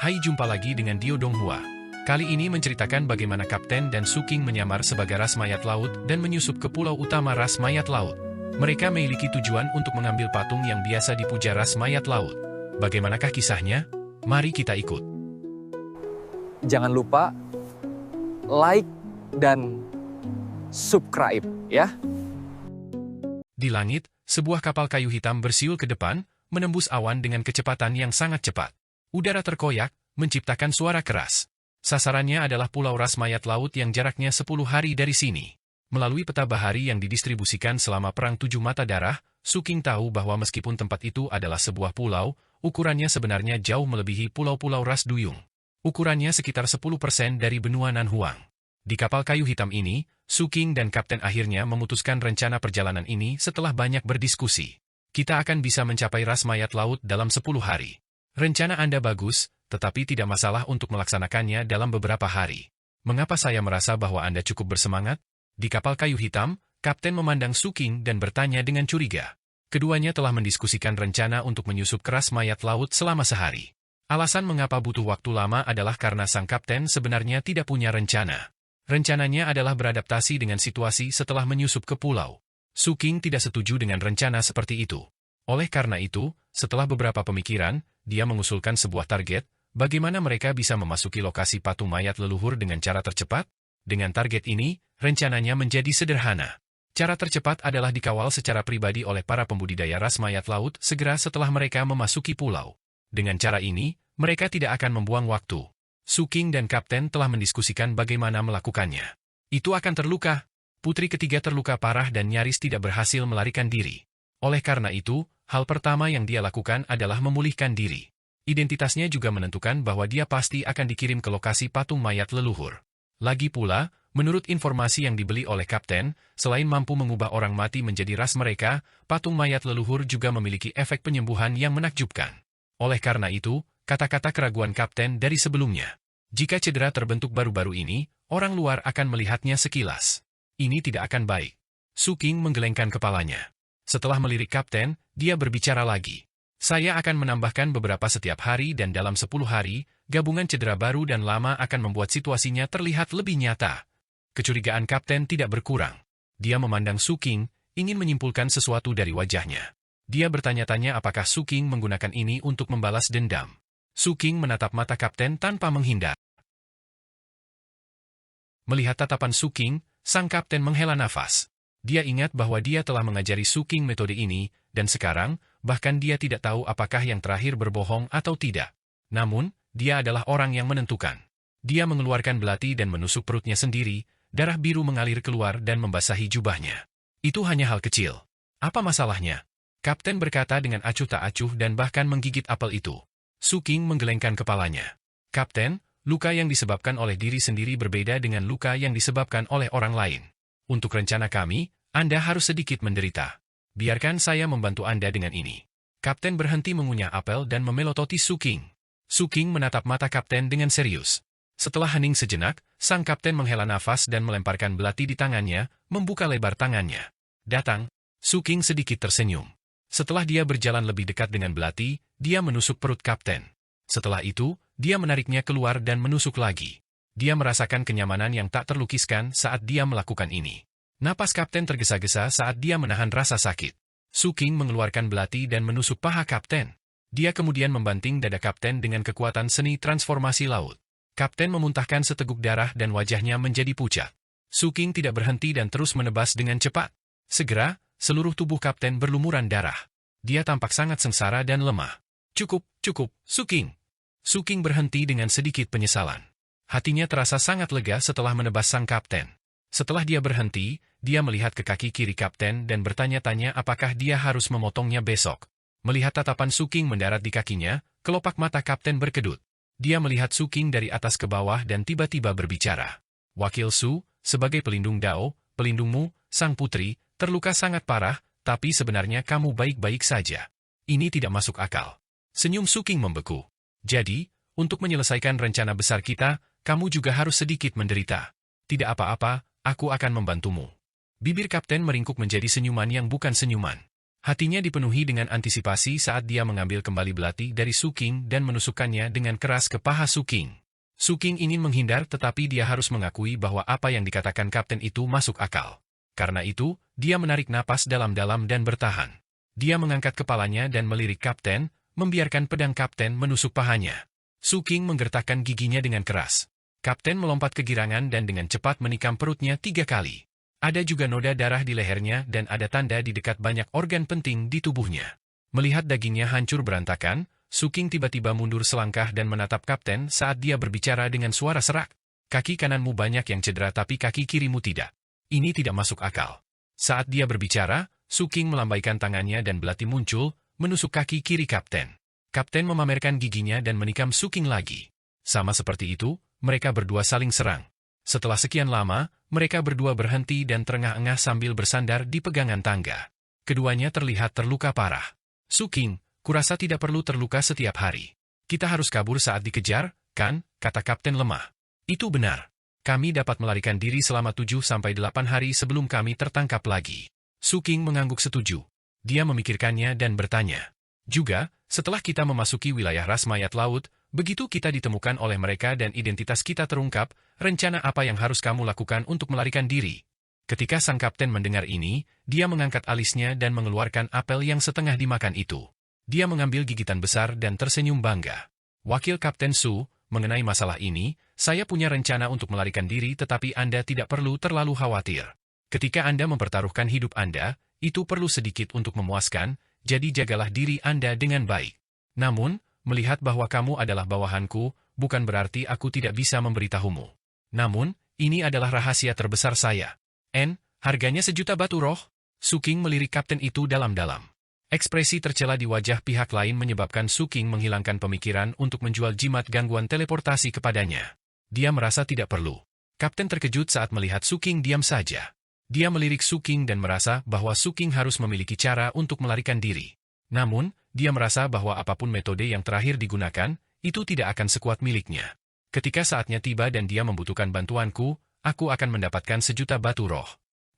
Hai, jumpa lagi dengan Dio Donghua. Kali ini menceritakan bagaimana Kapten dan Suking menyamar sebagai ras mayat laut dan menyusup ke pulau utama ras mayat laut. Mereka memiliki tujuan untuk mengambil patung yang biasa dipuja ras mayat laut. Bagaimanakah kisahnya? Mari kita ikut. Jangan lupa like dan subscribe ya. Di langit, sebuah kapal kayu hitam bersiul ke depan, menembus awan dengan kecepatan yang sangat cepat. Udara terkoyak, menciptakan suara keras. Sasarannya adalah pulau ras mayat laut yang jaraknya 10 hari dari sini. Melalui peta bahari yang didistribusikan selama Perang Tujuh Mata Darah, Suking tahu bahwa meskipun tempat itu adalah sebuah pulau, ukurannya sebenarnya jauh melebihi pulau-pulau ras duyung. Ukurannya sekitar 10% dari benua Nanhuang. Di kapal kayu hitam ini, Suking dan Kapten akhirnya memutuskan rencana perjalanan ini setelah banyak berdiskusi. Kita akan bisa mencapai ras mayat laut dalam 10 hari. Rencana Anda bagus, tetapi tidak masalah untuk melaksanakannya dalam beberapa hari. Mengapa saya merasa bahwa Anda cukup bersemangat? Di kapal kayu hitam, Kapten memandang Suking dan bertanya dengan curiga. Keduanya telah mendiskusikan rencana untuk menyusup ke ras mayat laut selama sehari. Alasan mengapa butuh waktu lama adalah karena sang Kapten sebenarnya tidak punya rencana. Rencananya adalah beradaptasi dengan situasi setelah menyusup ke pulau. Suking tidak setuju dengan rencana seperti itu. Oleh karena itu, setelah beberapa pemikiran, dia mengusulkan sebuah target, bagaimana mereka bisa memasuki lokasi patung mayat leluhur dengan cara tercepat. Dengan target ini, rencananya menjadi sederhana. Cara tercepat adalah dikawal secara pribadi oleh para pembudidaya ras mayat laut segera setelah mereka memasuki pulau. Dengan cara ini, mereka tidak akan membuang waktu. Suking dan Kapten telah mendiskusikan bagaimana melakukannya. Itu akan terluka. Putri ketiga terluka parah dan nyaris tidak berhasil melarikan diri. Oleh karena itu, hal pertama yang dia lakukan adalah memulihkan diri. Identitasnya juga menentukan bahwa dia pasti akan dikirim ke lokasi patung mayat leluhur. Lagi pula, menurut informasi yang dibeli oleh Kapten, selain mampu mengubah orang mati menjadi ras mereka, patung mayat leluhur juga memiliki efek penyembuhan yang menakjubkan. Oleh karena itu, kata-kata keraguan Kapten dari sebelumnya. Jika cedera terbentuk baru-baru ini, orang luar akan melihatnya sekilas. Ini tidak akan baik. Suking menggelengkan kepalanya. Setelah melirik Kapten, dia berbicara lagi. Saya akan menambahkan beberapa setiap hari dan dalam 10 hari, gabungan cedera baru dan lama akan membuat situasinya terlihat lebih nyata. Kecurigaan Kapten tidak berkurang. Dia memandang Suking, ingin menyimpulkan sesuatu dari wajahnya. Dia bertanya-tanya apakah Suking menggunakan ini untuk membalas dendam. Suking menatap mata Kapten tanpa menghindar. Melihat tatapan Suking, sang Kapten menghela nafas. Dia ingat bahwa dia telah mengajari Suking metode ini, dan sekarang, bahkan dia tidak tahu apakah yang terakhir berbohong atau tidak. Namun, dia adalah orang yang menentukan. Dia mengeluarkan belati dan menusuk perutnya sendiri, darah biru mengalir keluar dan membasahi jubahnya. Itu hanya hal kecil. Apa masalahnya? Kapten berkata dengan acuh tak acuh dan bahkan menggigit apel itu. Suking menggelengkan kepalanya. Kapten, luka yang disebabkan oleh diri sendiri berbeda dengan luka yang disebabkan oleh orang lain. Untuk rencana kami, Anda harus sedikit menderita. Biarkan saya membantu Anda dengan ini. Kapten berhenti mengunyah apel dan memelototi Suking. Suking menatap mata Kapten dengan serius. Setelah hening sejenak, sang Kapten menghela nafas dan melemparkan belati di tangannya, membuka lebar tangannya. Datang. Suking sedikit tersenyum. Setelah dia berjalan lebih dekat dengan belati, dia menusuk perut Kapten. Setelah itu, dia menariknya keluar dan menusuk lagi. Dia merasakan kenyamanan yang tak terlukiskan saat dia melakukan ini. Napas Kapten tergesa-gesa saat dia menahan rasa sakit. Suking mengeluarkan belati dan menusuk paha Kapten. Dia kemudian membanting dada Kapten dengan kekuatan seni transformasi laut. Kapten memuntahkan seteguk darah dan wajahnya menjadi pucat. Suking tidak berhenti dan terus menebas dengan cepat. Segera, seluruh tubuh Kapten berlumuran darah. Dia tampak sangat sengsara dan lemah. Cukup, Suking. Suking berhenti dengan sedikit penyesalan. Hatinya terasa sangat lega setelah menebas sang Kapten. Setelah dia berhenti, dia melihat ke kaki kiri Kapten dan bertanya-tanya apakah dia harus memotongnya besok. Melihat tatapan Suking mendarat di kakinya, kelopak mata Kapten berkedut. Dia melihat Suking dari atas ke bawah dan tiba-tiba berbicara. Wakil Su, sebagai pelindung Dao, pelindungmu, sang putri, terluka sangat parah, tapi sebenarnya kamu baik-baik saja. Ini tidak masuk akal. Senyum Suking membeku. Jadi, untuk menyelesaikan rencana besar kita, kamu juga harus sedikit menderita. Tidak apa-apa, aku akan membantumu. Bibir Kapten meringkuk menjadi senyuman yang bukan senyuman. Hatinya dipenuhi dengan antisipasi saat dia mengambil kembali belati dari Su King dan menusukkannya dengan keras ke paha Su King. Su King ingin menghindar tetapi dia harus mengakui bahwa apa yang dikatakan kapten itu masuk akal. Karena itu, dia menarik napas dalam-dalam dan bertahan. Dia mengangkat kepalanya dan melirik kapten, membiarkan pedang kapten menusuk pahanya. Su King menggertakkan giginya dengan keras. Kapten melompat kegirangan dan dengan cepat menikam perutnya 3 kali. Ada juga noda darah di lehernya dan ada tanda di dekat banyak organ penting di tubuhnya. Melihat dagingnya hancur berantakan, Su King tiba-tiba mundur selangkah dan menatap kapten saat dia berbicara dengan suara serak. Kaki kananmu banyak yang cedera tapi kaki kirimu tidak. Ini tidak masuk akal. Saat dia berbicara, Su King melambaikan tangannya dan belati muncul, menusuk kaki kiri kapten. Kapten memamerkan giginya dan menikam Su King lagi. Sama seperti itu, mereka berdua saling serang. Setelah sekian lama, mereka berdua berhenti dan terengah-engah sambil bersandar di pegangan tangga. Keduanya terlihat terluka parah. Su King, kurasa tidak perlu terluka setiap hari. Kita harus kabur saat dikejar, kan? Kata kapten lemah. Itu benar. Kami dapat melarikan diri selama 7-8 hari sebelum kami tertangkap lagi. Su King mengangguk setuju. Dia memikirkannya dan bertanya. Juga, setelah kita memasuki wilayah ras mayat laut, begitu kita ditemukan oleh mereka dan identitas kita terungkap, rencana apa yang harus kamu lakukan untuk melarikan diri? Ketika sang kapten mendengar ini, dia mengangkat alisnya dan mengeluarkan apel yang setengah dimakan itu. Dia mengambil gigitan besar dan tersenyum bangga. Wakil Kapten Su, mengenai masalah ini, saya punya rencana untuk melarikan diri tetapi Anda tidak perlu terlalu khawatir. Ketika Anda mempertaruhkan hidup Anda, itu perlu sedikit untuk memuaskan, jadi jagalah diri Anda dengan baik. Namun, melihat bahwa kamu adalah bawahanku, bukan berarti aku tidak bisa memberitahumu. Namun, ini adalah rahasia terbesar saya. Harganya 1.000.000 batu roh? Su King melirik kapten itu dalam-dalam. Ekspresi tercela di wajah pihak lain menyebabkan Su King menghilangkan pemikiran untuk menjual jimat gangguan teleportasi kepadanya. Dia merasa tidak perlu. Kapten terkejut saat melihat Su King diam saja. Dia melirik Su King dan merasa bahwa Su King harus memiliki cara untuk melarikan diri. Namun, dia merasa bahwa apapun metode yang terakhir digunakan, itu tidak akan sekuat miliknya. Ketika saatnya tiba dan dia membutuhkan bantuanku, aku akan mendapatkan 1.000.000 batu roh.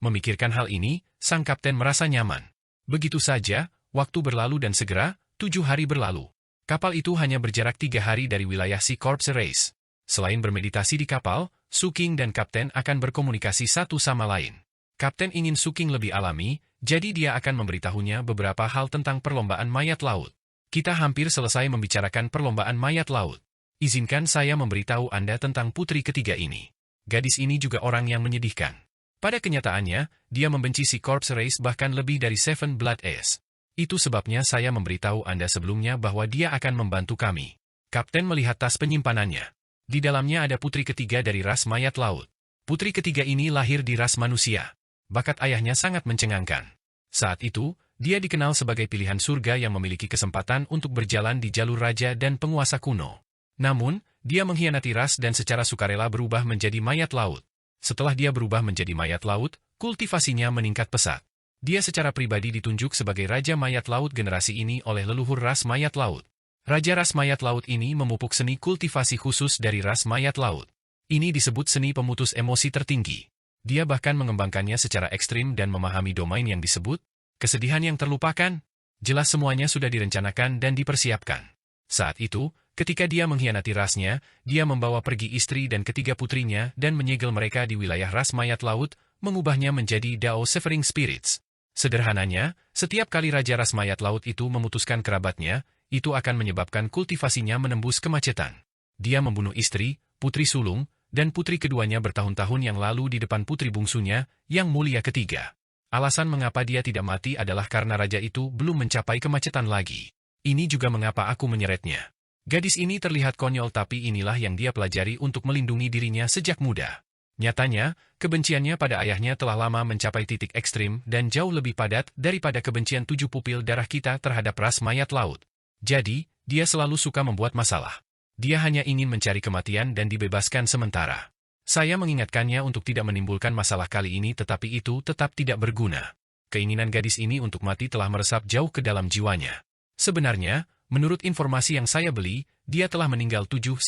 Memikirkan hal ini, sang kapten merasa nyaman. Begitu saja, waktu berlalu dan segera, 7 hari berlalu. Kapal itu hanya berjarak 3 hari dari wilayah Sea Corps Race. Selain bermeditasi di kapal, Su King dan kapten akan berkomunikasi satu sama lain. Kapten ingin Su King lebih alami, jadi dia akan memberitahunya beberapa hal tentang perlombaan mayat laut. Kita hampir selesai membicarakan perlombaan mayat laut. Izinkan saya memberitahu Anda tentang putri ketiga ini. Gadis ini juga orang yang menyedihkan. Pada kenyataannya, dia membenci Sea Corps Race bahkan lebih dari Seven Blood Ace. Itu sebabnya saya memberitahu Anda sebelumnya bahwa dia akan membantu kami. Kapten melihat tas penyimpanannya. Di dalamnya ada putri ketiga dari ras mayat laut. Putri ketiga ini lahir di ras manusia. Bakat ayahnya sangat mencengangkan. Saat itu, dia dikenal sebagai pilihan surga yang memiliki kesempatan untuk berjalan di jalur raja dan penguasa kuno. Namun, dia mengkhianati ras dan secara sukarela berubah menjadi mayat laut. Setelah dia berubah menjadi mayat laut, kultivasinya meningkat pesat. Dia secara pribadi ditunjuk sebagai Raja Mayat Laut generasi ini oleh leluhur ras mayat laut. Raja ras mayat laut ini memupuk seni kultivasi khusus dari ras mayat laut. Ini disebut seni pemutus emosi tertinggi. Dia bahkan mengembangkannya secara ekstrim dan memahami domain yang disebut kesedihan yang terlupakan. Jelas semuanya sudah direncanakan dan dipersiapkan. Saat itu, ketika dia mengkhianati rasnya, dia membawa pergi istri dan ketiga putrinya dan menyegel mereka di wilayah ras mayat laut, mengubahnya menjadi Dao Severing Spirits. Sederhananya, setiap kali Raja ras mayat laut itu memutuskan kerabatnya, itu akan menyebabkan kultivasinya menembus kemacetan. Dia membunuh istri, putri sulung, dan putri keduanya bertahun-tahun yang lalu di depan putri bungsunya, yang mulia ketiga. Alasan mengapa dia tidak mati adalah karena raja itu belum mencapai kemacetan lagi. Ini juga mengapa aku menyeretnya. Gadis ini terlihat konyol tapi inilah yang dia pelajari untuk melindungi dirinya sejak muda. Nyatanya, kebenciannya pada ayahnya telah lama mencapai titik ekstrim dan jauh lebih padat daripada kebencian 7 pupil darah kita terhadap ras mayat laut. Jadi, dia selalu suka membuat masalah. Dia hanya ingin mencari kematian dan dibebaskan sementara. Saya mengingatkannya untuk tidak menimbulkan masalah kali ini tetapi itu tetap tidak berguna. Keinginan gadis ini untuk mati telah meresap jauh ke dalam jiwanya. Sebenarnya, menurut informasi yang saya beli, dia telah meninggal 7-8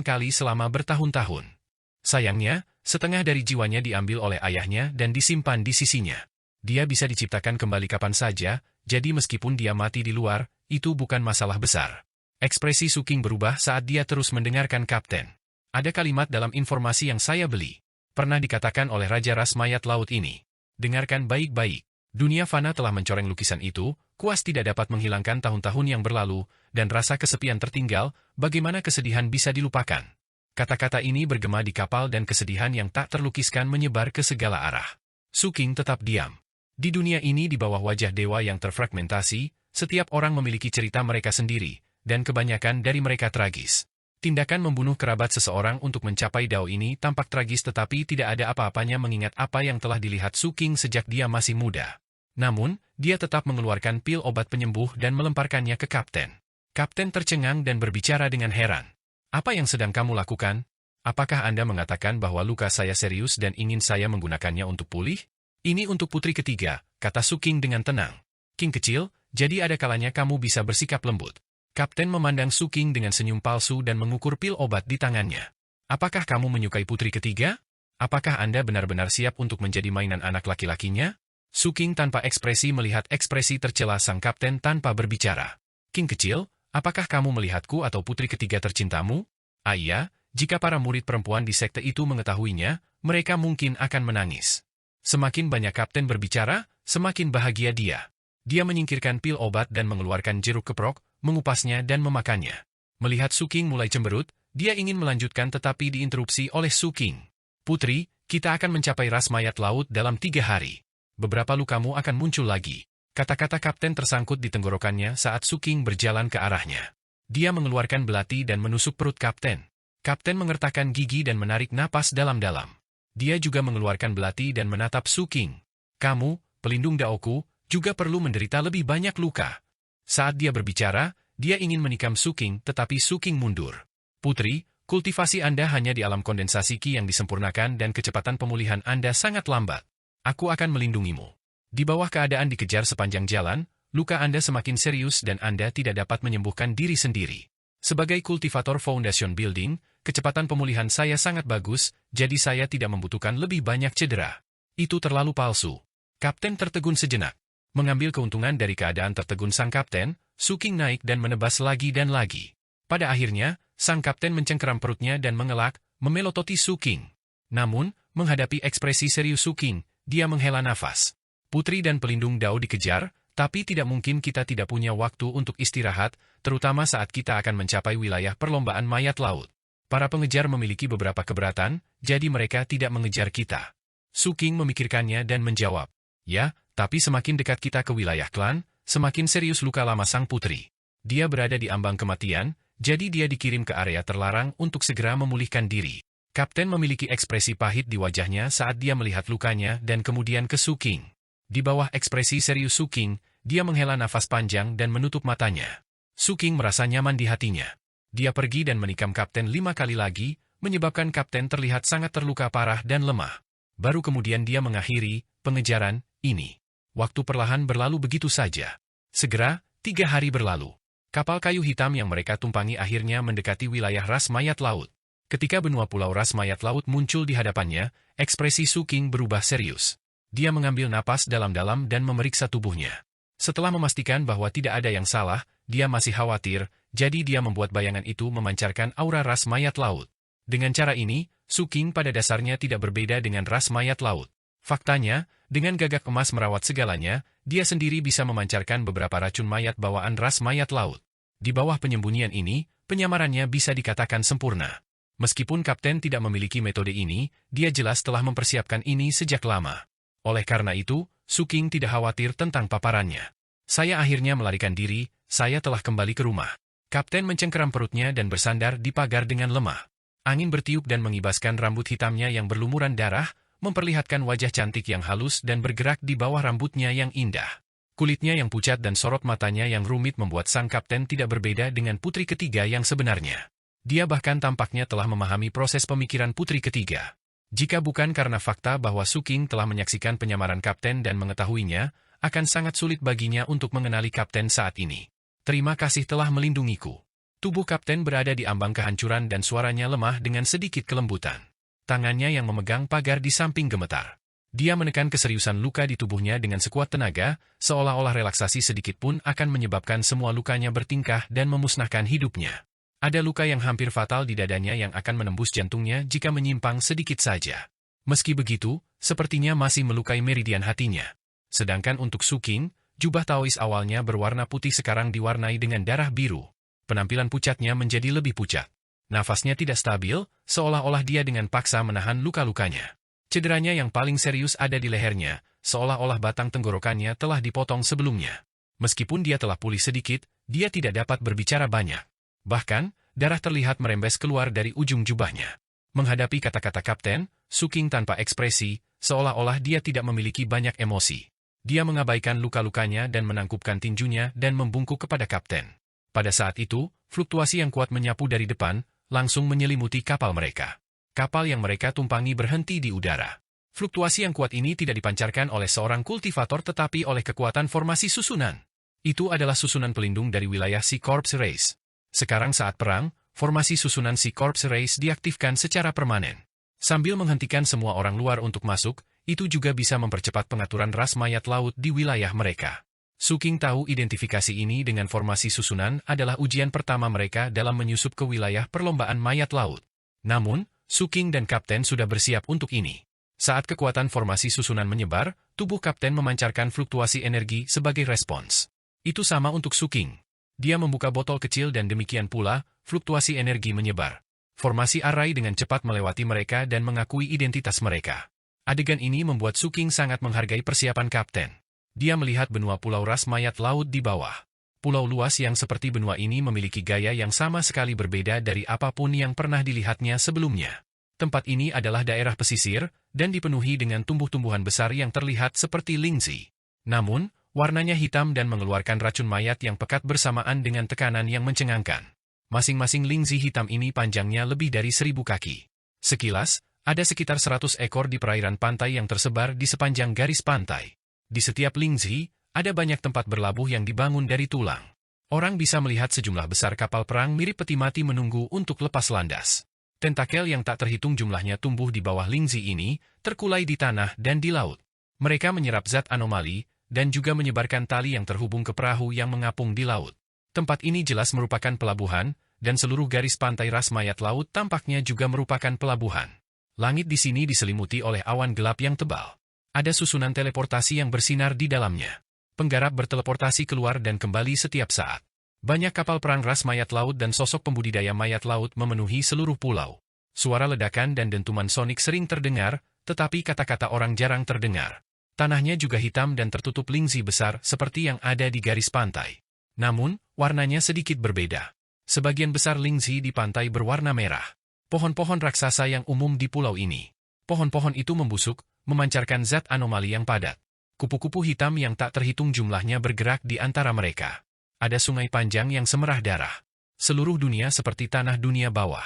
kali selama bertahun-tahun. Sayangnya, setengah dari jiwanya diambil oleh ayahnya dan disimpan di sisinya. Dia bisa diciptakan kembali kapan saja, Jadi meskipun dia mati di luar, itu bukan masalah besar. Ekspresi Suking berubah saat dia terus mendengarkan Kapten. Ada kalimat dalam informasi yang saya beli. Pernah dikatakan oleh Raja Ras Mayat Laut ini. Dengarkan baik-baik. Dunia fana telah mencoreng lukisan itu, kuas tidak dapat menghilangkan tahun-tahun yang berlalu, dan rasa kesepian tertinggal, bagaimana kesedihan bisa dilupakan. Kata-kata ini bergema di kapal dan kesedihan yang tak terlukiskan menyebar ke segala arah. Suking tetap diam. Di dunia ini di bawah wajah dewa yang terfragmentasi, setiap orang memiliki cerita mereka sendiri, dan kebanyakan dari mereka tragis. Tindakan membunuh kerabat seseorang untuk mencapai dao ini tampak tragis tetapi tidak ada apa-apanya mengingat apa yang telah dilihat Suking sejak dia masih muda. Namun, dia tetap mengeluarkan pil obat penyembuh dan melemparkannya ke Kapten. Kapten tercengang dan berbicara dengan heran. Apa yang sedang kamu lakukan? Apakah Anda mengatakan bahwa luka saya serius dan ingin saya menggunakannya untuk pulih? Ini untuk putri ketiga, kata Suking dengan tenang. King kecil, jadi ada kalanya kamu bisa bersikap lembut. Kapten memandang Suking dengan senyum palsu dan mengukur pil obat di tangannya. Apakah kamu menyukai putri ketiga? Apakah Anda benar-benar siap untuk menjadi mainan anak laki-lakinya? Suking tanpa ekspresi melihat ekspresi tercela sang kapten tanpa berbicara. King kecil, apakah kamu melihatku atau putri ketiga tercintamu? Iya, jika para murid perempuan di sekte itu mengetahuinya, mereka mungkin akan menangis. Semakin banyak kapten berbicara, semakin bahagia dia. Dia menyingkirkan pil obat dan mengeluarkan jeruk keprok, mengupasnya dan memakannya. Melihat Suking mulai cemberut, dia ingin melanjutkan tetapi diinterupsi oleh Suking. Putri, kita akan mencapai ras mayat laut dalam 3 hari. Beberapa lukamu akan muncul lagi. Kata-kata kapten tersangkut di tenggorokannya saat Suking berjalan ke arahnya. Dia mengeluarkan belati dan menusuk perut kapten. Kapten mengertakkan gigi dan menarik napas dalam-dalam. Dia juga mengeluarkan belati dan menatap Suking. Kamu, pelindung daoku, juga perlu menderita lebih banyak luka. Saat dia berbicara, dia ingin menikam Suking tetapi Suking mundur. Putri, kultivasi Anda hanya di alam kondensasi Ki yang disempurnakan dan kecepatan pemulihan Anda sangat lambat. Aku akan melindungimu. Di bawah keadaan dikejar sepanjang jalan, luka Anda semakin serius dan Anda tidak dapat menyembuhkan diri sendiri. Sebagai kultivator foundation building, kecepatan pemulihan saya sangat bagus, jadi saya tidak membutuhkan lebih banyak cedera. Itu terlalu palsu. Kapten tertegun sejenak. Mengambil keuntungan dari keadaan tertegun sang kapten, Suking naik dan menebas lagi dan lagi. Pada akhirnya, sang kapten mencengkeram perutnya dan mengelak, memelototi Suking. Namun, menghadapi ekspresi serius Suking, dia menghela nafas. Putri dan pelindung Dao dikejar, tapi tidak mungkin kita tidak punya waktu untuk istirahat, terutama saat kita akan mencapai wilayah perlombaan mayat laut. Para pengejar memiliki beberapa keberatan, jadi mereka tidak mengejar kita. Suking memikirkannya dan menjawab, ya, tapi semakin dekat kita ke wilayah klan, semakin serius luka lama sang putri. Dia berada di ambang kematian, jadi dia dikirim ke area terlarang untuk segera memulihkan diri. Kapten memiliki ekspresi pahit di wajahnya saat dia melihat lukanya dan kemudian ke Suking. Di bawah ekspresi serius Suking, dia menghela nafas panjang dan menutup matanya. Suking merasa nyaman di hatinya. Dia pergi dan menikam Kapten 5 kali lagi, menyebabkan Kapten terlihat sangat terluka parah dan lemah. Baru kemudian dia mengakhiri pengejaran ini. Waktu perlahan berlalu begitu saja. Segera, 3 hari berlalu. Kapal kayu hitam yang mereka tumpangi akhirnya mendekati wilayah ras mayat laut. Ketika benua pulau ras mayat laut muncul di hadapannya, ekspresi Suking berubah serius. Dia mengambil napas dalam-dalam dan memeriksa tubuhnya. Setelah memastikan bahwa tidak ada yang salah, dia masih khawatir, jadi dia membuat bayangan itu memancarkan aura ras mayat laut. Dengan cara ini, Suking pada dasarnya tidak berbeda dengan ras mayat laut. Faktanya, dengan gagak emas merawat segalanya, dia sendiri bisa memancarkan beberapa racun mayat bawaan ras mayat laut. Di bawah penyembunyian ini, penyamarannya bisa dikatakan sempurna. Meskipun Kapten tidak memiliki metode ini, dia jelas telah mempersiapkan ini sejak lama. Oleh karena itu, Suking tidak khawatir tentang paparannya. Saya akhirnya melarikan diri, saya telah kembali ke rumah. Kapten mencengkeram perutnya dan bersandar di pagar dengan lemah. Angin bertiup dan mengibaskan rambut hitamnya yang berlumuran darah, memperlihatkan wajah cantik yang halus dan bergerak di bawah rambutnya yang indah. Kulitnya yang pucat dan sorot matanya yang rumit membuat sang Kapten tidak berbeda dengan putri ketiga yang sebenarnya. Dia bahkan tampaknya telah memahami proses pemikiran putri ketiga. Jika bukan karena fakta bahwa Suking telah menyaksikan penyamaran Kapten dan mengetahuinya, akan sangat sulit baginya untuk mengenali Kapten saat ini. Terima kasih telah melindungiku. Tubuh Kapten berada di ambang kehancuran dan suaranya lemah dengan sedikit kelembutan. Tangannya yang memegang pagar di samping gemetar. Dia menekan keseriusan luka di tubuhnya dengan sekuat tenaga, seolah-olah relaksasi sedikit pun akan menyebabkan semua lukanya bertingkah dan memusnahkan hidupnya. Ada luka yang hampir fatal di dadanya yang akan menembus jantungnya jika menyimpang sedikit saja. Meski begitu, sepertinya masih melukai meridian hatinya. Sedangkan untuk Su King, jubah Taois awalnya berwarna putih sekarang diwarnai dengan darah biru. Penampilan pucatnya menjadi lebih pucat. Nafasnya tidak stabil, seolah-olah dia dengan paksa menahan luka-lukanya. Cederanya yang paling serius ada di lehernya, seolah-olah batang tenggorokannya telah dipotong sebelumnya. Meskipun dia telah pulih sedikit, dia tidak dapat berbicara banyak. Bahkan, darah terlihat merembes keluar dari ujung jubahnya. Menghadapi kata-kata kapten, Su King tanpa ekspresi, seolah-olah dia tidak memiliki banyak emosi. Dia mengabaikan luka-lukanya dan menangkupkan tinjunya dan membungkuk kepada kapten. Pada saat itu, fluktuasi yang kuat menyapu dari depan, langsung menyelimuti kapal mereka. Kapal yang mereka tumpangi berhenti di udara. Fluktuasi yang kuat ini tidak dipancarkan oleh seorang kultivator tetapi oleh kekuatan formasi susunan. Itu adalah susunan pelindung dari wilayah Sea Corps Race. Sekarang saat perang, formasi susunan Sea Corps Race diaktifkan secara permanen. Sambil menghentikan semua orang luar untuk masuk, itu juga bisa mempercepat pengaturan ras mayat laut di wilayah mereka. Su King tahu identifikasi ini dengan formasi susunan adalah ujian pertama mereka dalam menyusup ke wilayah perlombaan mayat laut. Namun, Su King dan Kapten sudah bersiap untuk ini. Saat kekuatan formasi susunan menyebar, tubuh Kapten memancarkan fluktuasi energi sebagai respons. Itu sama untuk Su King. Dia membuka botol kecil dan demikian pula, fluktuasi energi menyebar. Formasi arai dengan cepat melewati mereka dan mengakui identitas mereka. Adegan ini membuat Su King sangat menghargai persiapan Kapten. Dia melihat benua pulau ras mayat laut di bawah. Pulau luas yang seperti benua ini memiliki gaya yang sama sekali berbeda dari apapun yang pernah dilihatnya sebelumnya. Tempat ini adalah daerah pesisir, dan dipenuhi dengan tumbuh-tumbuhan besar yang terlihat seperti lingzi. Namun, warnanya hitam dan mengeluarkan racun mayat yang pekat bersamaan dengan tekanan yang mencengangkan. Masing-masing lingzi hitam ini panjangnya lebih dari 1000 kaki. Sekilas, ada sekitar 100 ekor di perairan pantai yang tersebar di sepanjang garis pantai. Di setiap lingzi, ada banyak tempat berlabuh yang dibangun dari tulang. Orang bisa melihat sejumlah besar kapal perang mirip peti mati menunggu untuk lepas landas. Tentakel yang tak terhitung jumlahnya tumbuh di bawah lingzi ini, terkulai di tanah dan di laut. Mereka menyerap zat anomali, dan juga menyebarkan tali yang terhubung ke perahu yang mengapung di laut. Tempat ini jelas merupakan pelabuhan, dan seluruh garis pantai ras mayat laut tampaknya juga merupakan pelabuhan. Langit di sini diselimuti oleh awan gelap yang tebal. Ada susunan teleportasi yang bersinar di dalamnya. Penggarap berteleportasi keluar dan kembali setiap saat. Banyak kapal perang ras mayat laut dan sosok pembudidaya mayat laut memenuhi seluruh pulau. Suara ledakan dan dentuman sonik sering terdengar, tetapi kata-kata orang jarang terdengar. Tanahnya juga hitam dan tertutup lingzi besar seperti yang ada di garis pantai. Namun, warnanya sedikit berbeda. Sebagian besar lingzi di pantai berwarna merah. Pohon-pohon raksasa yang umum di pulau ini. Pohon-pohon itu membusuk, memancarkan zat anomali yang padat. Kupu-kupu hitam yang tak terhitung jumlahnya bergerak di antara mereka. Ada sungai panjang yang semerah darah. Seluruh dunia seperti tanah dunia bawah.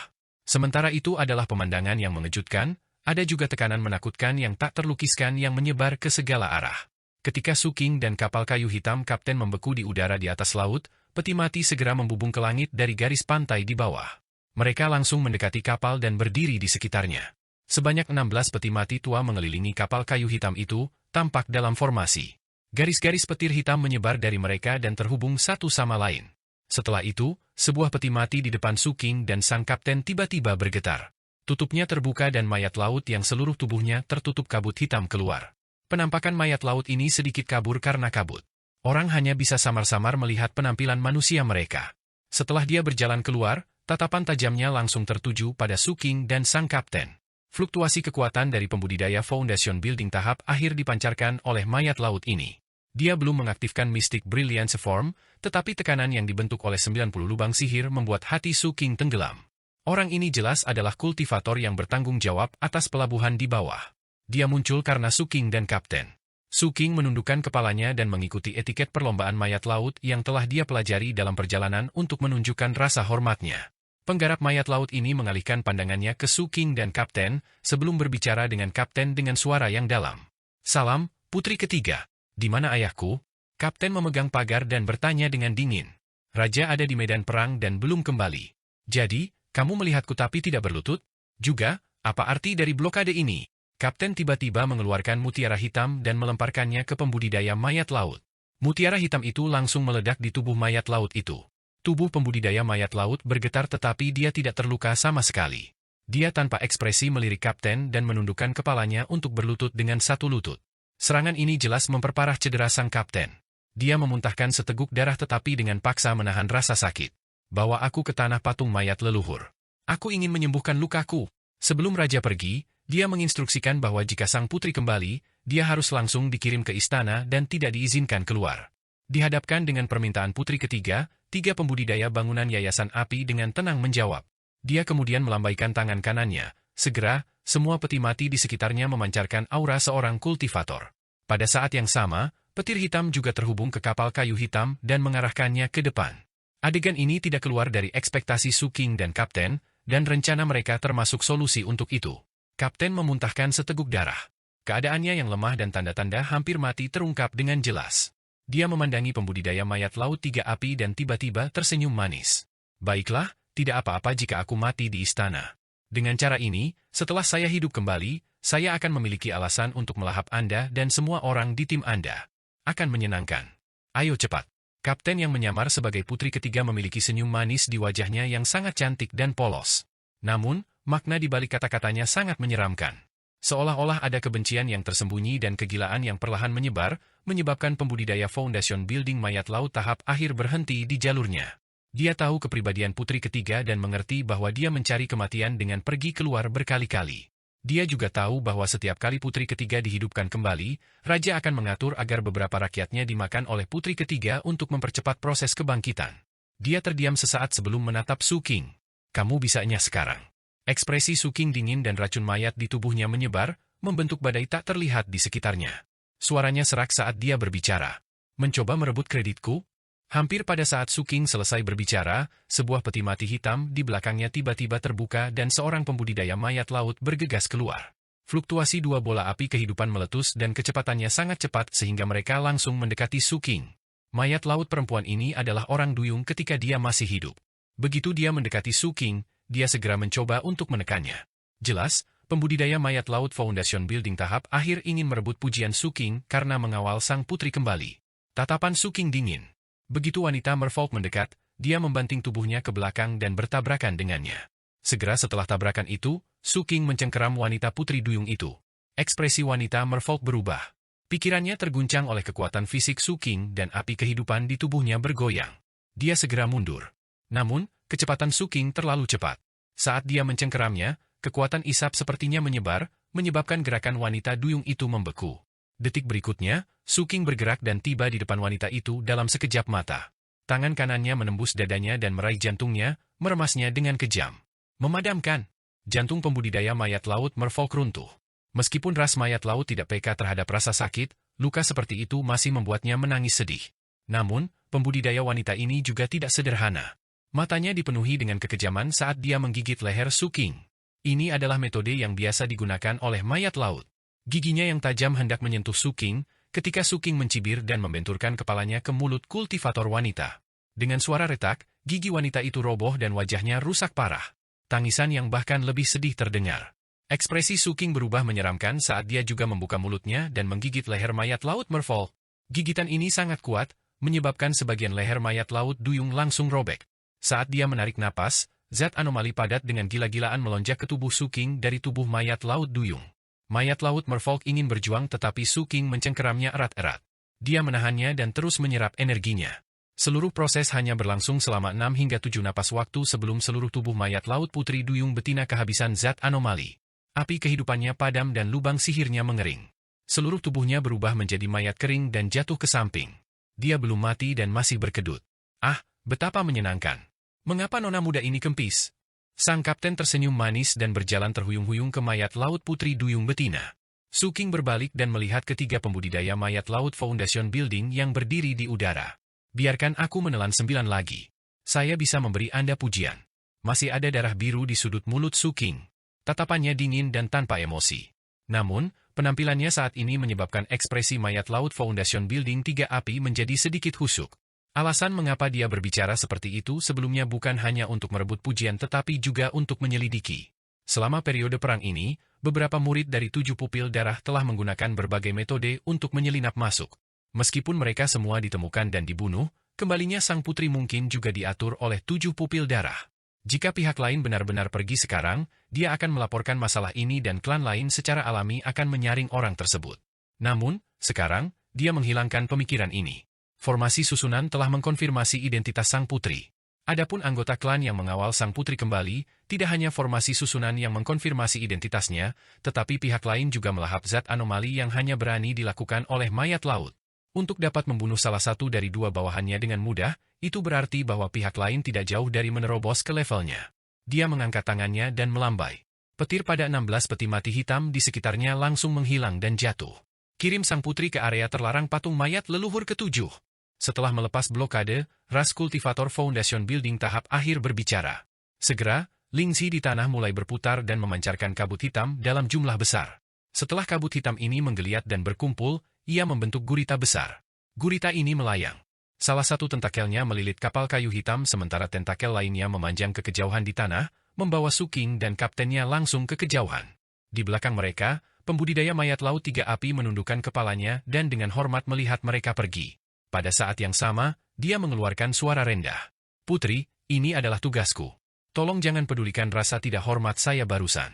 Sementara itu adalah pemandangan yang mengejutkan, ada juga tekanan menakutkan yang tak terlukiskan yang menyebar ke segala arah. Ketika Su King dan kapal kayu hitam Kapten membeku di udara di atas laut, peti mati segera membubung ke langit dari garis pantai di bawah. Mereka langsung mendekati kapal dan berdiri di sekitarnya. Sebanyak 16 peti mati tua mengelilingi kapal kayu hitam itu, tampak dalam formasi. Garis-garis petir hitam menyebar dari mereka dan terhubung satu sama lain. Setelah itu, sebuah peti mati di depan Su King dan sang kapten tiba-tiba bergetar. Tutupnya terbuka dan mayat laut yang seluruh tubuhnya tertutup kabut hitam keluar. Penampakan mayat laut ini sedikit kabur karena kabut. Orang hanya bisa samar-samar melihat penampilan manusia mereka. Setelah dia berjalan keluar, tatapan tajamnya langsung tertuju pada Su King dan sang kapten. Fluktuasi kekuatan dari pembudidaya Foundation Building tahap akhir dipancarkan oleh mayat laut ini. Dia belum mengaktifkan Mystic Brilliance Form, tetapi tekanan yang dibentuk oleh 90 lubang sihir membuat hati Su King tenggelam. Orang ini jelas adalah kultivator yang bertanggung jawab atas pelabuhan di bawah. Dia muncul karena Su King dan kapten. Su King menundukkan kepalanya dan mengikuti etiket perlombaan mayat laut yang telah dia pelajari dalam perjalanan untuk menunjukkan rasa hormatnya. Penggarap mayat laut ini mengalihkan pandangannya ke Su King dan kapten, sebelum berbicara dengan kapten dengan suara yang dalam. "Salam, putri ketiga. Di mana ayahku?" Kapten memegang pagar dan bertanya dengan dingin. "Raja ada di medan perang dan belum kembali. Jadi, kamu melihatku tapi tidak berlutut? Juga, apa arti dari blokade ini?" Kapten tiba-tiba mengeluarkan mutiara hitam dan melemparkannya ke pembudidaya mayat laut. Mutiara hitam itu langsung meledak di tubuh mayat laut itu. Tubuh pembudidaya mayat laut bergetar tetapi dia tidak terluka sama sekali. Dia tanpa ekspresi melirik kapten dan menundukkan kepalanya untuk berlutut dengan satu lutut. Serangan ini jelas memperparah cedera sang kapten. Dia memuntahkan seteguk darah tetapi dengan paksa menahan rasa sakit. Bawa aku ke tanah patung mayat leluhur. Aku ingin menyembuhkan lukaku. Sebelum raja pergi, dia menginstruksikan bahwa jika sang putri kembali, dia harus langsung dikirim ke istana dan tidak diizinkan keluar. Dihadapkan dengan permintaan putri ketiga, 3 pembudidaya bangunan Yayasan Api dengan tenang menjawab. Dia kemudian melambaikan tangan kanannya. Segera, semua peti mati di sekitarnya memancarkan aura seorang kultivator. Pada saat yang sama, petir hitam juga terhubung ke kapal kayu hitam dan mengarahkannya ke depan. Adegan ini tidak keluar dari ekspektasi Su King dan Kapten, dan rencana mereka termasuk solusi untuk itu. Kapten memuntahkan seteguk darah. Keadaannya yang lemah dan tanda-tanda hampir mati terungkap dengan jelas. Dia memandangi pembudidaya mayat laut 3 api dan tiba-tiba tersenyum manis. Baiklah, tidak apa-apa jika aku mati di istana. Dengan cara ini, setelah saya hidup kembali, saya akan memiliki alasan untuk melahap Anda dan semua orang di tim Anda. Akan menyenangkan. Ayo cepat. Kapten yang menyamar sebagai putri ketiga memiliki senyum manis di wajahnya yang sangat cantik dan polos. Namun, makna di balik kata-katanya sangat menyeramkan. Seolah-olah ada kebencian yang tersembunyi dan kegilaan yang perlahan menyebar, menyebabkan pembudidaya Foundation Building mayat laut tahap akhir berhenti di jalurnya. Dia tahu kepribadian putri ketiga dan mengerti bahwa dia mencari kematian dengan pergi keluar berkali-kali. Dia juga tahu bahwa setiap kali putri ketiga dihidupkan kembali, raja akan mengatur agar beberapa rakyatnya dimakan oleh putri ketiga untuk mempercepat proses kebangkitan. Dia terdiam sesaat sebelum menatap Su King. Kamu bisanya sekarang. Ekspresi Su King dingin dan racun mayat di tubuhnya menyebar, membentuk badai tak terlihat di sekitarnya. Suaranya serak saat dia berbicara. Mencoba merebut kreditku? Hampir pada saat Su King selesai berbicara, sebuah peti mati hitam di belakangnya tiba-tiba terbuka dan seorang pembudidaya mayat laut bergegas keluar. Fluktuasi 2 bola api kehidupan meletus dan kecepatannya sangat cepat sehingga mereka langsung mendekati Su King. Mayat laut perempuan ini adalah orang duyung ketika dia masih hidup. Begitu dia mendekati Su King, dia segera mencoba untuk menekannya. Jelas, pembudidaya mayat laut Foundation Building tahap akhir ingin merebut pujian Su King karena mengawal sang putri kembali. Tatapan Su King dingin. Begitu wanita merfolk mendekat, dia membanting tubuhnya ke belakang dan bertabrakan dengannya. Segera setelah tabrakan itu, Su King mencengkeram wanita putri duyung itu. Ekspresi wanita merfolk berubah. Pikirannya terguncang oleh kekuatan fisik Su King dan api kehidupan di tubuhnya bergoyang. Dia segera mundur. Namun, kecepatan Su King terlalu cepat. Saat dia mencengkeramnya, kekuatan isap sepertinya menyebar, menyebabkan gerakan wanita duyung itu membeku. Detik berikutnya, Su King bergerak dan tiba di depan wanita itu dalam sekejap mata. Tangan kanannya menembus dadanya dan meraih jantungnya, meremasnya dengan kejam. Memadamkan. Jantung pembudidaya mayat laut merfolk runtuh. Meskipun ras mayat laut tidak peka terhadap rasa sakit, luka seperti itu masih membuatnya menangis sedih. Namun, pembudidaya wanita ini juga tidak sederhana. Matanya dipenuhi dengan kekejaman saat dia menggigit leher Su King. Ini adalah metode yang biasa digunakan oleh mayat laut. Giginya yang tajam hendak menyentuh Su King, ketika Su King mencibir dan membenturkan kepalanya ke mulut kultivator wanita. Dengan suara retak, gigi wanita itu roboh dan wajahnya rusak parah. Tangisan yang bahkan lebih sedih terdengar. Ekspresi Su King berubah menyeramkan saat dia juga membuka mulutnya dan menggigit leher mayat laut merfolk. Gigitan ini sangat kuat, menyebabkan sebagian leher mayat laut duyung langsung robek. Saat dia menarik napas, zat anomali padat dengan gila-gilaan melonjak ke tubuh Su King dari tubuh mayat laut duyung. Mayat laut merfolk ingin berjuang tetapi Su King mencengkeramnya erat-erat. Dia menahannya dan terus menyerap energinya. Seluruh proses hanya berlangsung selama 6 hingga 7 napas waktu sebelum seluruh tubuh mayat laut putri duyung betina kehabisan zat anomali. Api kehidupannya padam dan lubang sihirnya mengering. Seluruh tubuhnya berubah menjadi mayat kering dan jatuh ke samping. Dia belum mati dan masih berkedut. Ah, betapa menyenangkan. Mengapa nona muda ini kempis? Sang kapten tersenyum manis dan berjalan terhuyung-huyung ke mayat laut putri duyung betina. Su King berbalik dan melihat ketiga pembudidaya mayat laut Foundation Building yang berdiri di udara. Biarkan aku menelan 9 lagi. Saya bisa memberi Anda pujian. Masih ada darah biru di sudut mulut Su King. Tatapannya dingin dan tanpa emosi. Namun, penampilannya saat ini menyebabkan ekspresi mayat laut Foundation Building 3 api menjadi sedikit husuk. Alasan mengapa dia berbicara seperti itu sebelumnya bukan hanya untuk merebut pujian tetapi juga untuk menyelidiki. Selama periode perang ini, beberapa murid dari 7 pupil darah telah menggunakan berbagai metode untuk menyelinap masuk. Meskipun mereka semua ditemukan dan dibunuh, kembalinya sang putri mungkin juga diatur oleh 7 pupil darah. Jika pihak lain benar-benar pergi sekarang, dia akan melaporkan masalah ini dan klan lain secara alami akan menyaring orang tersebut. Namun, sekarang, dia menghilangkan pemikiran ini. Formasi susunan telah mengkonfirmasi identitas sang putri. Adapun anggota klan yang mengawal sang putri kembali, tidak hanya formasi susunan yang mengkonfirmasi identitasnya, tetapi pihak lain juga melahap zat anomali yang hanya berani dilakukan oleh mayat laut. Untuk dapat membunuh salah satu dari dua bawahannya dengan mudah, itu berarti bahwa pihak lain tidak jauh dari menerobos ke levelnya. Dia mengangkat tangannya dan melambai. Petir pada 16 peti mati hitam di sekitarnya langsung menghilang dan jatuh. Kirim sang putri ke area terlarang patung mayat leluhur ke-7. Setelah melepas blokade, ras kultivator Foundation Building tahap akhir berbicara. Segera, Lingzi di tanah mulai berputar dan memancarkan kabut hitam dalam jumlah besar. Setelah kabut hitam ini menggeliat dan berkumpul, ia membentuk gurita besar. Gurita ini melayang. Salah satu tentakelnya melilit kapal kayu hitam sementara tentakel lainnya memanjang ke kejauhan di tanah, membawa Suking dan kaptennya langsung ke kejauhan. Di belakang mereka, pembudidaya mayat laut 3 api menundukkan kepalanya dan dengan hormat melihat mereka pergi. Pada saat yang sama, dia mengeluarkan suara rendah. Putri, ini adalah tugasku. Tolong jangan pedulikan rasa tidak hormat saya barusan.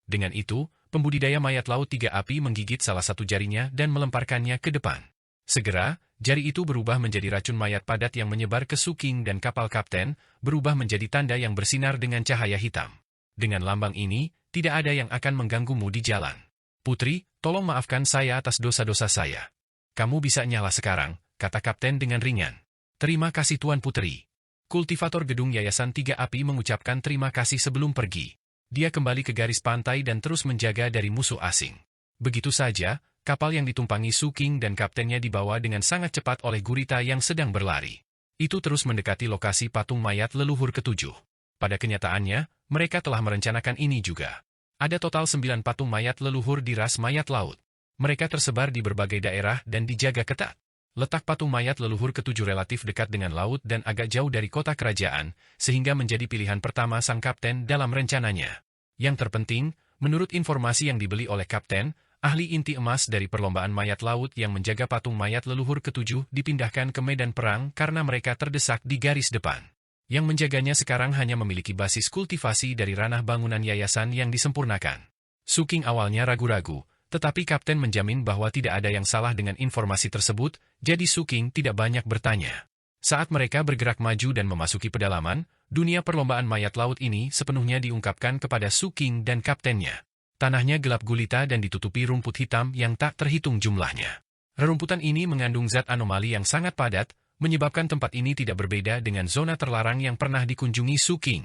Dengan itu, pembudidaya mayat laut 3 api menggigit salah satu jarinya dan melemparkannya ke depan. Segera, jari itu berubah menjadi racun mayat padat yang menyebar ke Suking dan kapal kapten, berubah menjadi tanda yang bersinar dengan cahaya hitam. Dengan lambang ini, tidak ada yang akan mengganggumu di jalan. Putri, tolong maafkan saya atas dosa-dosa saya. Kamu bisa nyala sekarang, kata kapten dengan ringan. Terima kasih Tuan Putri. Kultivator gedung Yayasan 3 Api mengucapkan terima kasih sebelum pergi. Dia kembali ke garis pantai dan terus menjaga dari musuh asing. Begitu saja, kapal yang ditumpangi Suking dan kaptennya dibawa dengan sangat cepat oleh gurita yang sedang berlari. Itu terus mendekati lokasi patung mayat leluhur ke-7. Pada kenyataannya, mereka telah merencanakan ini juga. Ada total 9 patung mayat leluhur di ras mayat laut. Mereka tersebar di berbagai daerah dan dijaga ketat. Letak patung mayat leluhur ke-7 relatif dekat dengan laut dan agak jauh dari kota kerajaan, sehingga menjadi pilihan pertama sang kapten dalam rencananya. Yang terpenting, menurut informasi yang dibeli oleh kapten, ahli inti emas dari perlombaan mayat laut yang menjaga patung mayat leluhur ke-7 dipindahkan ke medan perang karena mereka terdesak di garis depan. Yang menjaganya sekarang hanya memiliki basis kultivasi dari ranah bangunan yayasan yang disempurnakan. Suking awalnya ragu-ragu, tetapi kapten menjamin bahwa tidak ada yang salah dengan informasi tersebut, jadi Suking tidak banyak bertanya. Saat mereka bergerak maju dan memasuki pedalaman, dunia perlombaan mayat laut ini sepenuhnya diungkapkan kepada Suking dan kaptennya. Tanahnya gelap gulita dan ditutupi rumput hitam yang tak terhitung jumlahnya. Rerumputan ini mengandung zat anomali yang sangat padat, menyebabkan tempat ini tidak berbeda dengan zona terlarang yang pernah dikunjungi Suking.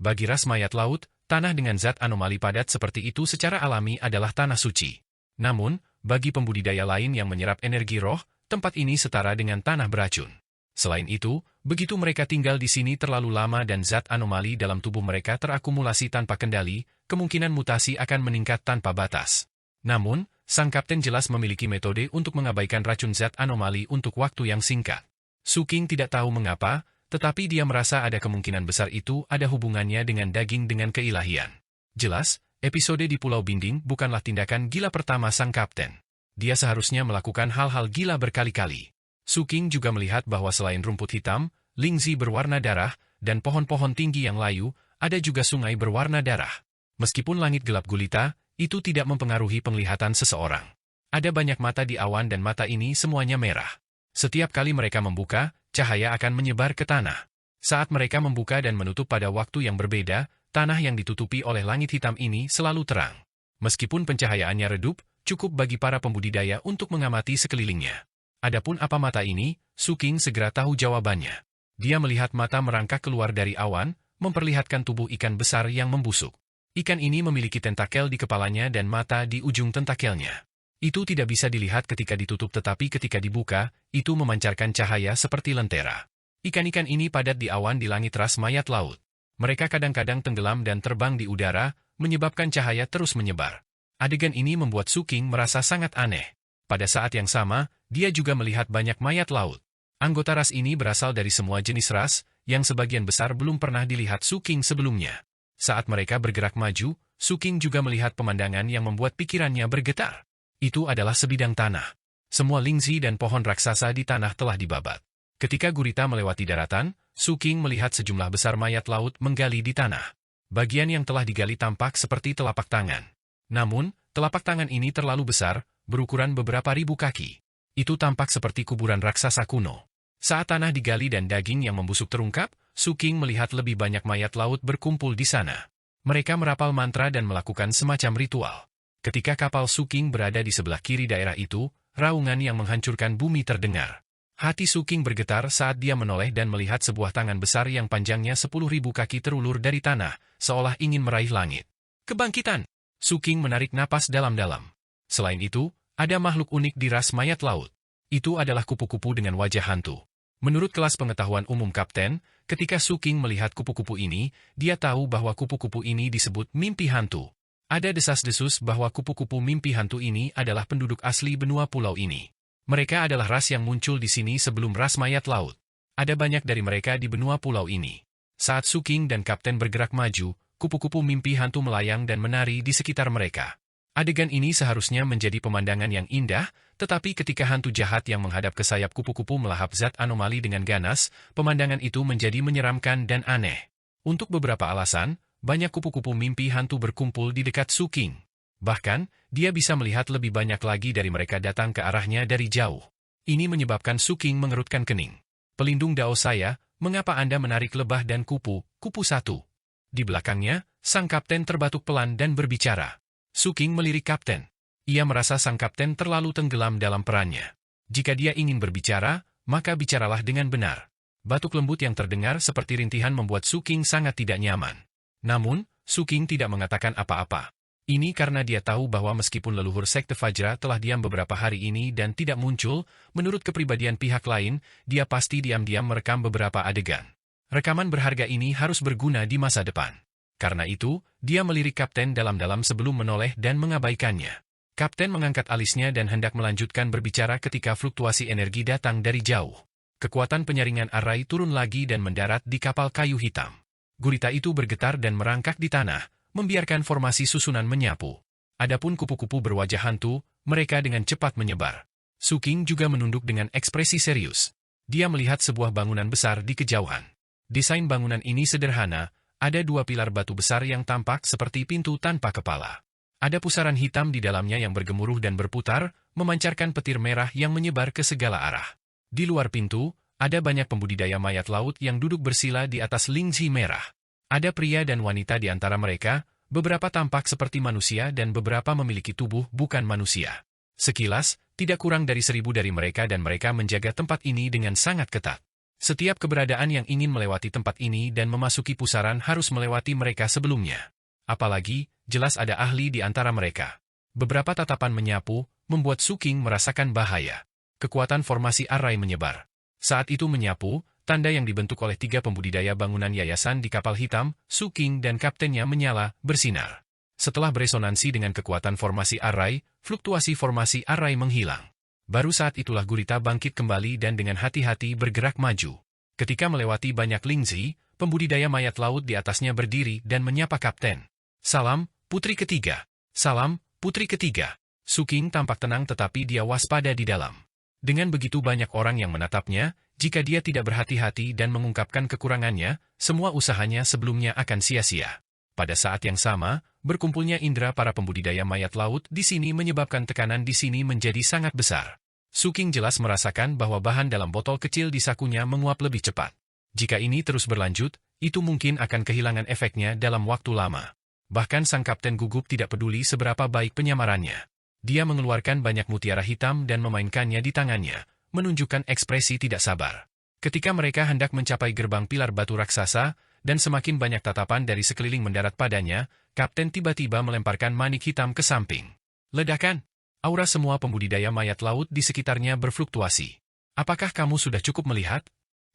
Bagi ras mayat laut, tanah dengan zat anomali padat seperti itu secara alami adalah tanah suci. Namun, bagi pembudidaya lain yang menyerap energi roh, tempat ini setara dengan tanah beracun. Selain itu, begitu mereka tinggal di sini terlalu lama dan zat anomali dalam tubuh mereka terakumulasi tanpa kendali, kemungkinan mutasi akan meningkat tanpa batas. Namun, sang kapten jelas memiliki metode untuk mengabaikan racun zat anomali untuk waktu yang singkat. Suking tidak tahu mengapa, tetapi dia merasa ada kemungkinan besar itu ada hubungannya dengan daging dengan keilahian. Jelas, episode di Pulau Binding bukanlah tindakan gila pertama sang kapten. Dia seharusnya melakukan hal-hal gila berkali-kali. Suking juga melihat bahwa selain rumput hitam, Lingzi berwarna darah, dan pohon-pohon tinggi yang layu, ada juga sungai berwarna darah. Meskipun langit gelap gulita, itu tidak mempengaruhi penglihatan seseorang. Ada banyak mata di awan dan mata ini semuanya merah. Setiap kali mereka membuka, cahaya akan menyebar ke tanah. Saat mereka membuka dan menutup pada waktu yang berbeda, tanah yang ditutupi oleh langit hitam ini selalu terang. Meskipun pencahayaannya redup, cukup bagi para pembudidaya untuk mengamati sekelilingnya. Adapun apa mata ini, Suking segera tahu jawabannya. Dia melihat mata merangkak keluar dari awan, memperlihatkan tubuh ikan besar yang membusuk. Ikan ini memiliki tentakel di kepalanya dan mata di ujung tentakelnya. Itu tidak bisa dilihat ketika ditutup tetapi ketika dibuka, itu memancarkan cahaya seperti lentera. Ikan-ikan ini padat di awan di langit ras mayat laut. Mereka kadang-kadang tenggelam dan terbang di udara, menyebabkan cahaya terus menyebar. Adegan ini membuat Suking merasa sangat aneh. Pada saat yang sama, dia juga melihat banyak mayat laut. Anggota ras ini berasal dari semua jenis ras, yang sebagian besar belum pernah dilihat Suking sebelumnya. Saat mereka bergerak maju, Suking juga melihat pemandangan yang membuat pikirannya bergetar. Itu adalah sebidang tanah. Semua lingzi dan pohon raksasa di tanah telah dibabat. Ketika gurita melewati daratan, Suking melihat sejumlah besar mayat laut menggali di tanah. Bagian yang telah digali tampak seperti telapak tangan. Namun, telapak tangan ini terlalu besar, berukuran beberapa ribu kaki. Itu tampak seperti kuburan raksasa kuno. Saat tanah digali dan daging yang membusuk terungkap, Suking melihat lebih banyak mayat laut berkumpul di sana. Mereka merapal mantra dan melakukan semacam ritual. Ketika kapal Suking berada di sebelah kiri daerah itu, raungan yang menghancurkan bumi terdengar. Hati Suking bergetar saat dia menoleh dan melihat sebuah tangan besar yang panjangnya 10.000 kaki terulur dari tanah, seolah ingin meraih langit. Kebangkitan! Suking menarik napas dalam-dalam. Selain itu, ada makhluk unik di ras mayat laut. Itu adalah kupu-kupu dengan wajah hantu. Menurut kelas pengetahuan umum Kapten, ketika Suking melihat kupu-kupu ini, dia tahu bahwa kupu-kupu ini disebut mimpi hantu. Ada desas-desus bahwa kupu-kupu mimpi hantu ini adalah penduduk asli benua pulau ini. Mereka adalah ras yang muncul di sini sebelum ras mayat laut. Ada banyak dari mereka di benua pulau ini. Saat Suking dan Kapten bergerak maju, kupu-kupu mimpi hantu melayang dan menari di sekitar mereka. Adegan ini seharusnya menjadi pemandangan yang indah, tetapi ketika hantu jahat yang menghadap ke sayap kupu-kupu melahap zat anomali dengan ganas, pemandangan itu menjadi menyeramkan dan aneh. Untuk beberapa alasan, banyak kupu-kupu mimpi hantu berkumpul di dekat Suking. Bahkan, dia bisa melihat lebih banyak lagi dari mereka datang ke arahnya dari jauh. Ini menyebabkan Suking mengerutkan kening. Pelindung Dao saya, mengapa Anda menarik lebah dan kupu satu? Di belakangnya, sang kapten terbatuk pelan dan berbicara. Suking melirik kapten. Ia merasa sang kapten terlalu tenggelam dalam perannya. Jika dia ingin berbicara, maka bicaralah dengan benar. Batuk lembut yang terdengar seperti rintihan membuat Suking sangat tidak nyaman. Namun, Suking tidak mengatakan apa-apa. Ini karena dia tahu bahwa meskipun leluhur Sekte Fajra telah diam beberapa hari ini dan tidak muncul, menurut kepribadian pihak lain, dia pasti diam-diam merekam beberapa adegan. Rekaman berharga ini harus berguna di masa depan. Karena itu, dia melirik kapten dalam-dalam sebelum menoleh dan mengabaikannya. Kapten mengangkat alisnya dan hendak melanjutkan berbicara ketika fluktuasi energi datang dari jauh. Kekuatan penyaringan array turun lagi dan mendarat di kapal kayu hitam. Gurita itu bergetar dan merangkak di tanah, membiarkan formasi susunan menyapu. Adapun kupu-kupu berwajah hantu, mereka dengan cepat menyebar. Suking juga menunduk dengan ekspresi serius. Dia melihat sebuah bangunan besar di kejauhan. Desain bangunan ini sederhana. Ada dua pilar batu besar yang tampak seperti pintu tanpa kepala. Ada pusaran hitam di dalamnya yang bergemuruh dan berputar, memancarkan petir merah yang menyebar ke segala arah. Di luar pintu, ada banyak pembudidaya mayat laut yang duduk bersila di atas lingzi merah. Ada pria dan wanita di antara mereka, beberapa tampak seperti manusia dan beberapa memiliki tubuh bukan manusia. Sekilas, tidak kurang dari 1.000 dari mereka dan mereka menjaga tempat ini dengan sangat ketat. Setiap keberadaan yang ingin melewati tempat ini dan memasuki pusaran harus melewati mereka sebelumnya. Apalagi, jelas ada ahli di antara mereka. Beberapa tatapan menyapu, membuat Suking merasakan bahaya. Kekuatan formasi array menyebar. Saat itu menyapu, tanda yang dibentuk oleh 3 pembudidaya bangunan yayasan di kapal hitam, Suking dan kaptennya menyala, bersinar. Setelah beresonansi dengan kekuatan formasi array, fluktuasi formasi array menghilang. Baru saat itulah gurita bangkit kembali dan dengan hati-hati bergerak maju. Ketika melewati banyak lingzi, pembudidaya mayat laut di atasnya berdiri dan menyapa kapten. Salam, putri ketiga. Salam, putri ketiga. Suking tampak tenang tetapi dia waspada di dalam. Dengan begitu banyak orang yang menatapnya, jika dia tidak berhati-hati dan mengungkapkan kekurangannya, semua usahanya sebelumnya akan sia-sia. Pada saat yang sama, berkumpulnya indera para pembudidaya mayat laut di sini menyebabkan tekanan di sini menjadi sangat besar. Suking jelas merasakan bahwa bahan dalam botol kecil di sakunya menguap lebih cepat. Jika ini terus berlanjut, itu mungkin akan kehilangan efeknya dalam waktu lama. Bahkan sang kapten gugup tidak peduli seberapa baik penyamarannya. Dia mengeluarkan banyak mutiara hitam dan memainkannya di tangannya, menunjukkan ekspresi tidak sabar. Ketika mereka hendak mencapai gerbang pilar batu raksasa, dan semakin banyak tatapan dari sekeliling mendarat padanya, kapten tiba-tiba melemparkan manik hitam ke samping. Ledakan! Aura semua pembudidaya mayat laut di sekitarnya berfluktuasi. Apakah kamu sudah cukup melihat?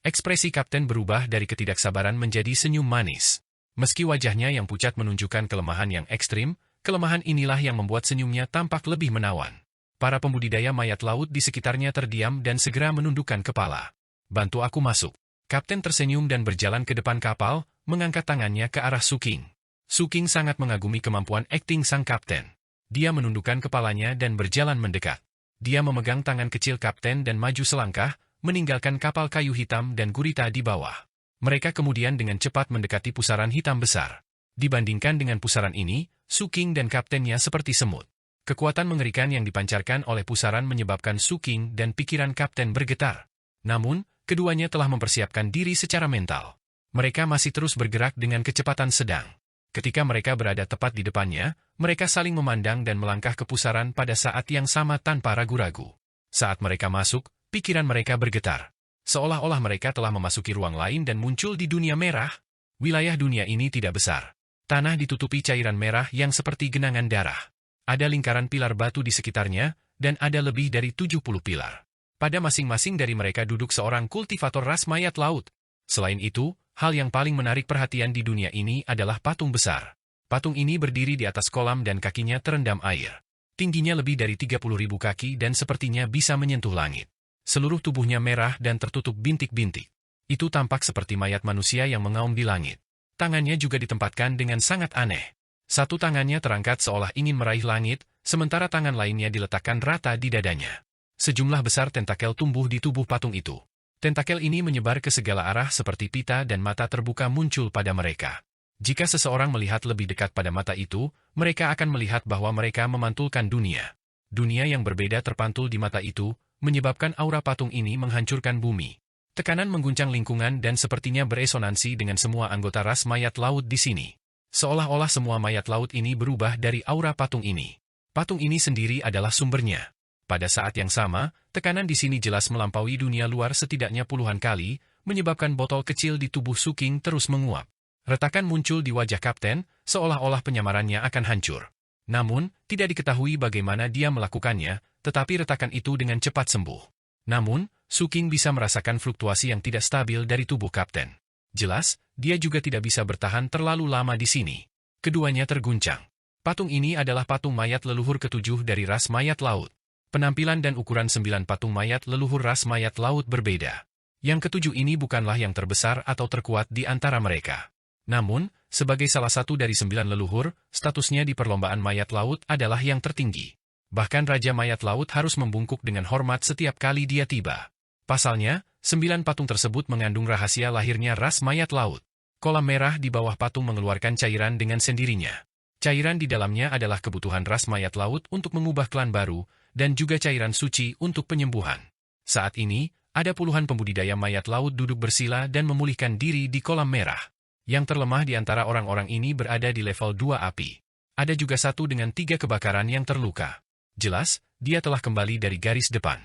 Ekspresi kapten berubah dari ketidaksabaran menjadi senyum manis. Meski wajahnya yang pucat menunjukkan kelemahan yang ekstrim, kelemahan inilah yang membuat senyumnya tampak lebih menawan. Para pembudidaya mayat laut di sekitarnya terdiam dan segera menundukkan kepala. Bantu aku masuk. Kapten tersenyum dan berjalan ke depan kapal, mengangkat tangannya ke arah Suking. Su King sangat mengagumi kemampuan akting sang kapten. Dia menundukkan kepalanya dan berjalan mendekat. Dia memegang tangan kecil kapten dan maju selangkah, meninggalkan kapal kayu hitam dan gurita di bawah. Mereka kemudian dengan cepat mendekati pusaran hitam besar. Dibandingkan dengan pusaran ini, Su King dan kaptennya seperti semut. Kekuatan mengerikan yang dipancarkan oleh pusaran menyebabkan Su King dan pikiran kapten bergetar. Namun, keduanya telah mempersiapkan diri secara mental. Mereka masih terus bergerak dengan kecepatan sedang. Ketika mereka berada tepat di depannya, mereka saling memandang dan melangkah ke pusaran pada saat yang sama tanpa ragu-ragu. Saat mereka masuk, pikiran mereka bergetar. Seolah-olah mereka telah memasuki ruang lain dan muncul di dunia merah. Wilayah dunia ini tidak besar. Tanah ditutupi cairan merah yang seperti genangan darah. Ada lingkaran pilar batu di sekitarnya, dan ada lebih dari 70 pilar. Pada masing-masing dari mereka duduk seorang kultivator ras mayat laut. Selain itu, hal yang paling menarik perhatian di dunia ini adalah patung besar. Patung ini berdiri di atas kolam dan kakinya terendam air. Tingginya lebih dari 30.000 kaki dan sepertinya bisa menyentuh langit. Seluruh tubuhnya merah dan tertutup bintik-bintik. Itu tampak seperti mayat manusia yang mengaum di langit. Tangannya juga ditempatkan dengan sangat aneh. Satu tangannya terangkat seolah ingin meraih langit, sementara tangan lainnya diletakkan rata di dadanya. Sejumlah besar tentakel tumbuh di tubuh patung itu. Tentakel ini menyebar ke segala arah seperti pita dan mata terbuka muncul pada mereka. Jika seseorang melihat lebih dekat pada mata itu, mereka akan melihat bahwa mereka memantulkan dunia. Dunia yang berbeda terpantul di mata itu, menyebabkan aura patung ini menghancurkan bumi. Tekanan mengguncang lingkungan dan sepertinya beresonansi dengan semua anggota ras mayat laut di sini. Seolah-olah semua mayat laut ini berubah dari aura patung ini. Patung ini sendiri adalah sumbernya. Pada saat yang sama, tekanan di sini jelas melampaui dunia luar setidaknya puluhan kali, menyebabkan botol kecil di tubuh Su King terus menguap. Retakan muncul di wajah kapten, seolah-olah penyamarannya akan hancur. Namun, tidak diketahui bagaimana dia melakukannya, tetapi retakan itu dengan cepat sembuh. Namun, Su King bisa merasakan fluktuasi yang tidak stabil dari tubuh kapten. Jelas, dia juga tidak bisa bertahan terlalu lama di sini. Keduanya terguncang. Patung ini adalah patung mayat leluhur ketujuh dari ras mayat laut. Penampilan dan ukuran 9 patung mayat leluhur ras mayat laut berbeda. Yang ketujuh ini bukanlah yang terbesar atau terkuat di antara mereka. Namun, sebagai salah satu dari 9 leluhur, statusnya di perlombaan mayat laut adalah yang tertinggi. Bahkan Raja Mayat Laut harus membungkuk dengan hormat setiap kali dia tiba. Pasalnya, 9 patung tersebut mengandung rahasia lahirnya ras mayat laut. Kolam merah di bawah patung mengeluarkan cairan dengan sendirinya. Cairan di dalamnya adalah kebutuhan ras mayat laut untuk mengubah klan baru, dan juga cairan suci untuk penyembuhan. Saat ini, ada puluhan pembudidaya mayat laut duduk bersila dan memulihkan diri di kolam merah. Yang terlemah di antara orang-orang ini berada di level 2 api. Ada juga satu dengan 3 kebakaran yang terluka. Jelas, dia telah kembali dari garis depan.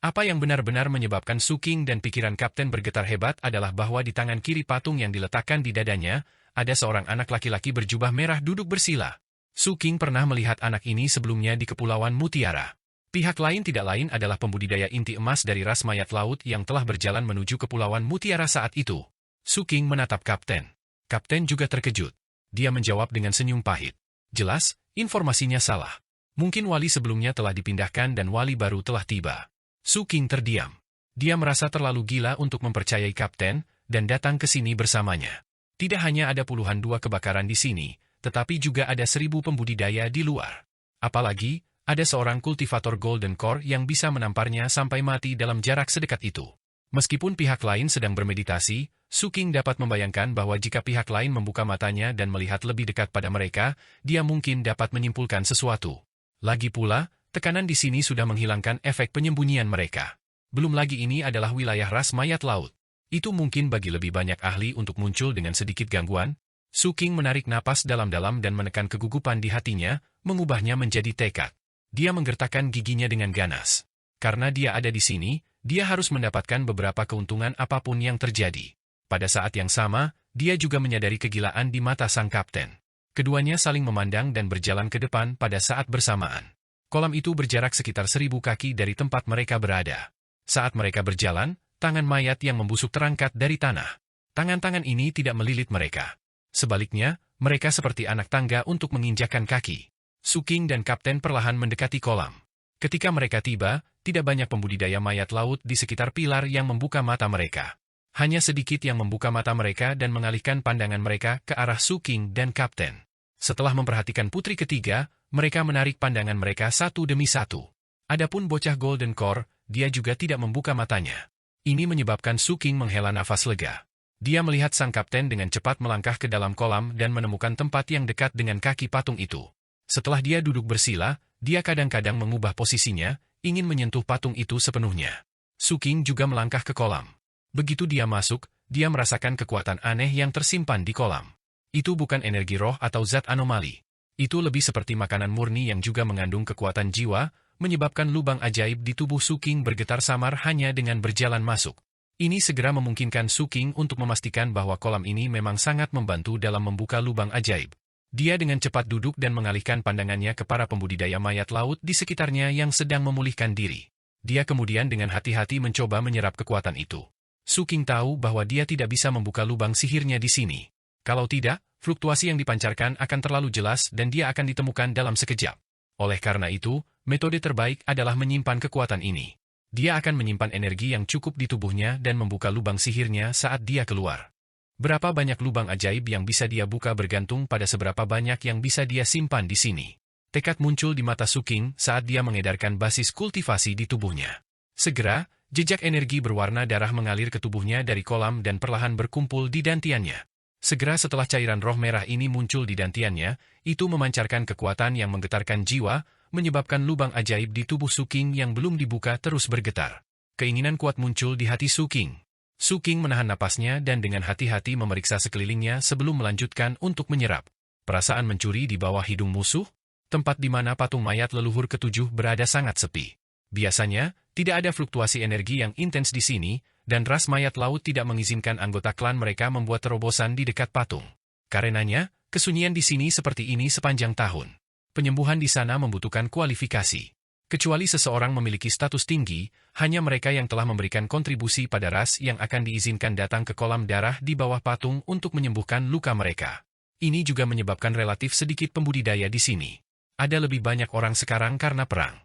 Apa yang benar-benar menyebabkan Su King dan pikiran kapten bergetar hebat adalah bahwa di tangan kiri patung yang diletakkan di dadanya, ada seorang anak laki-laki berjubah merah duduk bersila. Su King pernah melihat anak ini sebelumnya di Kepulauan Mutiara. Pihak lain tidak lain adalah pembudidaya inti emas dari ras mayat laut yang telah berjalan menuju Kepulauan Mutiara saat itu. Su King menatap kapten. Kapten juga terkejut. Dia menjawab dengan senyum pahit. Jelas, informasinya salah. Mungkin wali sebelumnya telah dipindahkan dan wali baru telah tiba. Su King terdiam. Dia merasa terlalu gila untuk mempercayai kapten, dan datang ke sini bersamanya. Tidak hanya ada puluhan 2 kebakaran di sini, tetapi juga ada 1000 pembudidaya di luar. Apalagi, ada seorang kultivator Golden Core yang bisa menamparnya sampai mati dalam jarak sedekat itu. Meskipun pihak lain sedang bermeditasi, Su King dapat membayangkan bahwa jika pihak lain membuka matanya dan melihat lebih dekat pada mereka, dia mungkin dapat menyimpulkan sesuatu. Lagi pula, tekanan di sini sudah menghilangkan efek penyembunyian mereka. Belum lagi ini adalah wilayah ras mayat laut. Itu mungkin bagi lebih banyak ahli untuk muncul dengan sedikit gangguan. Su King menarik napas dalam-dalam dan menekan kegugupan di hatinya, mengubahnya menjadi tekad. Dia menggertakkan giginya dengan ganas. Karena dia ada di sini, dia harus mendapatkan beberapa keuntungan apapun yang terjadi. Pada saat yang sama, dia juga menyadari kegilaan di mata sang kapten. Keduanya saling memandang dan berjalan ke depan pada saat bersamaan. Kolam itu berjarak sekitar 1000 kaki dari tempat mereka berada. Saat mereka berjalan, tangan mayat yang membusuk terangkat dari tanah. Tangan-tangan ini tidak melilit mereka. Sebaliknya, mereka seperti anak tangga untuk menginjakkan kaki. Su King dan kapten perlahan mendekati kolam. Ketika mereka tiba, tidak banyak pembudidaya mayat laut di sekitar pilar yang membuka mata mereka. Hanya sedikit yang membuka mata mereka dan mengalihkan pandangan mereka ke arah Su King dan kapten. Setelah memperhatikan putri ketiga, mereka menarik pandangan mereka satu demi satu. Adapun bocah Golden Core, dia juga tidak membuka matanya. Ini menyebabkan Su King menghela nafas lega. Dia melihat sang kapten dengan cepat melangkah ke dalam kolam dan menemukan tempat yang dekat dengan kaki patung itu. Setelah dia duduk bersila, dia kadang-kadang mengubah posisinya, ingin menyentuh patung itu sepenuhnya. Su King juga melangkah ke kolam. Begitu dia masuk, dia merasakan kekuatan aneh yang tersimpan di kolam. Itu bukan energi roh atau zat anomali. Itu lebih seperti makanan murni yang juga mengandung kekuatan jiwa, menyebabkan lubang ajaib di tubuh Su King bergetar samar hanya dengan berjalan masuk. Ini segera memungkinkan Su King untuk memastikan bahwa kolam ini memang sangat membantu dalam membuka lubang ajaib. Dia dengan cepat duduk dan mengalihkan pandangannya ke para pembudidaya mayat laut di sekitarnya yang sedang memulihkan diri. Dia kemudian dengan hati-hati mencoba menyerap kekuatan itu. Su King tahu bahwa dia tidak bisa membuka lubang sihirnya di sini. Kalau tidak, fluktuasi yang dipancarkan akan terlalu jelas dan dia akan ditemukan dalam sekejap. Oleh karena itu, metode terbaik adalah menyimpan kekuatan ini. Dia akan menyimpan energi yang cukup di tubuhnya dan membuka lubang sihirnya saat dia keluar. Berapa banyak lubang ajaib yang bisa dia buka bergantung pada seberapa banyak yang bisa dia simpan di sini. Tekad muncul di mata Su King saat dia mengedarkan basis kultivasi di tubuhnya. Segera, jejak energi berwarna darah mengalir ke tubuhnya dari kolam dan perlahan berkumpul di dantiannya. Segera setelah cairan roh merah ini muncul di dantiannya, itu memancarkan kekuatan yang menggetarkan jiwa, menyebabkan lubang ajaib di tubuh Su King yang belum dibuka terus bergetar. Keinginan kuat muncul di hati Su King. Su King menahan napasnya dan dengan hati-hati memeriksa sekelilingnya sebelum melanjutkan untuk menyerap. Perasaan mencuri di bawah hidung musuh, tempat di mana patung mayat leluhur ketujuh berada sangat sepi. Biasanya, tidak ada fluktuasi energi yang intens di sini, dan ras mayat laut tidak mengizinkan anggota klan mereka membuat terobosan di dekat patung. Karenanya, kesunyian di sini seperti ini sepanjang tahun. Penyembuhan di sana membutuhkan kualifikasi. Kecuali seseorang memiliki status tinggi, hanya mereka yang telah memberikan kontribusi pada ras yang akan diizinkan datang ke kolam darah di bawah patung untuk menyembuhkan luka mereka. Ini juga menyebabkan relatif sedikit pembudidaya di sini. Ada lebih banyak orang sekarang karena perang.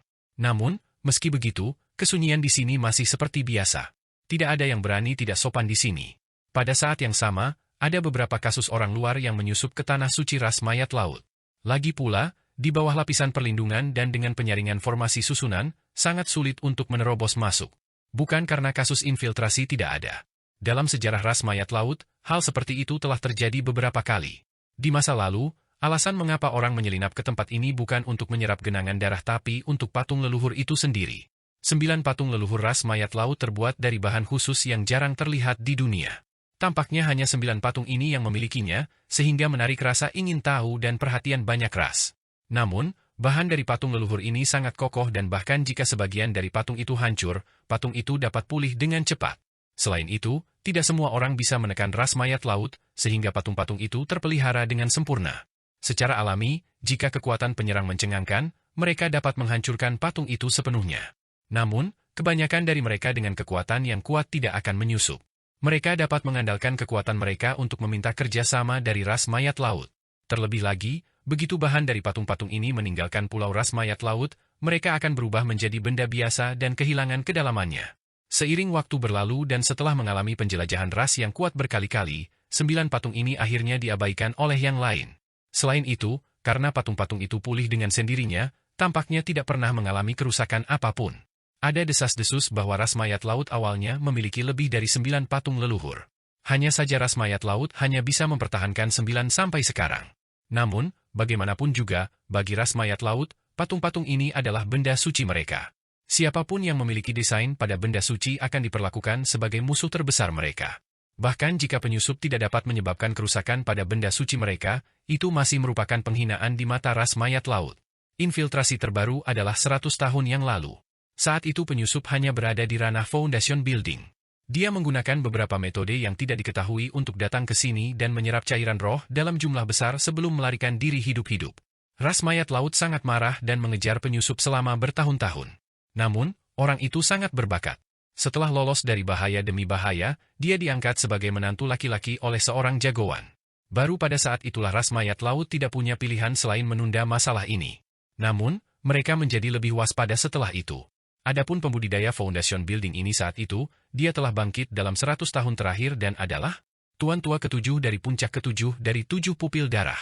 Namun, meski begitu, kesunyian di sini masih seperti biasa. Tidak ada yang berani tidak sopan di sini. Pada saat yang sama, ada beberapa kasus orang luar yang menyusup ke tanah suci ras mayat laut. Lagi pula, di bawah lapisan perlindungan dan dengan penyaringan formasi susunan, sangat sulit untuk menerobos masuk. Bukan karena kasus infiltrasi tidak ada. Dalam sejarah ras mayat laut, hal seperti itu telah terjadi beberapa kali. Di masa lalu, alasan mengapa orang menyelinap ke tempat ini bukan untuk menyerap genangan darah tapi untuk patung leluhur itu sendiri. 9 patung leluhur ras mayat laut terbuat dari bahan khusus yang jarang terlihat di dunia. Tampaknya hanya 9 patung ini yang memilikinya, sehingga menarik rasa ingin tahu dan perhatian banyak ras. Namun, bahan dari patung leluhur ini sangat kokoh dan bahkan jika sebagian dari patung itu hancur, patung itu dapat pulih dengan cepat. Selain itu, tidak semua orang bisa menekan ras mayat laut, sehingga patung-patung itu terpelihara dengan sempurna. Secara alami, jika kekuatan penyerang mencengangkan, mereka dapat menghancurkan patung itu sepenuhnya. Namun, kebanyakan dari mereka dengan kekuatan yang kuat tidak akan menyusup. Mereka dapat mengandalkan kekuatan mereka untuk meminta kerjasama dari ras mayat laut. Terlebih lagi, begitu bahan dari patung-patung ini meninggalkan pulau ras mayat laut, mereka akan berubah menjadi benda biasa dan kehilangan kedalamannya. Seiring waktu berlalu dan setelah mengalami penjelajahan ras yang kuat berkali-kali, 9 patung ini akhirnya diabaikan oleh yang lain. Selain itu, karena patung-patung itu pulih dengan sendirinya, tampaknya tidak pernah mengalami kerusakan apapun. Ada desas-desus bahwa ras mayat laut awalnya memiliki lebih dari 9 patung leluhur. Hanya saja ras mayat laut hanya bisa mempertahankan 9 sampai sekarang. Namun, bagaimanapun juga, bagi ras mayat laut, patung-patung ini adalah benda suci mereka. Siapapun yang memiliki desain pada benda suci akan diperlakukan sebagai musuh terbesar mereka. Bahkan jika penyusup tidak dapat menyebabkan kerusakan pada benda suci mereka, itu masih merupakan penghinaan di mata ras mayat laut. Infiltrasi terbaru adalah 100 tahun yang lalu. Saat itu penyusup hanya berada di ranah Foundation Building. Dia menggunakan beberapa metode yang tidak diketahui untuk datang ke sini dan menyerap cairan roh dalam jumlah besar sebelum melarikan diri hidup-hidup. Ras mayat laut sangat marah dan mengejar penyusup selama bertahun-tahun. Namun, orang itu sangat berbakat. Setelah lolos dari bahaya demi bahaya, dia diangkat sebagai menantu laki-laki oleh seorang jagoan. Baru pada saat itulah ras mayat laut tidak punya pilihan selain menunda masalah ini. Namun, mereka menjadi lebih waspada setelah itu. Adapun pembudidaya Foundation Building ini saat itu, dia telah bangkit dalam 100 tahun terakhir dan adalah tuan tua ketujuh dari puncak ketujuh dari 7 pupil darah.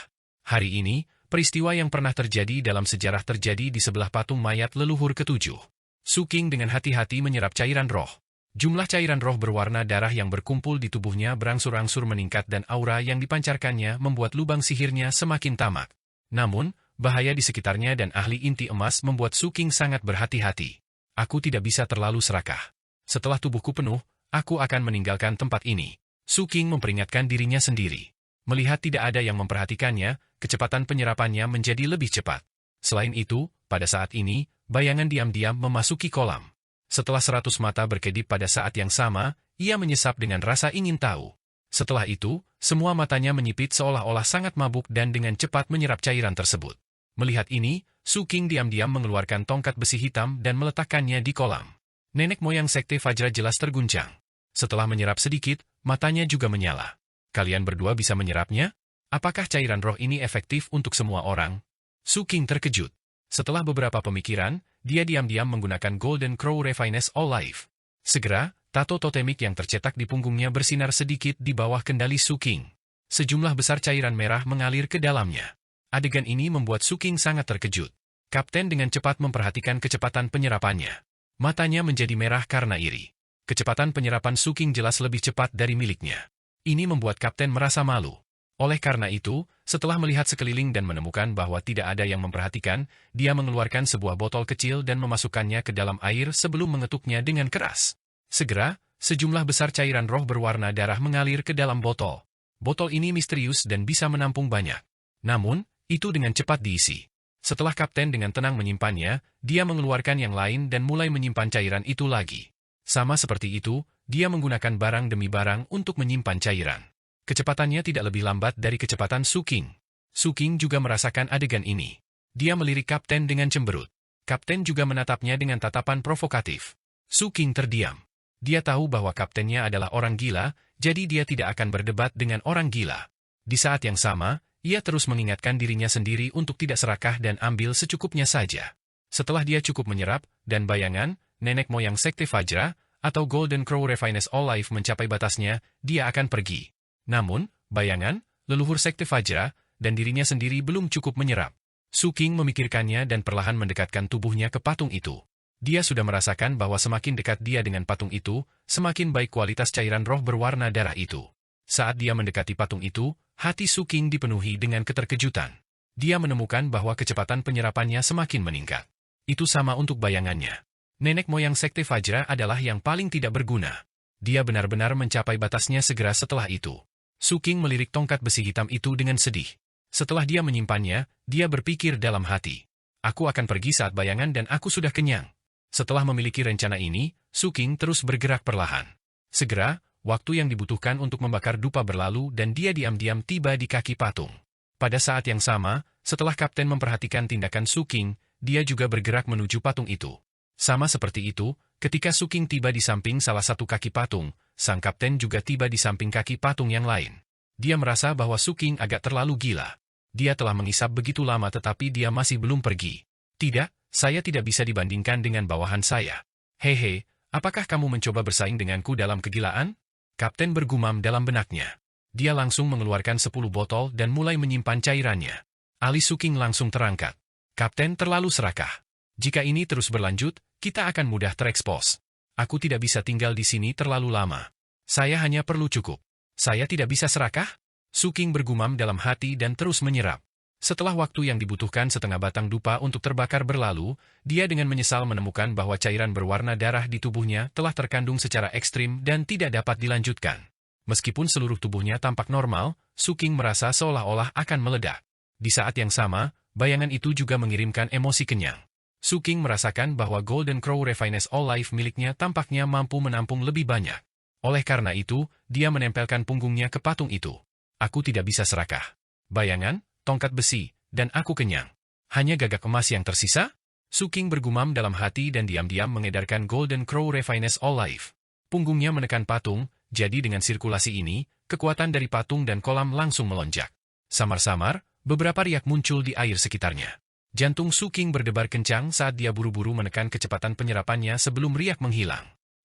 Hari ini, peristiwa yang pernah terjadi dalam sejarah terjadi di sebelah patung mayat leluhur ketujuh. Su King dengan hati-hati menyerap cairan roh. Jumlah cairan roh berwarna darah yang berkumpul di tubuhnya berangsur-angsur meningkat dan aura yang dipancarkannya membuat lubang sihirnya semakin tamak. Namun, bahaya di sekitarnya dan ahli inti emas membuat Su King sangat berhati-hati. Aku tidak bisa terlalu serakah. Setelah tubuhku penuh, aku akan meninggalkan tempat ini. Su King memperingatkan dirinya sendiri. Melihat tidak ada yang memperhatikannya, kecepatan penyerapannya menjadi lebih cepat. Selain itu, pada saat ini, bayangan diam-diam memasuki kolam. Setelah 100 mata berkedip pada saat yang sama, ia menyesap dengan rasa ingin tahu. Setelah itu, semua matanya menyipit seolah-olah sangat mabuk dan dengan cepat menyerap cairan tersebut. Melihat ini, Su King diam-diam mengeluarkan tongkat besi hitam dan meletakkannya di kolam. Nenek moyang Sekte Fajra jelas terguncang. Setelah menyerap sedikit, matanya juga menyala. Kalian berdua bisa menyerapnya? Apakah cairan roh ini efektif untuk semua orang? Su King terkejut. Setelah beberapa pemikiran, dia diam-diam menggunakan Golden Crow Refinest All Life. Segera, tato totemik yang tercetak di punggungnya bersinar sedikit di bawah kendali Su King. Sejumlah besar cairan merah mengalir ke dalamnya. Adegan ini membuat Su King sangat terkejut. Kapten dengan cepat memperhatikan kecepatan penyerapannya. Matanya menjadi merah karena iri. Kecepatan penyerapan Su King jelas lebih cepat dari miliknya. Ini membuat Kapten merasa malu. Oleh karena itu, setelah melihat sekeliling dan menemukan bahwa tidak ada yang memperhatikan, dia mengeluarkan sebuah botol kecil dan memasukkannya ke dalam air sebelum mengetuknya dengan keras. Segera, sejumlah besar cairan roh berwarna darah mengalir ke dalam botol. Botol ini misterius dan bisa menampung banyak. Namun, itu dengan cepat diisi. Setelah Kapten dengan tenang menyimpannya, dia mengeluarkan yang lain dan mulai menyimpan cairan itu lagi. Sama seperti itu, dia menggunakan barang demi barang untuk menyimpan cairan. Kecepatannya tidak lebih lambat dari kecepatan Su King. Su King juga merasakan adegan ini. Dia melirik Kapten dengan cemberut. Kapten juga menatapnya dengan tatapan provokatif. Su King terdiam. Dia tahu bahwa kaptennya adalah orang gila, jadi dia tidak akan berdebat dengan orang gila. Di saat yang sama, ia terus mengingatkan dirinya sendiri untuk tidak serakah dan ambil secukupnya saja. Setelah dia cukup menyerap, dan bayangan, nenek moyang Sekte Fajra, atau Golden Crow Refinest All Life mencapai batasnya, dia akan pergi. Namun, bayangan, leluhur Sekte Fajra, dan dirinya sendiri belum cukup menyerap. Su King memikirkannya dan perlahan mendekatkan tubuhnya ke patung itu. Dia sudah merasakan bahwa semakin dekat dia dengan patung itu, semakin baik kualitas cairan roh berwarna darah itu. Saat dia mendekati patung itu, hati Su King dipenuhi dengan keterkejutan. Dia menemukan bahwa kecepatan penyerapannya semakin meningkat. Itu sama untuk bayangannya. Nenek moyang Sekte Fajra adalah yang paling tidak berguna. Dia benar-benar mencapai batasnya segera setelah itu. Su King melirik tongkat besi hitam itu dengan sedih. Setelah dia menyimpannya, dia berpikir dalam hati. Aku akan pergi saat bayangan dan aku sudah kenyang. Setelah memiliki rencana ini, Su King terus bergerak perlahan. Segera, waktu yang dibutuhkan untuk membakar dupa berlalu dan dia diam-diam tiba di kaki patung. Pada saat yang sama, setelah Kapten memperhatikan tindakan Su King, dia juga bergerak menuju patung itu. Sama seperti itu, ketika Su King tiba di samping salah satu kaki patung, sang Kapten juga tiba di samping kaki patung yang lain. Dia merasa bahwa Su King agak terlalu gila. Dia telah mengisap begitu lama tetapi dia masih belum pergi. Tidak, saya tidak bisa dibandingkan dengan bawahan saya. Hehe, apakah kamu mencoba bersaing denganku dalam kegilaan? Kapten bergumam dalam benaknya. Dia langsung mengeluarkan 10 botol dan mulai menyimpan cairannya. Alis Su King langsung terangkat. Kapten terlalu serakah. Jika ini terus berlanjut, kita akan mudah terekspos. Aku tidak bisa tinggal di sini terlalu lama. Saya hanya perlu cukup. Saya tidak bisa serakah? Su King bergumam dalam hati dan terus menyerap. Setelah waktu yang dibutuhkan setengah batang dupa untuk terbakar berlalu, dia dengan menyesal menemukan bahwa cairan berwarna darah di tubuhnya telah terkandung secara ekstrim dan tidak dapat dilanjutkan. Meskipun seluruh tubuhnya tampak normal, Su King merasa seolah-olah akan meledak. Di saat yang sama, bayangan itu juga mengirimkan emosi kenyang. Su King merasakan bahwa Golden Crow Refinest All Life miliknya tampaknya mampu menampung lebih banyak. Oleh karena itu, dia menempelkan punggungnya ke patung itu. Aku tidak bisa serakah. Bayangan, tongkat besi, dan aku kenyang. Hanya gagak emas yang tersisa? Su King bergumam dalam hati dan diam-diam mengedarkan Golden Crow Refinest All Life. Punggungnya menekan patung, jadi dengan sirkulasi ini, kekuatan dari patung dan kolam langsung melonjak. Samar-samar, beberapa riak muncul di air sekitarnya. Jantung Su King berdebar kencang saat dia buru-buru menekan kecepatan penyerapannya sebelum riak menghilang.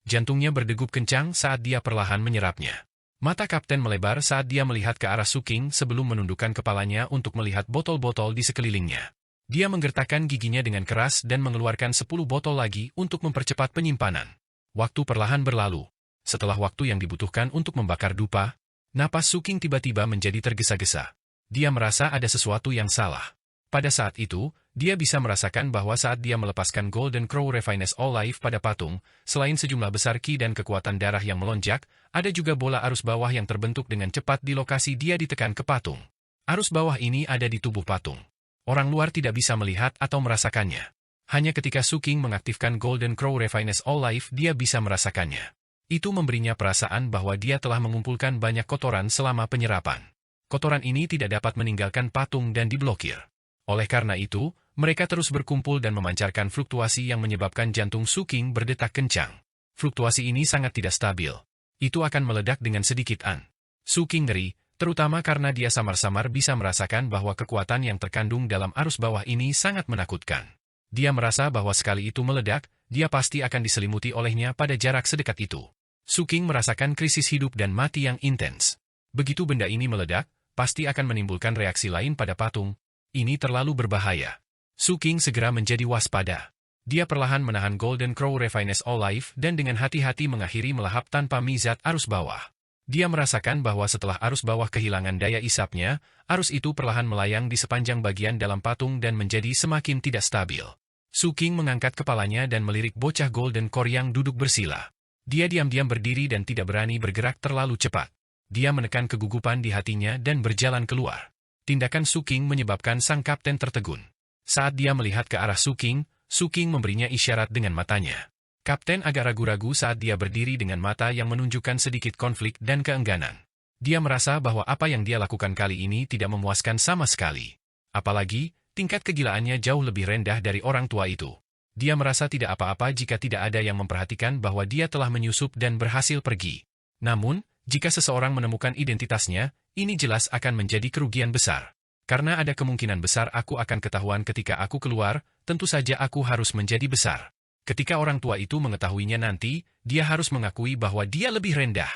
Jantungnya berdegup kencang saat dia perlahan menyerapnya. Mata Kapten melebar saat dia melihat ke arah Suking sebelum menundukkan kepalanya untuk melihat botol-botol di sekelilingnya. Dia menggertakkan giginya dengan keras dan mengeluarkan 10 botol lagi untuk mempercepat penyimpanan. Waktu perlahan berlalu. Setelah waktu yang dibutuhkan untuk membakar dupa, napas Suking tiba-tiba menjadi tergesa-gesa. Dia merasa ada sesuatu yang salah. Pada saat itu, dia bisa merasakan bahwa saat dia melepaskan Golden Crow Refinest All Life pada patung, selain sejumlah besar ki dan kekuatan darah yang melonjak, ada juga bola arus bawah yang terbentuk dengan cepat di lokasi dia ditekan ke patung. Arus bawah ini ada di tubuh patung. Orang luar tidak bisa melihat atau merasakannya. Hanya ketika Suking mengaktifkan Golden Crow Refinest All Life dia bisa merasakannya. Itu memberinya perasaan bahwa dia telah mengumpulkan banyak kotoran selama penyerapan. Kotoran ini tidak dapat meninggalkan patung dan diblokir. Oleh karena itu, mereka terus berkumpul dan memancarkan fluktuasi yang menyebabkan jantung Suking berdetak kencang. Fluktuasi ini sangat tidak stabil. Itu akan meledak dengan sedikit an. Suking ngeri, terutama karena dia samar-samar bisa merasakan bahwa kekuatan yang terkandung dalam arus bawah ini sangat menakutkan. Dia merasa bahwa sekali itu meledak, dia pasti akan diselimuti olehnya pada jarak sedekat itu. Suking merasakan krisis hidup dan mati yang intens. Begitu benda ini meledak, pasti akan menimbulkan reaksi lain pada patung. Ini terlalu berbahaya. Suking segera menjadi waspada. Dia perlahan menahan Golden Crow Refinest All Life dan dengan hati-hati mengakhiri melahap tanpa mizat arus bawah. Dia merasakan bahwa setelah arus bawah kehilangan daya isapnya, arus itu perlahan melayang di sepanjang bagian dalam patung dan menjadi semakin tidak stabil. Suking mengangkat kepalanya dan melirik bocah Golden Core yang duduk bersila. Dia diam-diam berdiri dan tidak berani bergerak terlalu cepat. Dia menekan kegugupan di hatinya dan berjalan keluar. Tindakan Suking menyebabkan sang kapten tertegun. Saat dia melihat ke arah Suking, Suking memberinya isyarat dengan matanya. Kapten agak ragu-ragu saat dia berdiri dengan mata yang menunjukkan sedikit konflik dan keengganan. Dia merasa bahwa apa yang dia lakukan kali ini tidak memuaskan sama sekali. Apalagi, tingkat kegilaannya jauh lebih rendah dari orang tua itu. Dia merasa tidak apa-apa jika tidak ada yang memperhatikan bahwa dia telah menyusup dan berhasil pergi. Namun, jika seseorang menemukan identitasnya, ini jelas akan menjadi kerugian besar. Karena ada kemungkinan besar aku akan ketahuan ketika aku keluar, tentu saja aku harus menjadi besar. Ketika orang tua itu mengetahuinya nanti, dia harus mengakui bahwa dia lebih rendah.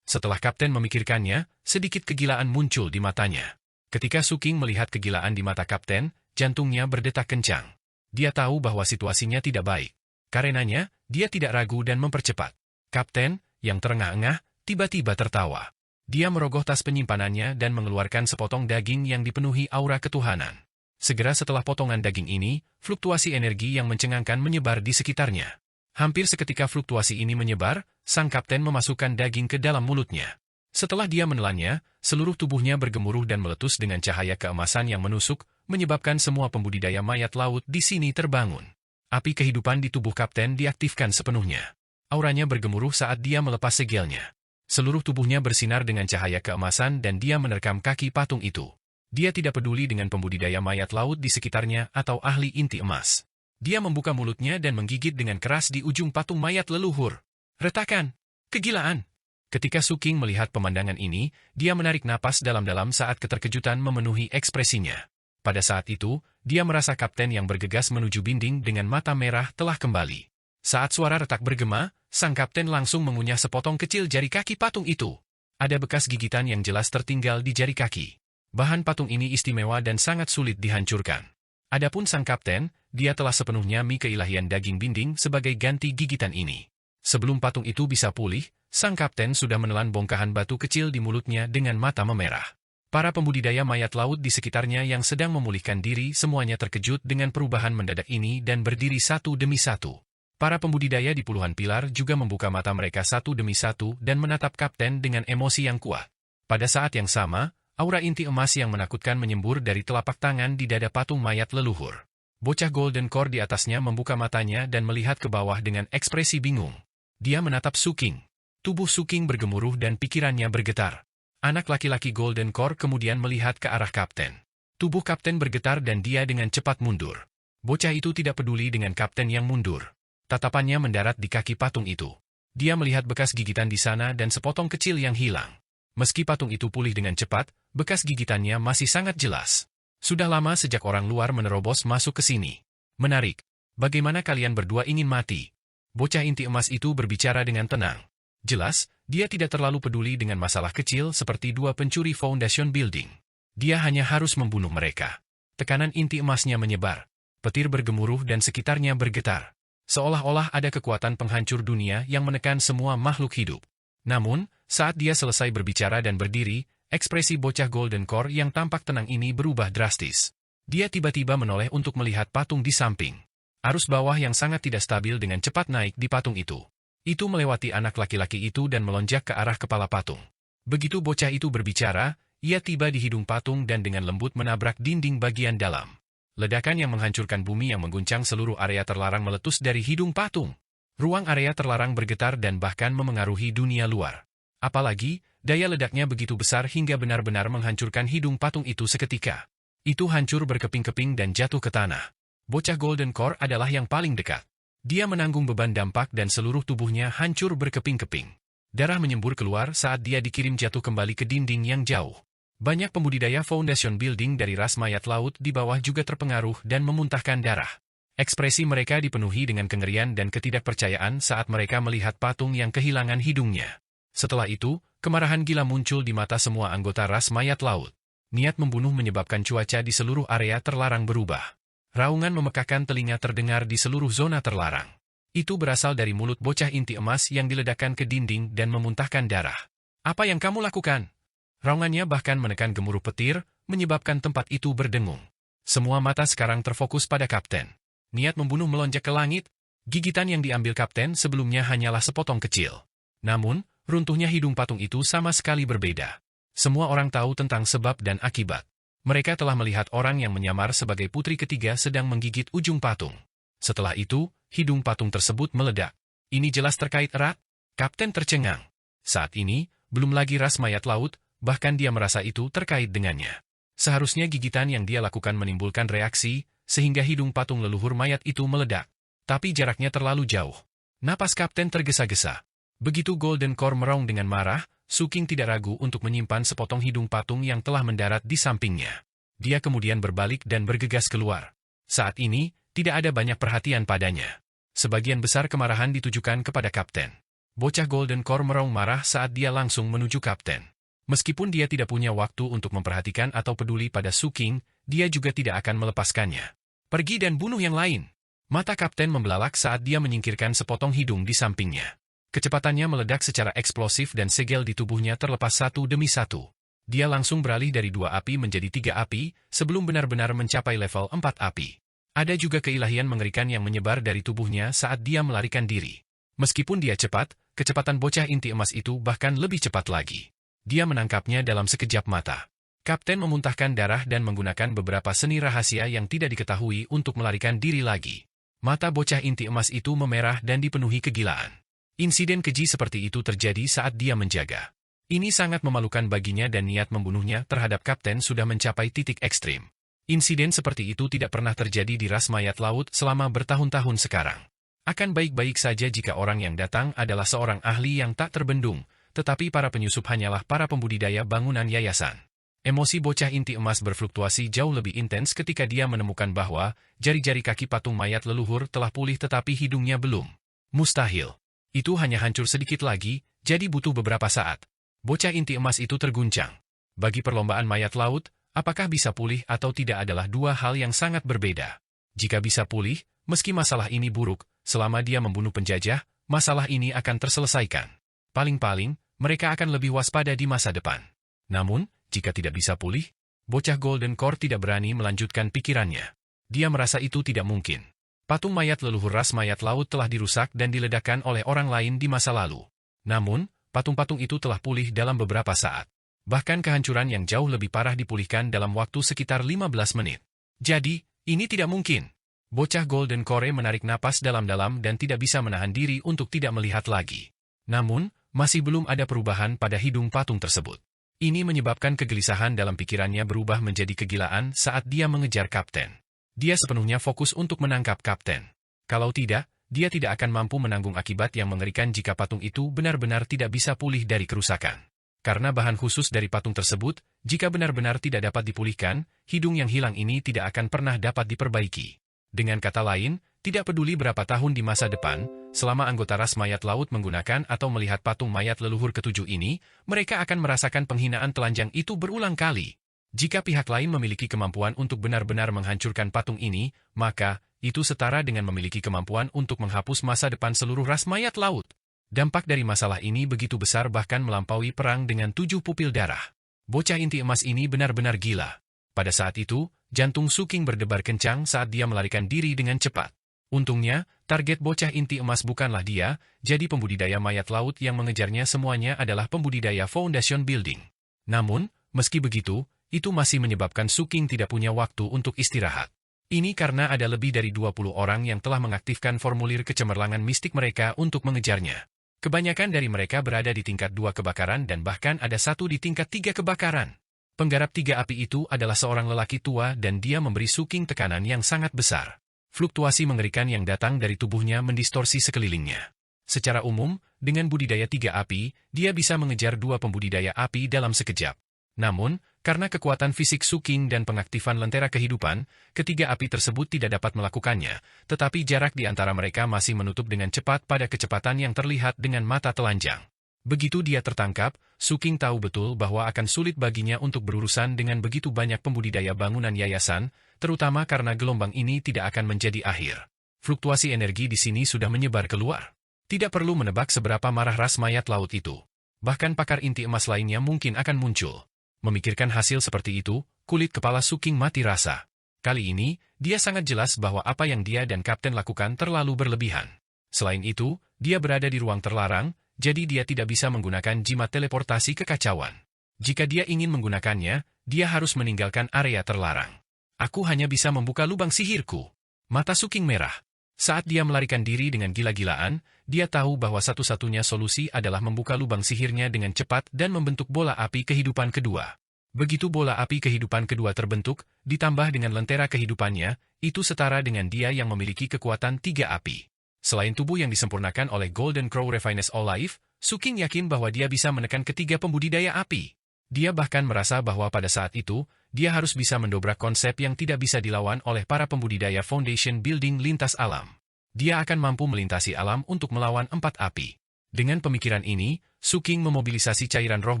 Setelah kapten memikirkannya, sedikit kegilaan muncul di matanya. Ketika Suking melihat kegilaan di mata kapten, jantungnya berdetak kencang. Dia tahu bahwa situasinya tidak baik. Karenanya, dia tidak ragu dan mempercepat. Kapten, yang terengah-engah, tiba-tiba tertawa. Dia merogoh tas penyimpanannya dan mengeluarkan sepotong daging yang dipenuhi aura ketuhanan. Segera setelah potongan daging ini, fluktuasi energi yang mencengangkan menyebar di sekitarnya. Hampir seketika fluktuasi ini menyebar, sang kapten memasukkan daging ke dalam mulutnya. Setelah dia menelannya, seluruh tubuhnya bergemuruh dan meletus dengan cahaya keemasan yang menusuk, menyebabkan semua pembudidaya mayat laut di sini terbangun. Api kehidupan di tubuh kapten diaktifkan sepenuhnya. Auranya bergemuruh saat dia melepas segelnya. Seluruh tubuhnya bersinar dengan cahaya keemasan dan dia menerkam kaki patung itu. Dia tidak peduli dengan pembudidaya mayat laut di sekitarnya atau ahli inti emas. Dia membuka mulutnya dan menggigit dengan keras di ujung patung mayat leluhur. Retakan! Kegilaan! Ketika Suking melihat pemandangan ini, dia menarik napas dalam-dalam saat keterkejutan memenuhi ekspresinya. Pada saat itu, dia merasa kapten yang bergegas menuju dinding dengan mata merah telah kembali. Saat suara retak bergema, sang kapten langsung mengunyah sepotong kecil jari kaki patung itu. Ada bekas gigitan yang jelas tertinggal di jari kaki. Bahan patung ini istimewa dan sangat sulit dihancurkan. Adapun sang kapten, dia telah sepenuhnya keilahian daging binding sebagai ganti gigitan ini. Sebelum patung itu bisa pulih, sang kapten sudah menelan bongkahan batu kecil di mulutnya dengan mata memerah. Para pembudidaya mayat laut di sekitarnya yang sedang memulihkan diri semuanya terkejut dengan perubahan mendadak ini dan berdiri satu demi satu. Para pembudidaya di puluhan pilar juga membuka mata mereka satu demi satu dan menatap kapten dengan emosi yang kuat. Pada saat yang sama, aura inti emas yang menakutkan menyembur dari telapak tangan di dada patung mayat leluhur. Bocah Golden Core di atasnya membuka matanya dan melihat ke bawah dengan ekspresi bingung. Dia menatap Suking. Tubuh Suking bergemuruh dan pikirannya bergetar. Anak laki-laki Golden Core kemudian melihat ke arah kapten. Tubuh kapten bergetar dan dia dengan cepat mundur. Bocah itu tidak peduli dengan kapten yang mundur. Tatapannya mendarat di kaki patung itu. Dia melihat bekas gigitan di sana dan sepotong kecil yang hilang. Meski patung itu pulih dengan cepat, bekas gigitannya masih sangat jelas. Sudah lama sejak orang luar menerobos masuk ke sini. Menarik. Bagaimana kalian berdua ingin mati? Bocah inti emas itu berbicara dengan tenang. Jelas, Dia tidak terlalu peduli dengan masalah kecil seperti dua pencuri Foundation Building. Dia hanya harus membunuh mereka. Tekanan inti emasnya menyebar. Petir bergemuruh dan sekitarnya bergetar. Seolah-olah ada kekuatan penghancur dunia yang menekan semua makhluk hidup. Namun, saat dia selesai berbicara dan berdiri, ekspresi bocah Golden Core yang tampak tenang ini berubah drastis. Dia tiba-tiba menoleh untuk melihat patung di samping. Arus bawah yang sangat tidak stabil dengan cepat naik di patung itu. Itu melewati anak laki-laki itu dan melonjak ke arah kepala patung. Begitu bocah itu berbicara, ia tiba di hidung patung dan dengan lembut menabrak dinding bagian dalam. Ledakan yang menghancurkan bumi yang mengguncang seluruh area terlarang meletus dari hidung patung. Ruang area terlarang bergetar dan bahkan memengaruhi dunia luar. Apalagi, daya ledaknya begitu besar hingga benar-benar menghancurkan hidung patung itu seketika. Itu hancur berkeping-keping dan jatuh ke tanah. Bocah Golden Core adalah yang paling dekat. Dia menanggung beban dampak dan seluruh tubuhnya hancur berkeping-keping. Darah menyembur keluar saat dia dikirim jatuh kembali ke dinding yang jauh. Banyak pembudidaya Foundation Building dari ras mayat laut di bawah juga terpengaruh dan memuntahkan darah. Ekspresi mereka dipenuhi dengan kengerian dan ketidakpercayaan saat mereka melihat patung yang kehilangan hidungnya. Setelah itu, kemarahan gila muncul di mata semua anggota ras mayat laut. Niat membunuh menyebabkan cuaca di seluruh area terlarang berubah. Raungan memekakkan telinga terdengar di seluruh zona terlarang. Itu berasal dari mulut bocah inti emas yang diledakkan ke dinding dan memuntahkan darah. "Apa yang kamu lakukan?" Raungannya bahkan menekan gemuruh petir, menyebabkan tempat itu berdengung. Semua mata sekarang terfokus pada kapten. Niat membunuh melonjak ke langit. Gigitan yang diambil kapten sebelumnya hanyalah sepotong kecil. Namun, runtuhnya hidung patung itu sama sekali berbeda. Semua orang tahu tentang sebab dan akibat. Mereka telah melihat orang yang menyamar sebagai putri ketiga sedang menggigit ujung patung. Setelah itu, hidung patung tersebut meledak. Ini jelas terkait erat. Kapten tercengang. Saat ini, belum lagi ras mayat laut, bahkan dia merasa itu terkait dengannya. Seharusnya gigitan yang dia lakukan menimbulkan reaksi, sehingga hidung patung leluhur mayat itu meledak. Tapi jaraknya terlalu jauh. Napas kapten tergesa-gesa. Begitu Golden Core meraung dengan marah, Su King tidak ragu untuk menyimpan sepotong hidung patung yang telah mendarat di sampingnya. Dia kemudian berbalik dan bergegas keluar. Saat ini, tidak ada banyak perhatian padanya. Sebagian besar kemarahan ditujukan kepada kapten. Bocah Golden Core meraung marah saat dia langsung menuju kapten. Meskipun dia tidak punya waktu untuk memperhatikan atau peduli pada Su King, dia juga tidak akan melepaskannya. "Pergi dan bunuh yang lain." Mata kapten membelalak saat dia menyingkirkan sepotong hidung di sampingnya. Kecepatannya meledak secara eksplosif dan segel di tubuhnya terlepas satu demi satu. Dia langsung beralih dari 2 api menjadi 3 api, sebelum benar-benar mencapai level 4 api. Ada juga keilahian mengerikan yang menyebar dari tubuhnya saat dia melarikan diri. Meskipun dia cepat, kecepatan bocah inti emas itu bahkan lebih cepat lagi. Dia menangkapnya dalam sekejap mata. Kapten memuntahkan darah dan menggunakan beberapa seni rahasia yang tidak diketahui untuk melarikan diri lagi. Mata bocah inti emas itu memerah dan dipenuhi kegilaan. Insiden keji seperti itu terjadi saat dia menjaga. Ini sangat memalukan baginya dan niat membunuhnya terhadap kapten sudah mencapai titik ekstrim. Insiden seperti itu tidak pernah terjadi di ras mayat laut selama bertahun-tahun sekarang. Akan baik-baik saja jika orang yang datang adalah seorang ahli yang tak terbendung, tetapi para penyusup hanyalah para pembudidaya bangunan yayasan. Emosi bocah inti emas berfluktuasi jauh lebih intens ketika dia menemukan bahwa jari-jari kaki patung mayat leluhur telah pulih tetapi hidungnya belum. Mustahil. Itu hanya hancur sedikit lagi, jadi butuh beberapa saat. Bocah inti emas itu terguncang. Bagi perlombaan mayat laut, apakah bisa pulih atau tidak adalah dua hal yang sangat berbeda. Jika bisa pulih, meski masalah ini buruk, selama dia membunuh penjajah, masalah ini akan terselesaikan. Paling-paling, mereka akan lebih waspada di masa depan. Namun, jika tidak bisa pulih, bocah Golden Core tidak berani melanjutkan pikirannya. Dia merasa itu tidak mungkin. Patung mayat leluhur ras mayat laut telah dirusak dan diledakkan oleh orang lain di masa lalu. Namun, patung-patung itu telah pulih dalam beberapa saat. Bahkan kehancuran yang jauh lebih parah dipulihkan dalam waktu sekitar 15 menit. Jadi, ini tidak mungkin. Bocah Golden Core menarik napas dalam-dalam dan tidak bisa menahan diri untuk tidak melihat lagi. Namun, masih belum ada perubahan pada hidung patung tersebut. Ini menyebabkan kegelisahan dalam pikirannya berubah menjadi kegilaan saat dia mengejar kapten. Dia sepenuhnya fokus untuk menangkap kapten. Kalau tidak, dia tidak akan mampu menanggung akibat yang mengerikan jika patung itu benar-benar tidak bisa pulih dari kerusakan. Karena bahan khusus dari patung tersebut, jika benar-benar tidak dapat dipulihkan, hidung yang hilang ini tidak akan pernah dapat diperbaiki. Dengan kata lain, tidak peduli berapa tahun di masa depan, Selama anggota ras mayat laut menggunakan atau melihat patung mayat leluhur ketujuh ini, mereka akan merasakan penghinaan telanjang itu berulang kali. Jika pihak lain memiliki kemampuan untuk benar-benar menghancurkan patung ini, maka itu setara dengan memiliki kemampuan untuk menghapus masa depan seluruh ras mayat laut. Dampak dari masalah ini begitu besar bahkan melampaui perang dengan 7 pupil darah. Bocah inti emas ini benar-benar gila. Pada saat itu, jantung Su King berdebar kencang saat dia melarikan diri dengan cepat. Untungnya, target bocah inti emas bukanlah dia, jadi pembudidaya mayat laut yang mengejarnya semuanya adalah pembudidaya Foundation Building. Namun, meski begitu, itu masih menyebabkan Su King tidak punya waktu untuk istirahat. Ini karena ada lebih dari 20 orang yang telah mengaktifkan formulir kecemerlangan mistik mereka untuk mengejarnya. Kebanyakan dari mereka berada di tingkat 2 kebakaran dan bahkan ada satu di tingkat 3 kebakaran. Penggarap 3 api itu adalah seorang lelaki tua dan dia memberi Su King tekanan yang sangat besar. Fluktuasi mengerikan yang datang dari tubuhnya mendistorsi sekelilingnya. Secara umum, dengan budidaya 3 api, dia bisa mengejar 2 pembudidaya api dalam sekejap. Namun, karena kekuatan fisik Su King dan pengaktifan lentera kehidupan, ketiga api tersebut tidak dapat melakukannya, tetapi jarak di antara mereka masih menutup dengan cepat pada kecepatan yang terlihat dengan mata telanjang. Begitu dia tertangkap, Su King tahu betul bahwa akan sulit baginya untuk berurusan dengan begitu banyak pembudidaya bangunan yayasan, terutama karena gelombang ini tidak akan menjadi akhir. Fluktuasi energi di sini sudah menyebar keluar. Tidak perlu menebak seberapa marah ras mayat laut itu. Bahkan pakar inti emas lainnya mungkin akan muncul. Memikirkan hasil seperti itu, kulit kepala Su King mati rasa. Kali ini, dia sangat jelas bahwa apa yang dia dan Kapten lakukan terlalu berlebihan. Selain itu, dia berada di ruang terlarang, jadi dia tidak bisa menggunakan jimat teleportasi kekacauan. Jika dia ingin menggunakannya, dia harus meninggalkan area terlarang. Aku hanya bisa membuka lubang sihirku. Mata Su King merah. Saat dia melarikan diri dengan gila-gilaan, dia tahu bahwa satu-satunya solusi adalah membuka lubang sihirnya dengan cepat dan membentuk bola api kehidupan kedua. Begitu bola api kehidupan kedua terbentuk, ditambah dengan lentera kehidupannya, itu setara dengan dia yang memiliki kekuatan 3 api. Selain tubuh yang disempurnakan oleh Golden Crow Refined All Life, Su King yakin bahwa dia bisa menekan ketiga pembudidaya api. Dia bahkan merasa bahwa pada saat itu, dia harus bisa mendobrak konsep yang tidak bisa dilawan oleh para pembudidaya Foundation Building lintas alam. Dia akan mampu melintasi alam untuk melawan 4 api. Dengan pemikiran ini, Su King memobilisasi cairan roh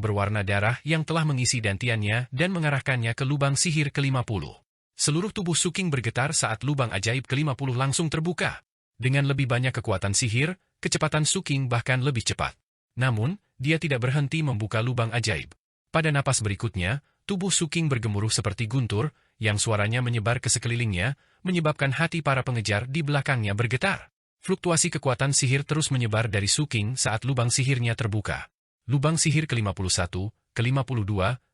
berwarna darah yang telah mengisi dantiannya dan mengarahkannya ke lubang sihir ke-50. Seluruh tubuh Su King bergetar saat lubang ajaib ke-50 langsung terbuka. Dengan lebih banyak kekuatan sihir, kecepatan Su King bahkan lebih cepat. Namun, dia tidak berhenti membuka lubang ajaib. Pada napas berikutnya, tubuh Su King bergemuruh seperti guntur, yang suaranya menyebar ke sekelilingnya, menyebabkan hati para pengejar di belakangnya bergetar. Fluktuasi kekuatan sihir terus menyebar dari Su King saat lubang sihirnya terbuka. Lubang sihir ke-51, ke-52,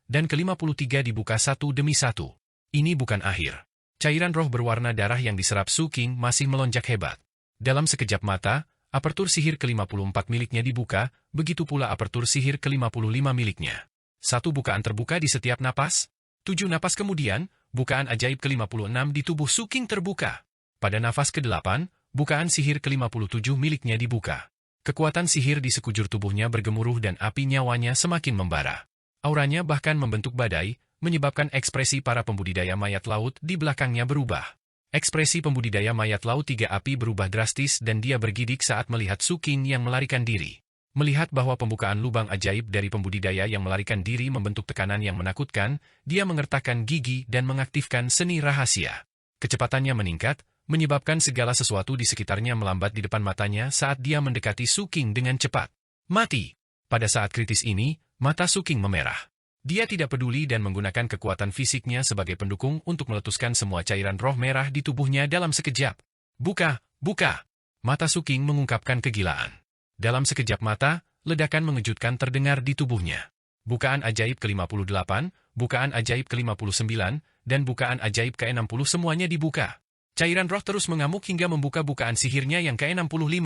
dan ke-53 dibuka satu demi satu. Ini bukan akhir. Cairan roh berwarna darah yang diserap Su King masih melonjak hebat. Dalam sekejap mata, apertur sihir ke-54 miliknya dibuka, begitu pula apertur sihir ke-55 miliknya. Satu bukaan terbuka di setiap napas. 7 napas kemudian, bukaan ajaib ke-56 di tubuh Su King terbuka. Pada nafas ke-8, bukaan sihir ke-57 miliknya dibuka. Kekuatan sihir di sekujur tubuhnya bergemuruh dan api nyawanya semakin membara. Auranya bahkan membentuk badai, menyebabkan ekspresi para pembudidaya mayat laut di belakangnya berubah. Ekspresi pembudidaya mayat laut 3 api berubah drastis dan dia bergidik saat melihat Su King yang melarikan diri. Melihat bahwa pembukaan lubang ajaib dari pembudidaya yang melarikan diri membentuk tekanan yang menakutkan, dia mengertakkan gigi dan mengaktifkan seni rahasia. Kecepatannya meningkat, menyebabkan segala sesuatu di sekitarnya melambat di depan matanya saat dia mendekati Su King dengan cepat. Mati! Pada saat kritis ini, mata Su King memerah. Dia tidak peduli dan menggunakan kekuatan fisiknya sebagai pendukung untuk meletuskan semua cairan roh merah di tubuhnya dalam sekejap. Buka! Buka! Mata Su King mengungkapkan kegilaan. Dalam sekejap mata, ledakan mengejutkan terdengar di tubuhnya. Bukaan ajaib ke-58, bukaan ajaib ke-59, dan bukaan ajaib ke-60 semuanya dibuka. Cairan roh terus mengamuk hingga membuka bukaan sihirnya yang ke-65.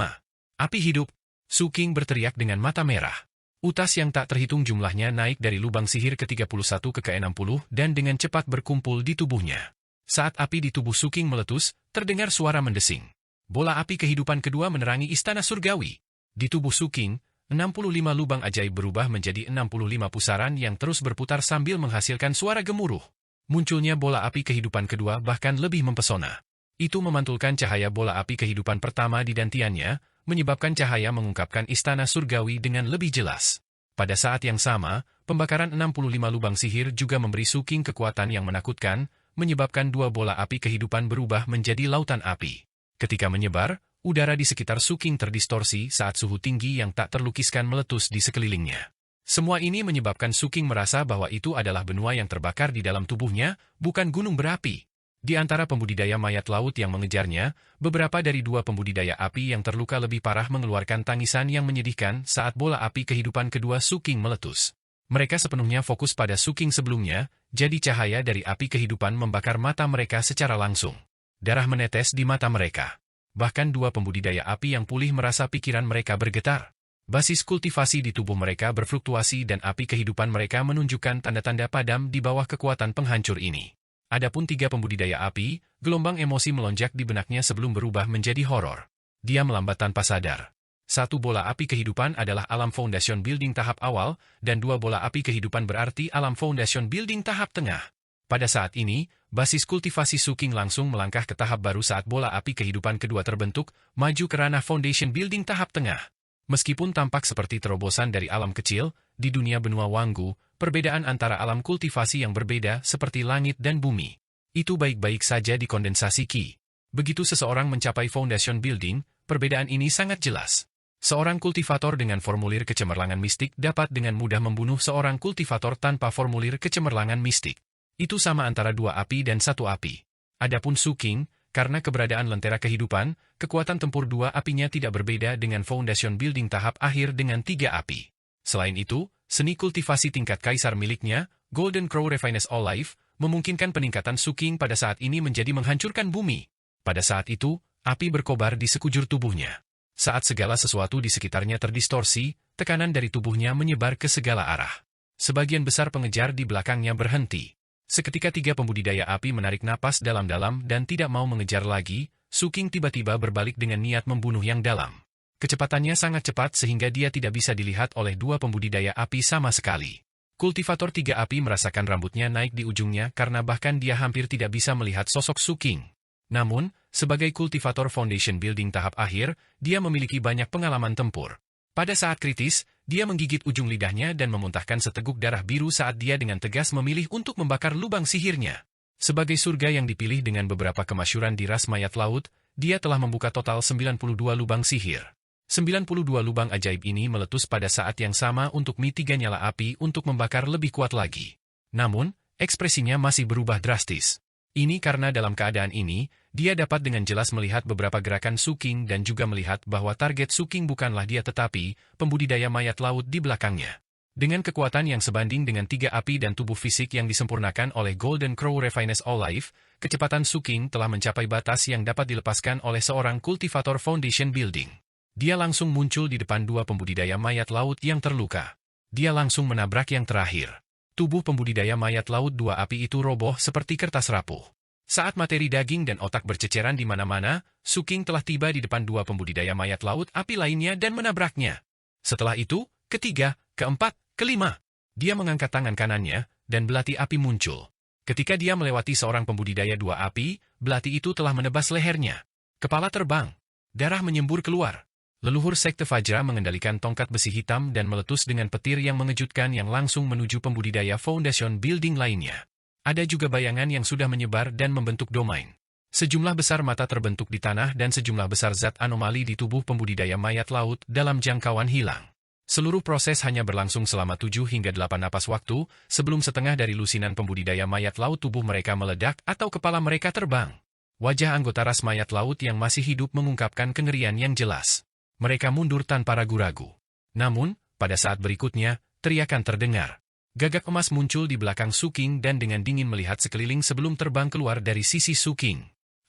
Api hidup! Su King berteriak dengan mata merah. Utas yang tak terhitung jumlahnya naik dari lubang sihir ke-31 ke ke-60 dan dengan cepat berkumpul di tubuhnya. Saat api di tubuh Su King meletus, terdengar suara mendesing. Bola api kehidupan kedua menerangi istana surgawi. Di tubuh Su King, 65 lubang ajaib berubah menjadi 65 pusaran yang terus berputar sambil menghasilkan suara gemuruh. Munculnya bola api kehidupan kedua bahkan lebih mempesona. Itu memantulkan cahaya bola api kehidupan pertama di dantiannya, menyebabkan cahaya mengungkapkan istana surgawi dengan lebih jelas. Pada saat yang sama, pembakaran 65 lubang sihir juga memberi Suking kekuatan yang menakutkan, menyebabkan dua bola api kehidupan berubah menjadi lautan api. Ketika menyebar, udara di sekitar Suking terdistorsi saat suhu tinggi yang tak terlukiskan meletus di sekelilingnya. Semua ini menyebabkan Suking merasa bahwa itu adalah benua yang terbakar di dalam tubuhnya, bukan gunung berapi. Di antara pembudidaya mayat laut yang mengejarnya, beberapa dari dua pembudidaya api yang terluka lebih parah mengeluarkan tangisan yang menyedihkan saat bola api kehidupan kedua Suking meletus. Mereka sepenuhnya fokus pada Suking sebelumnya, jadi cahaya dari api kehidupan membakar mata mereka secara langsung. Darah menetes di mata mereka. Bahkan dua pembudidaya api yang pulih merasa pikiran mereka bergetar. Basis kultivasi di tubuh mereka berfluktuasi dan api kehidupan mereka menunjukkan tanda-tanda padam di bawah kekuatan penghancur ini. Adapun tiga pembudidaya api, gelombang emosi melonjak di benaknya sebelum berubah menjadi horor. Dia melambat tanpa sadar. Satu bola api kehidupan adalah alam foundation building tahap awal, dan dua bola api kehidupan berarti alam foundation building tahap tengah. Pada saat ini, basis kultivasi Suking langsung melangkah ke tahap baru saat bola api kehidupan kedua terbentuk, maju ke ranah foundation building tahap tengah. Meskipun tampak seperti terobosan dari alam kecil, di dunia benua Wanggu, perbedaan antara alam kultivasi yang berbeda seperti langit dan bumi. Itu baik-baik saja dikondensasi Ki. Begitu seseorang mencapai foundation building, perbedaan ini sangat jelas. Seorang kultivator dengan formulir kecemerlangan mistik dapat dengan mudah membunuh seorang kultivator tanpa formulir kecemerlangan mistik. Itu sama antara dua api dan satu api. Adapun Suking, karena keberadaan lentera kehidupan, kekuatan tempur dua apinya tidak berbeda dengan foundation building tahap akhir dengan tiga api. Selain itu, seni kultivasi tingkat kaisar miliknya, Golden Crow Refined Olive, memungkinkan peningkatan Suking pada saat ini menjadi menghancurkan bumi. Pada saat itu, api berkobar di sekujur tubuhnya. Saat segala sesuatu di sekitarnya terdistorsi, tekanan dari tubuhnya menyebar ke segala arah. Sebagian besar pengejar di belakangnya berhenti. Seketika tiga pembudidaya api menarik napas dalam-dalam dan tidak mau mengejar lagi, Suking tiba-tiba berbalik dengan niat membunuh yang dalam. Kecepatannya sangat cepat sehingga dia tidak bisa dilihat oleh dua pembudidaya api sama sekali. Kultivator tiga api merasakan rambutnya naik di ujungnya karena bahkan dia hampir tidak bisa melihat sosok Suking. Namun, sebagai kultivator foundation building tahap akhir, dia memiliki banyak pengalaman tempur. Pada saat kritis, dia menggigit ujung lidahnya dan memuntahkan seteguk darah biru saat dia dengan tegas memilih untuk membakar lubang sihirnya. Sebagai surga yang dipilih dengan beberapa kemasyuran di ras mayat laut, dia telah membuka total 92 lubang sihir. 92 lubang ajaib ini meletus pada saat yang sama untuk Mi 3 nyala api untuk membakar lebih kuat lagi. Namun, ekspresinya masih berubah drastis. Ini karena dalam keadaan ini, dia dapat dengan jelas melihat beberapa gerakan Suking dan juga melihat bahwa target Suking bukanlah dia tetapi pembudidaya mayat laut di belakangnya. Dengan kekuatan yang sebanding dengan tiga api dan tubuh fisik yang disempurnakan oleh Golden Crow Refined Olive, kecepatan Suking telah mencapai batas yang dapat dilepaskan oleh seorang kultivator foundation building. Dia langsung muncul di depan dua pembudidaya mayat laut yang terluka. Dia langsung menabrak yang terakhir. Tubuh pembudidaya mayat laut dua api itu roboh seperti kertas rapuh. Saat materi daging dan otak berceceran di mana-mana, Suking telah tiba di depan dua pembudidaya mayat laut api lainnya dan menabraknya. Setelah itu, ketiga, keempat, kelima. Dia mengangkat tangan kanannya, dan belati api muncul. Ketika dia melewati seorang pembudidaya dua api, belati itu telah menebas lehernya. Kepala terbang. Darah menyembur keluar. Leluhur Sekte Fajra mengendalikan tongkat besi hitam dan meletus dengan petir yang mengejutkan yang langsung menuju pembudidaya foundation building lainnya. Ada juga bayangan yang sudah menyebar dan membentuk domain. Sejumlah besar mata terbentuk di tanah dan sejumlah besar zat anomali di tubuh pembudidaya mayat laut dalam jangkauan hilang. Seluruh proses hanya berlangsung selama 7 hingga 8 napas waktu, sebelum setengah dari lusinan pembudidaya mayat laut tubuh mereka meledak atau kepala mereka terbang. Wajah anggota ras mayat laut yang masih hidup mengungkapkan kengerian yang jelas. Mereka mundur tanpa ragu-ragu. Namun, pada saat berikutnya, teriakan terdengar. Gagak emas muncul di belakang Suking dan dengan dingin melihat sekeliling sebelum terbang keluar dari sisi Suking.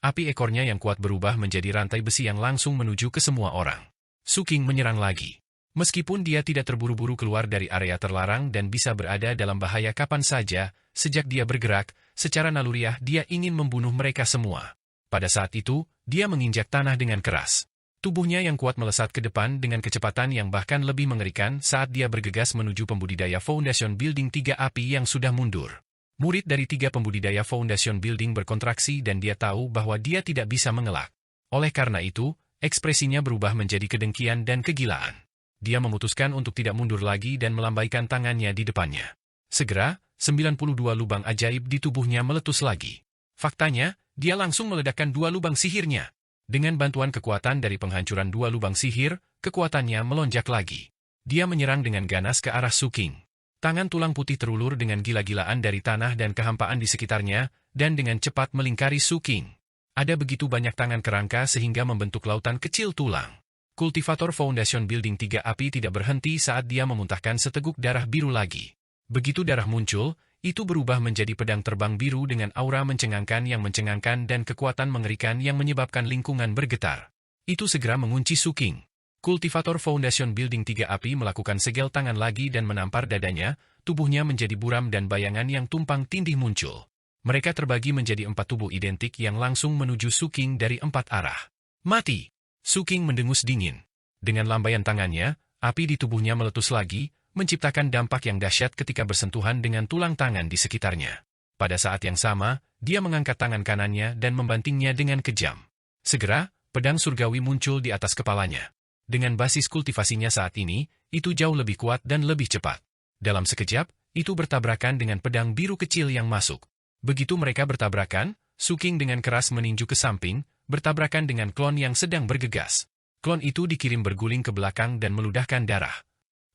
Api ekornya yang kuat berubah menjadi rantai besi yang langsung menuju ke semua orang. Suking menyerang lagi. Meskipun dia tidak terburu-buru keluar dari area terlarang dan bisa berada dalam bahaya kapan saja, sejak dia bergerak, secara naluriah dia ingin membunuh mereka semua. Pada saat itu, dia menginjak tanah dengan keras. Tubuhnya yang kuat melesat ke depan dengan kecepatan yang bahkan lebih mengerikan saat dia bergegas menuju pembudidaya foundation building 3 api yang sudah mundur. Murid dari 3 pembudidaya foundation building berkontraksi dan dia tahu bahwa dia tidak bisa mengelak. Oleh karena itu, ekspresinya berubah menjadi kedengkian dan kegilaan. Dia memutuskan untuk tidak mundur lagi dan melambaikan tangannya di depannya. Segera, 92 lubang ajaib di tubuhnya meletus lagi. Faktanya, dia langsung meledakkan 2 lubang sihirnya. Dengan bantuan kekuatan dari penghancuran 2 lubang sihir, kekuatannya melonjak lagi. Dia menyerang dengan ganas ke arah Su King. Tangan tulang putih terulur dengan gila-gilaan dari tanah dan kehampaan di sekitarnya, dan dengan cepat melingkari Su King. Ada begitu banyak tangan kerangka sehingga membentuk lautan kecil tulang. Kultivator Foundation Building 3 api tidak berhenti saat dia memuntahkan seteguk darah biru lagi. Begitu darah muncul, itu berubah menjadi pedang terbang biru dengan aura mencengangkan dan kekuatan mengerikan yang menyebabkan lingkungan bergetar. Itu segera mengunci Su King. Kultivator Foundation Building 3 api melakukan segel tangan lagi dan menampar dadanya, tubuhnya menjadi buram dan bayangan yang tumpang tindih muncul. Mereka terbagi menjadi 4 tubuh identik yang langsung menuju Su King dari 4 arah. Mati! Su King mendengus dingin. Dengan lambaian tangannya, api di tubuhnya meletus lagi, menciptakan dampak yang dahsyat ketika bersentuhan dengan tulang tangan di sekitarnya. Pada saat yang sama, dia mengangkat tangan kanannya dan membantingnya dengan kejam. Segera, pedang surgawi muncul di atas kepalanya. Dengan basis kultivasinya saat ini, itu jauh lebih kuat dan lebih cepat. Dalam sekejap, itu bertabrakan dengan pedang biru kecil yang masuk. Begitu mereka bertabrakan, Su King dengan keras meninju ke samping, bertabrakan dengan klon yang sedang bergegas. Klon itu dikirim berguling ke belakang dan meludahkan darah.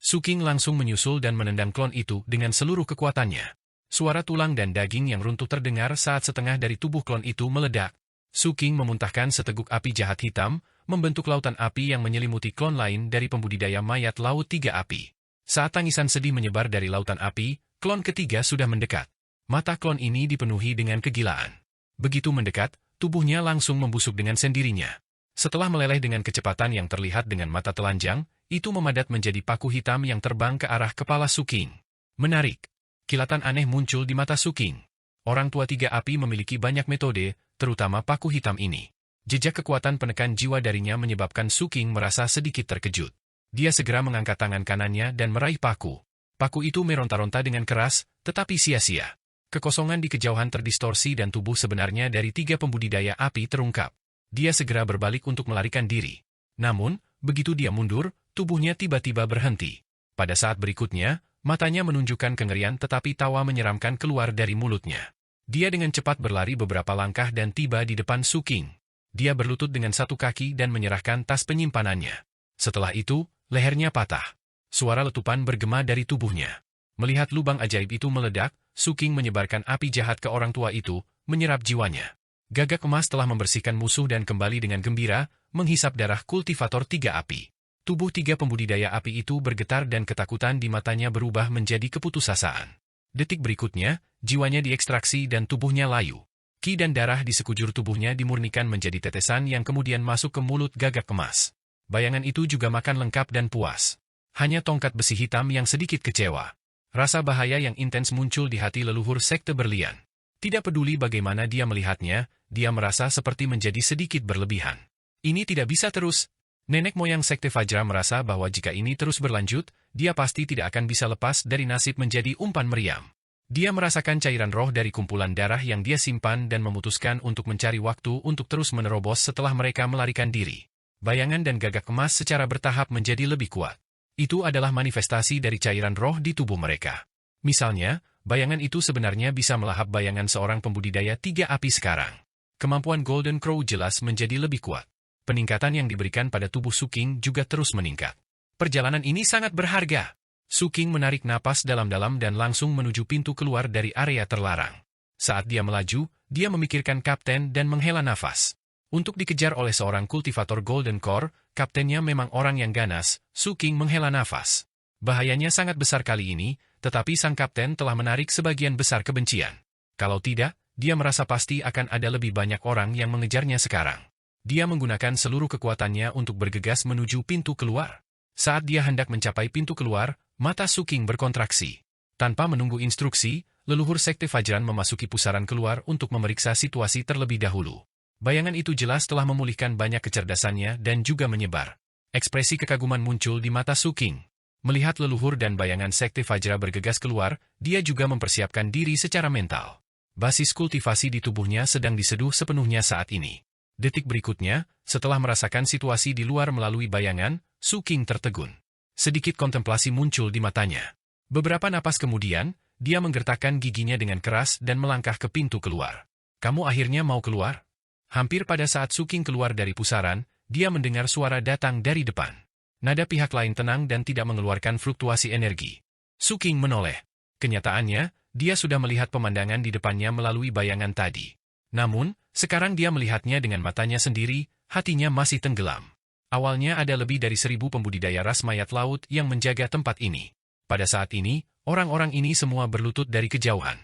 Su King langsung menyusul dan menendang klon itu dengan seluruh kekuatannya. Suara tulang dan daging yang runtuh terdengar saat setengah dari tubuh klon itu meledak. Su King memuntahkan seteguk api jahat hitam, membentuk lautan api yang menyelimuti klon lain dari pembudidaya mayat Laut 3 api. Saat tangisan sedih menyebar dari lautan api, klon ketiga sudah mendekat. Mata klon ini dipenuhi dengan kegilaan. Begitu mendekat, tubuhnya langsung membusuk dengan sendirinya. Setelah meleleh dengan kecepatan yang terlihat dengan mata telanjang, itu memadat menjadi paku hitam yang terbang ke arah kepala Su King. Menarik. Kilatan aneh muncul di mata Su King. Orang tua 3 api memiliki banyak metode, terutama paku hitam ini. Jejak kekuatan penekan jiwa darinya menyebabkan Su King merasa sedikit terkejut. Dia segera mengangkat tangan kanannya dan meraih paku. Paku itu meronta-ronta dengan keras, tetapi sia-sia. Kekosongan di kejauhan terdistorsi dan tubuh sebenarnya dari 3 pembudidaya api terungkap. Dia segera berbalik untuk melarikan diri. Namun, begitu dia mundur, tubuhnya tiba-tiba berhenti. Pada saat berikutnya, matanya menunjukkan kengerian tetapi tawa menyeramkan keluar dari mulutnya. Dia dengan cepat berlari beberapa langkah dan tiba di depan Su King. Dia berlutut dengan satu kaki dan menyerahkan tas penyimpanannya. Setelah itu, lehernya patah. Suara letupan bergema dari tubuhnya. Melihat lubang ajaib itu meledak, Su King menyebarkan api jahat ke orang tua itu, menyerap jiwanya. Gagak emas telah membersihkan musuh dan kembali dengan gembira, menghisap darah kultivator 3 api. Tubuh 3 pembudidaya api itu bergetar dan ketakutan di matanya berubah menjadi keputusasaan. Detik berikutnya, jiwanya diekstraksi dan tubuhnya layu. Ki dan darah di sekujur tubuhnya dimurnikan menjadi tetesan yang kemudian masuk ke mulut gagak emas. Bayangan itu juga makan lengkap dan puas. Hanya tongkat besi hitam yang sedikit kecewa. Rasa bahaya yang intens muncul di hati leluhur sekte berlian. Tidak peduli bagaimana dia melihatnya, dia merasa seperti menjadi sedikit berlebihan. Ini tidak bisa terus. Nenek moyang sekte Fajra merasa bahwa jika ini terus berlanjut, dia pasti tidak akan bisa lepas dari nasib menjadi umpan meriam. Dia merasakan cairan roh dari kumpulan darah yang dia simpan dan memutuskan untuk mencari waktu untuk terus menerobos setelah mereka melarikan diri. Bayangan dan gagak emas secara bertahap menjadi lebih kuat. Itu adalah manifestasi dari cairan roh di tubuh mereka. Misalnya, bayangan itu sebenarnya bisa melahap bayangan seorang pembudidaya 3 api sekarang. Kemampuan Golden Crow jelas menjadi lebih kuat. Peningkatan yang diberikan pada tubuh Su King juga terus meningkat. Perjalanan ini sangat berharga. Su King menarik napas dalam-dalam dan langsung menuju pintu keluar dari area terlarang. Saat dia melaju, dia memikirkan kapten dan menghela nafas. Untuk dikejar oleh seorang kultivator Golden Core, kaptennya memang orang yang ganas. Su King menghela nafas. Bahayanya sangat besar kali ini, tetapi sang kapten telah menarik sebagian besar kebencian. Kalau tidak, dia merasa pasti akan ada lebih banyak orang yang mengejarnya sekarang. Dia menggunakan seluruh kekuatannya untuk bergegas menuju pintu keluar. Saat dia hendak mencapai pintu keluar, mata Su King berkontraksi. Tanpa menunggu instruksi, leluhur sekte Fajran memasuki pusaran keluar untuk memeriksa situasi terlebih dahulu. Bayangan itu jelas telah memulihkan banyak kecerdasannya dan juga menyebar. Ekspresi kekaguman muncul di mata Su King. Melihat leluhur dan bayangan sekte Fajra bergegas keluar, dia juga mempersiapkan diri secara mental. Basis kultivasi di tubuhnya sedang diseduh sepenuhnya saat ini. Detik berikutnya, setelah merasakan situasi di luar melalui bayangan, Su King tertegun. Sedikit kontemplasi muncul di matanya. Beberapa napas kemudian, dia menggertakkan giginya dengan keras dan melangkah ke pintu keluar. Kamu akhirnya mau keluar? Hampir pada saat Su King keluar dari pusaran, dia mendengar suara datang dari depan. Nada pihak lain tenang dan tidak mengeluarkan fluktuasi energi. Su King menoleh. Kenyataannya, dia sudah melihat pemandangan di depannya melalui bayangan tadi. Namun, sekarang dia melihatnya dengan matanya sendiri, hatinya masih tenggelam. Awalnya ada lebih dari 1000 pembudidaya ras mayat laut yang menjaga tempat ini. Pada saat ini, orang-orang ini semua berlutut dari kejauhan.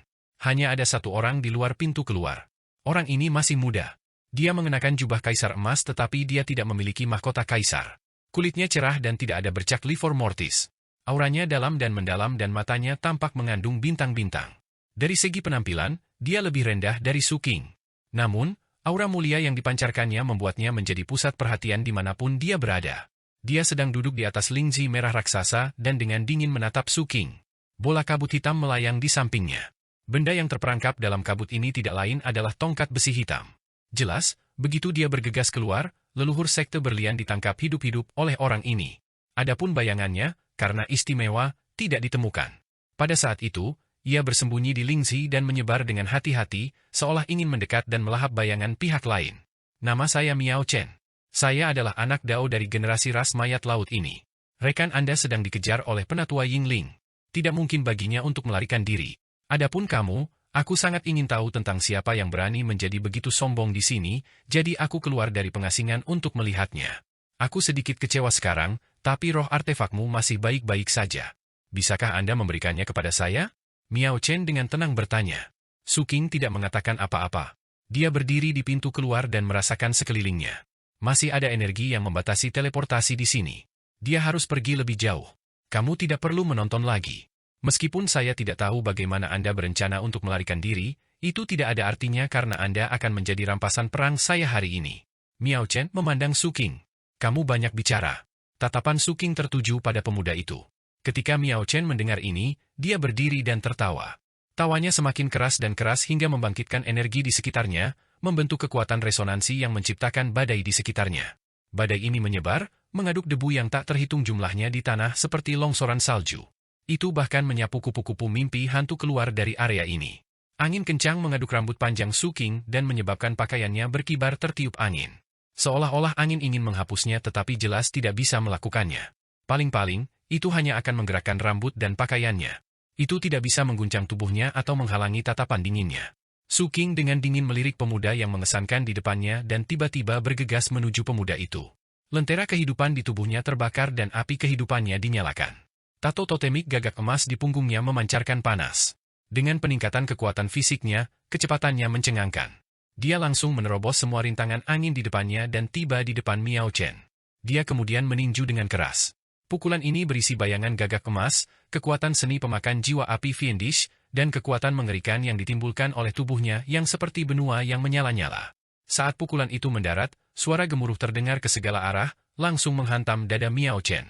Hanya ada satu orang di luar pintu keluar. Orang ini masih muda. Dia mengenakan jubah kaisar emas tetapi dia tidak memiliki mahkota kaisar. Kulitnya cerah dan tidak ada bercak livor mortis. Auranya dalam dan mendalam dan matanya tampak mengandung bintang-bintang. Dari segi penampilan, dia lebih rendah dari Su King. Namun, aura mulia yang dipancarkannya membuatnya menjadi pusat perhatian dimanapun dia berada. Dia sedang duduk di atas lingzi merah raksasa dan dengan dingin menatap Su King. Bola kabut hitam melayang di sampingnya. Benda yang terperangkap dalam kabut ini tidak lain adalah tongkat besi hitam. Jelas, begitu dia bergegas keluar, leluhur sekte berlian ditangkap hidup-hidup oleh orang ini. Adapun bayangannya, karena istimewa, tidak ditemukan. Pada saat itu, ia bersembunyi di lingzi dan menyebar dengan hati-hati, seolah ingin mendekat dan melahap bayangan pihak lain. Nama saya Miao Chen. Saya adalah anak Dao dari generasi ras mayat laut ini. Rekan Anda sedang dikejar oleh penatua Yingling. Tidak mungkin baginya untuk melarikan diri. Adapun kamu, aku sangat ingin tahu tentang siapa yang berani menjadi begitu sombong di sini, jadi aku keluar dari pengasingan untuk melihatnya. Aku sedikit kecewa sekarang, tapi roh artefakmu masih baik-baik saja. Bisakah Anda memberikannya kepada saya? Miao Chen dengan tenang bertanya. Su King tidak mengatakan apa-apa. Dia berdiri di pintu keluar dan merasakan sekelilingnya. Masih ada energi yang membatasi teleportasi di sini. Dia harus pergi lebih jauh. Kamu tidak perlu menonton lagi. Meskipun saya tidak tahu bagaimana Anda berencana untuk melarikan diri, itu tidak ada artinya karena Anda akan menjadi rampasan perang saya hari ini. Miao Chen memandang Su King. Kamu banyak bicara. Tatapan Su King tertuju pada pemuda itu. Ketika Miao Chen mendengar ini, dia berdiri dan tertawa. Tawanya semakin keras dan keras hingga membangkitkan energi di sekitarnya, membentuk kekuatan resonansi yang menciptakan badai di sekitarnya. Badai ini menyebar, mengaduk debu yang tak terhitung jumlahnya di tanah seperti longsoran salju. Itu bahkan menyapu kupu-kupu mimpi hantu keluar dari area ini. Angin kencang mengaduk rambut panjang Su King dan menyebabkan pakaiannya berkibar tertiup angin. Seolah-olah angin ingin menghapusnya tetapi jelas tidak bisa melakukannya. Paling-paling, itu hanya akan menggerakkan rambut dan pakaiannya. Itu tidak bisa mengguncang tubuhnya atau menghalangi tatapan dinginnya. Su King dengan dingin melirik pemuda yang mengesankan di depannya dan tiba-tiba bergegas menuju pemuda itu. Lentera kehidupan di tubuhnya terbakar dan api kehidupannya dinyalakan. Tato totemik gagak emas di punggungnya memancarkan panas. Dengan peningkatan kekuatan fisiknya, kecepatannya mencengangkan. Dia langsung menerobos semua rintangan angin di depannya dan tiba di depan Miao Chen. Dia kemudian meninju dengan keras. Pukulan ini berisi bayangan gagak emas, kekuatan seni pemakan jiwa api fiendish, dan kekuatan mengerikan yang ditimbulkan oleh tubuhnya yang seperti benua yang menyala-nyala. Saat pukulan itu mendarat, suara gemuruh terdengar ke segala arah, langsung menghantam dada Miao Chen.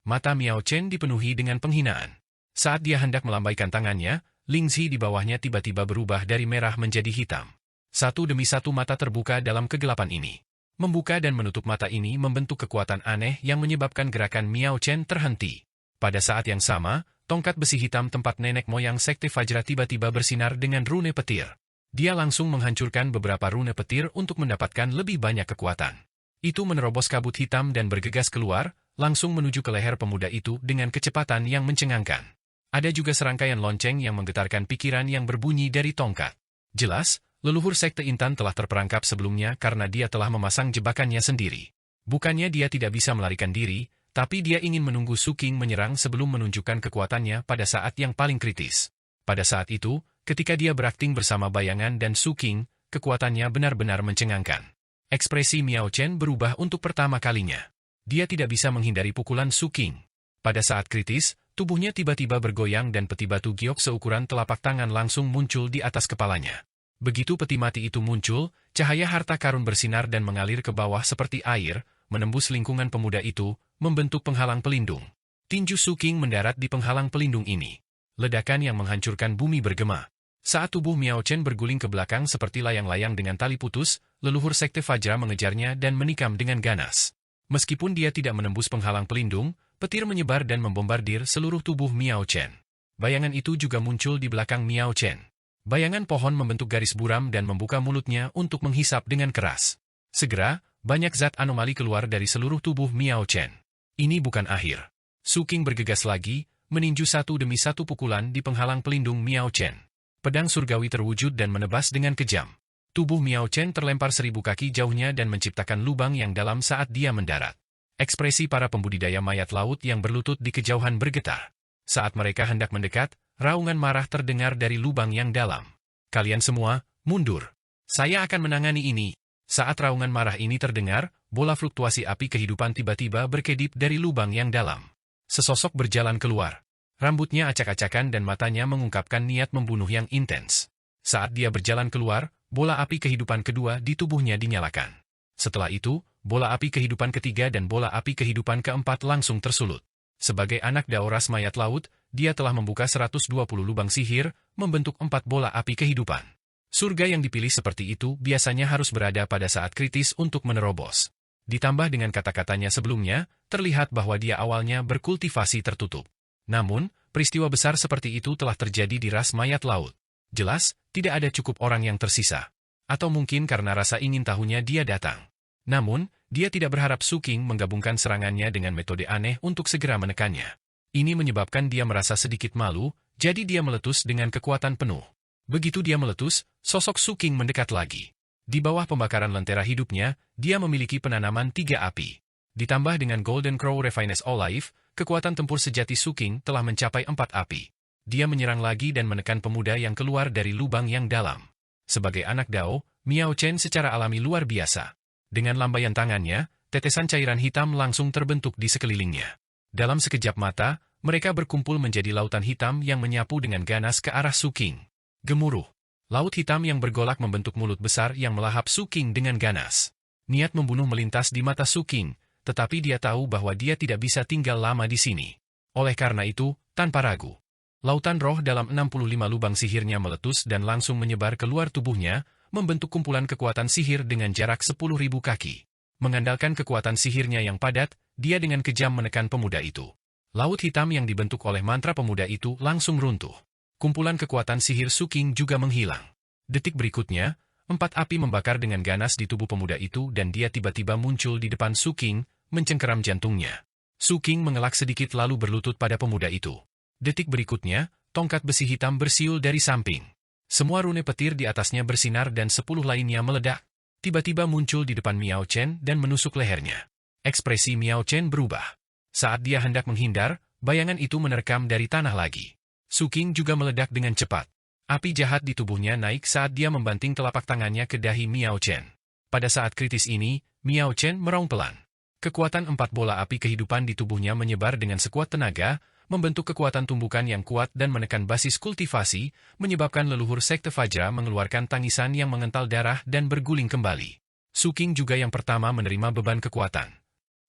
Mata Miao Chen dipenuhi dengan penghinaan. Saat dia hendak melambaikan tangannya, lingzi di bawahnya tiba-tiba berubah dari merah menjadi hitam. Satu demi satu mata terbuka dalam kegelapan ini. Membuka dan menutup mata ini membentuk kekuatan aneh yang menyebabkan gerakan Miao Chen terhenti. Pada saat yang sama, tongkat besi hitam tempat nenek moyang Sekte Fajra tiba-tiba bersinar dengan rune petir. Dia langsung menghancurkan beberapa rune petir untuk mendapatkan lebih banyak kekuatan. Itu menerobos kabut hitam dan bergegas keluar, langsung menuju ke leher pemuda itu dengan kecepatan yang mencengangkan. Ada juga serangkaian lonceng yang menggetarkan pikiran yang berbunyi dari tongkat. Jelas, leluhur Sekte Intan telah terperangkap sebelumnya karena dia telah memasang jebakannya sendiri. Bukannya dia tidak bisa melarikan diri, tapi dia ingin menunggu Su King menyerang sebelum menunjukkan kekuatannya pada saat yang paling kritis. Pada saat itu, ketika dia berakting bersama bayangan dan Su King, kekuatannya benar-benar mencengangkan. Ekspresi Miao Chen berubah untuk pertama kalinya. Dia tidak bisa menghindari pukulan Su King. Pada saat kritis, tubuhnya tiba-tiba bergoyang dan peti batu giok seukuran telapak tangan langsung muncul di atas kepalanya. Begitu peti mati itu muncul, cahaya harta karun bersinar dan mengalir ke bawah seperti air, menembus lingkungan pemuda itu, membentuk penghalang pelindung. Tinju Su King mendarat di penghalang pelindung ini. Ledakan yang menghancurkan bumi bergema. Saat tubuh Miao Chen berguling ke belakang seperti layang-layang dengan tali putus, leluhur Sekte Fajra mengejarnya dan menikam dengan ganas. Meskipun dia tidak menembus penghalang pelindung, petir menyebar dan membombardir seluruh tubuh Miao Chen. Bayangan itu juga muncul di belakang Miao Chen. Bayangan pohon membentuk garis buram dan membuka mulutnya untuk menghisap dengan keras. Segera, banyak zat anomali keluar dari seluruh tubuh Miao Chen. Ini bukan akhir. Su King bergegas lagi, meninju satu demi satu pukulan di penghalang pelindung Miao Chen. Pedang surgawi terwujud dan menebas dengan kejam. Tubuh Miao Chen terlempar 1000 kaki jauhnya dan menciptakan lubang yang dalam saat dia mendarat. Ekspresi para pembudidaya mayat laut yang berlutut di kejauhan bergetar. Saat mereka hendak mendekat, raungan marah terdengar dari lubang yang dalam. Kalian semua, mundur. Saya akan menangani ini. Saat raungan marah ini terdengar, bola fluktuasi api kehidupan tiba-tiba berkedip dari lubang yang dalam. Sesosok berjalan keluar. Rambutnya acak-acakan dan matanya mengungkapkan niat membunuh yang intens. Saat dia berjalan keluar, bola api kehidupan kedua di tubuhnya dinyalakan. Setelah itu, bola api kehidupan ketiga dan bola api kehidupan keempat langsung tersulut. Sebagai anak Dao ras mayat laut, dia telah membuka 120 lubang sihir, membentuk 4 bola api kehidupan. Surga yang dipilih seperti itu biasanya harus berada pada saat kritis untuk menerobos. Ditambah dengan kata-katanya sebelumnya, terlihat bahwa dia awalnya berkultivasi tertutup. Namun, peristiwa besar seperti itu telah terjadi di ras mayat laut. Jelas, tidak ada cukup orang yang tersisa. Atau mungkin karena rasa ingin tahunya dia datang. Namun, dia tidak berharap Su King menggabungkan serangannya dengan metode aneh untuk segera menekannya. Ini menyebabkan dia merasa sedikit malu, jadi dia meletus dengan kekuatan penuh. Begitu dia meletus, sosok Su King mendekat lagi. Di bawah pembakaran lentera hidupnya, dia memiliki penanaman 3 api. Ditambah dengan Golden Crow Refinest Olive, kekuatan tempur sejati Su King telah mencapai 4 api. Dia menyerang lagi dan menekan pemuda yang keluar dari lubang yang dalam. Sebagai anak Dao, Miao Chen secara alami luar biasa. Dengan lambaian tangannya, tetesan cairan hitam langsung terbentuk di sekelilingnya. Dalam sekejap mata, mereka berkumpul menjadi lautan hitam yang menyapu dengan ganas ke arah Su King. Gemuruh. Laut hitam yang bergolak membentuk mulut besar yang melahap Su King dengan ganas. Niat membunuh melintas di mata Su King, tetapi dia tahu bahwa dia tidak bisa tinggal lama di sini. Oleh karena itu, tanpa ragu, lautan roh dalam 65 lubang sihirnya meletus dan langsung menyebar keluar tubuhnya, membentuk kumpulan kekuatan sihir dengan jarak 10.000 kaki. Mengandalkan kekuatan sihirnya yang padat, dia dengan kejam menekan pemuda itu. Laut hitam yang dibentuk oleh mantra pemuda itu langsung runtuh. Kumpulan kekuatan sihir Su King juga menghilang. Detik berikutnya, 4 api membakar dengan ganas di tubuh pemuda itu dan dia tiba-tiba muncul di depan Su King, mencengkeram jantungnya. Su King mengelak sedikit lalu berlutut pada pemuda itu. Detik berikutnya, tongkat besi hitam bersiul dari samping. Semua rune petir di atasnya bersinar dan 10 lainnya meledak. Tiba-tiba muncul di depan Miao Chen dan menusuk lehernya. Ekspresi Miao Chen berubah. Saat dia hendak menghindar, bayangan itu menerkam dari tanah lagi. Su King juga meledak dengan cepat. Api jahat di tubuhnya naik saat dia membanting telapak tangannya ke dahi Miao Chen. Pada saat kritis ini, Miao Chen meraung pelan. Kekuatan 4 bola api kehidupan di tubuhnya menyebar dengan sekuat tenaga, membentuk kekuatan tumbukan yang kuat dan menekan basis kultivasi, menyebabkan leluhur Sekte Fajra mengeluarkan tangisan yang mengental darah dan berguling kembali. Su King juga yang pertama menerima beban kekuatan.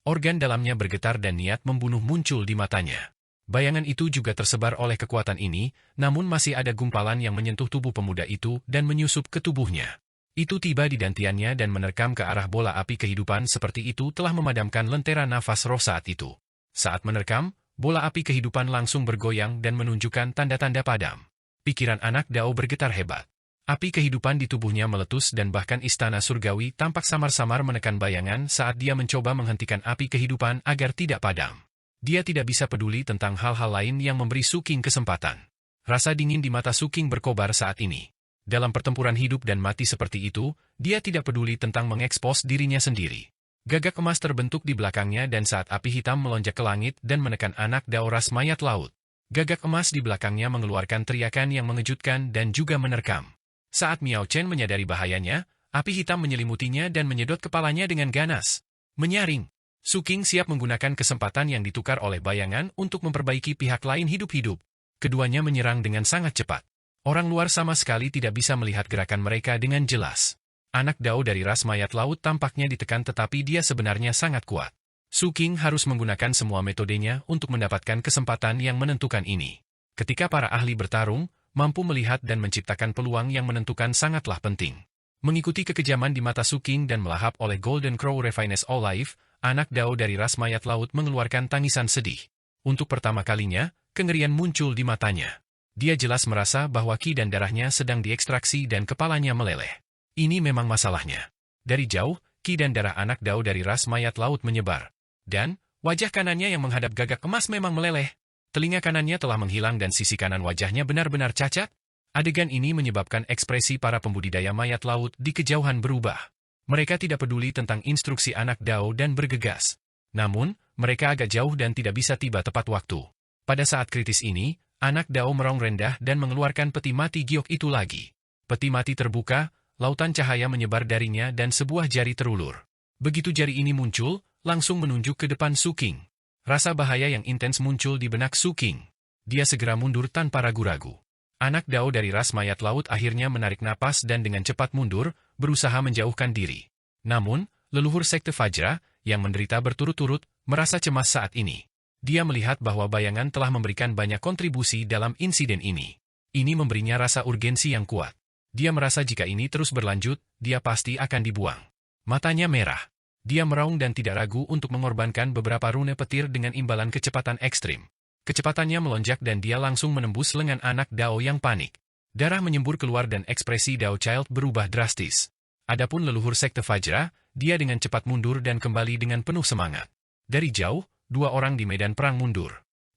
Organ dalamnya bergetar dan niat membunuh muncul di matanya. Bayangan itu juga tersebar oleh kekuatan ini, namun masih ada gumpalan yang menyentuh tubuh pemuda itu dan menyusup ke tubuhnya. Itu tiba di dantiannya dan menerkam ke arah bola api kehidupan seperti itu telah memadamkan lentera nafas roh saat itu. Saat menerkam, bola api kehidupan langsung bergoyang dan menunjukkan tanda-tanda padam. Pikiran anak Dao bergetar hebat. Api kehidupan di tubuhnya meletus dan bahkan istana surgawi tampak samar-samar menekan bayangan saat dia mencoba menghentikan api kehidupan agar tidak padam. Dia tidak bisa peduli tentang hal-hal lain yang memberi Su King kesempatan. Rasa dingin di mata Su King berkobar saat ini. Dalam pertempuran hidup dan mati seperti itu, dia tidak peduli tentang mengekspos dirinya sendiri. Gagak emas terbentuk di belakangnya dan saat api hitam melonjak ke langit dan menekan anak Dao ras mayat laut. Gagak emas di belakangnya mengeluarkan teriakan yang mengejutkan dan juga menerkam. Saat Miao Chen menyadari bahayanya, api hitam menyelimutinya dan menyedot kepalanya dengan ganas. Menyaring. Su King siap menggunakan kesempatan yang ditukar oleh bayangan untuk memperbaiki pihak lain hidup-hidup. Keduanya menyerang dengan sangat cepat. Orang luar sama sekali tidak bisa melihat gerakan mereka dengan jelas. Anak Dao dari ras mayat laut tampaknya ditekan tetapi dia sebenarnya sangat kuat. Su King harus menggunakan semua metodenya untuk mendapatkan kesempatan yang menentukan ini. Ketika para ahli bertarung, mampu melihat dan menciptakan peluang yang menentukan sangatlah penting. Mengikuti kekejaman di mata Su King dan melahap oleh Golden Crow Refinest All Life, anak Dao dari ras mayat laut mengeluarkan tangisan sedih. Untuk pertama kalinya, kengerian muncul di matanya. Dia jelas merasa bahwa ki dan darahnya sedang diekstraksi dan kepalanya meleleh. Ini memang masalahnya. Dari jauh, ki dan darah anak Dao dari ras mayat laut menyebar. Dan, wajah kanannya yang menghadap gagak emas memang meleleh. Telinga kanannya telah menghilang dan sisi kanan wajahnya benar-benar cacat. Adegan ini menyebabkan ekspresi para pembudidaya mayat laut di kejauhan berubah. Mereka tidak peduli tentang instruksi anak Dao dan bergegas. Namun, mereka agak jauh dan tidak bisa tiba tepat waktu. Pada saat kritis ini, anak Dao merong rendah dan mengeluarkan peti mati giok itu lagi. Peti mati terbuka, lautan cahaya menyebar darinya dan sebuah jari terulur. Begitu jari ini muncul, langsung menunjuk ke depan Su King. Rasa bahaya yang intens muncul di benak Su King. Dia segera mundur tanpa ragu-ragu. Anak Dao dari ras mayat laut akhirnya menarik napas dan dengan cepat mundur, berusaha menjauhkan diri. Namun, leluhur Sekte Fajra, yang menderita berturut-turut, merasa cemas saat ini. Dia melihat bahwa bayangan telah memberikan banyak kontribusi dalam insiden ini. Ini memberinya rasa urgensi yang kuat. Dia merasa jika ini terus berlanjut, dia pasti akan dibuang. Matanya merah. Dia meraung dan tidak ragu untuk mengorbankan beberapa rune petir dengan imbalan kecepatan ekstrim. Kecepatannya melonjak dan dia langsung menembus lengan anak Dao yang panik. Darah menyembur keluar dan ekspresi Dao Child berubah drastis. Adapun leluhur Sekte Fajra, dia dengan cepat mundur dan kembali dengan penuh semangat. Dari jauh, dua orang di medan perang mundur.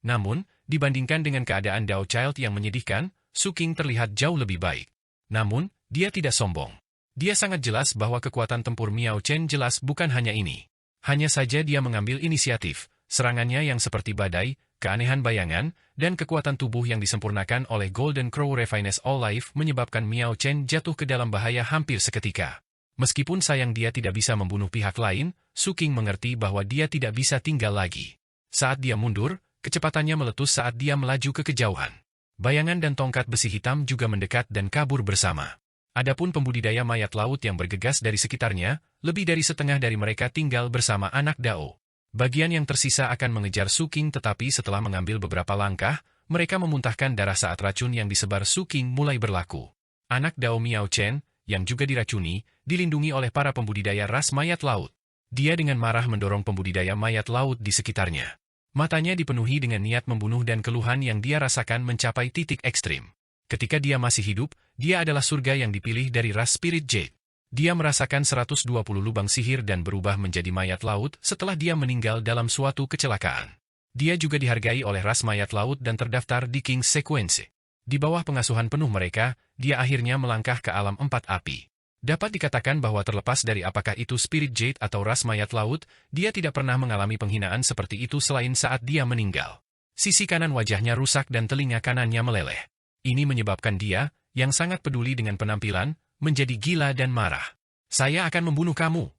Namun, dibandingkan dengan keadaan Dao Child yang menyedihkan, Su King terlihat jauh lebih baik. Namun, dia tidak sombong. Dia sangat jelas bahwa kekuatan tempur Miao Chen jelas bukan hanya ini. Hanya saja dia mengambil inisiatif, serangannya yang seperti badai, keanehan bayangan, dan kekuatan tubuh yang disempurnakan oleh Golden Crow Refinest All Life menyebabkan Miao Chen jatuh ke dalam bahaya hampir seketika. Meskipun sayang dia tidak bisa membunuh pihak lain, Su King mengerti bahwa dia tidak bisa tinggal lagi. Saat dia mundur, kecepatannya meletus saat dia melaju ke kejauhan. Bayangan dan tongkat besi hitam juga mendekat dan kabur bersama. Adapun pembudidaya mayat laut yang bergegas dari sekitarnya, lebih dari setengah dari mereka tinggal bersama anak Dao. Bagian yang tersisa akan mengejar Su King tetapi setelah mengambil beberapa langkah, mereka memuntahkan darah saat racun yang disebar Su King mulai berlaku. Anak Dao Miao Chen, yang juga diracuni, dilindungi oleh para pembudidaya ras mayat laut. Dia dengan marah mendorong pembudidaya mayat laut di sekitarnya. Matanya dipenuhi dengan niat membunuh dan keluhan yang dia rasakan mencapai titik ekstrim. Ketika dia masih hidup, dia adalah surga yang dipilih dari ras Spirit Jade. Dia merasakan 120 lubang sihir dan berubah menjadi mayat laut setelah dia meninggal dalam suatu kecelakaan. Dia juga dihargai oleh ras mayat laut dan terdaftar di King's Sequence. Di bawah pengasuhan penuh mereka, dia akhirnya melangkah ke alam empat api. Dapat dikatakan bahwa terlepas dari apakah itu Spirit Jade atau ras mayat laut, dia tidak pernah mengalami penghinaan seperti itu selain saat dia meninggal. Sisi kanan wajahnya rusak dan telinga kanannya meleleh. Ini menyebabkan dia, yang sangat peduli dengan penampilan, menjadi gila dan marah. Saya akan membunuh kamu.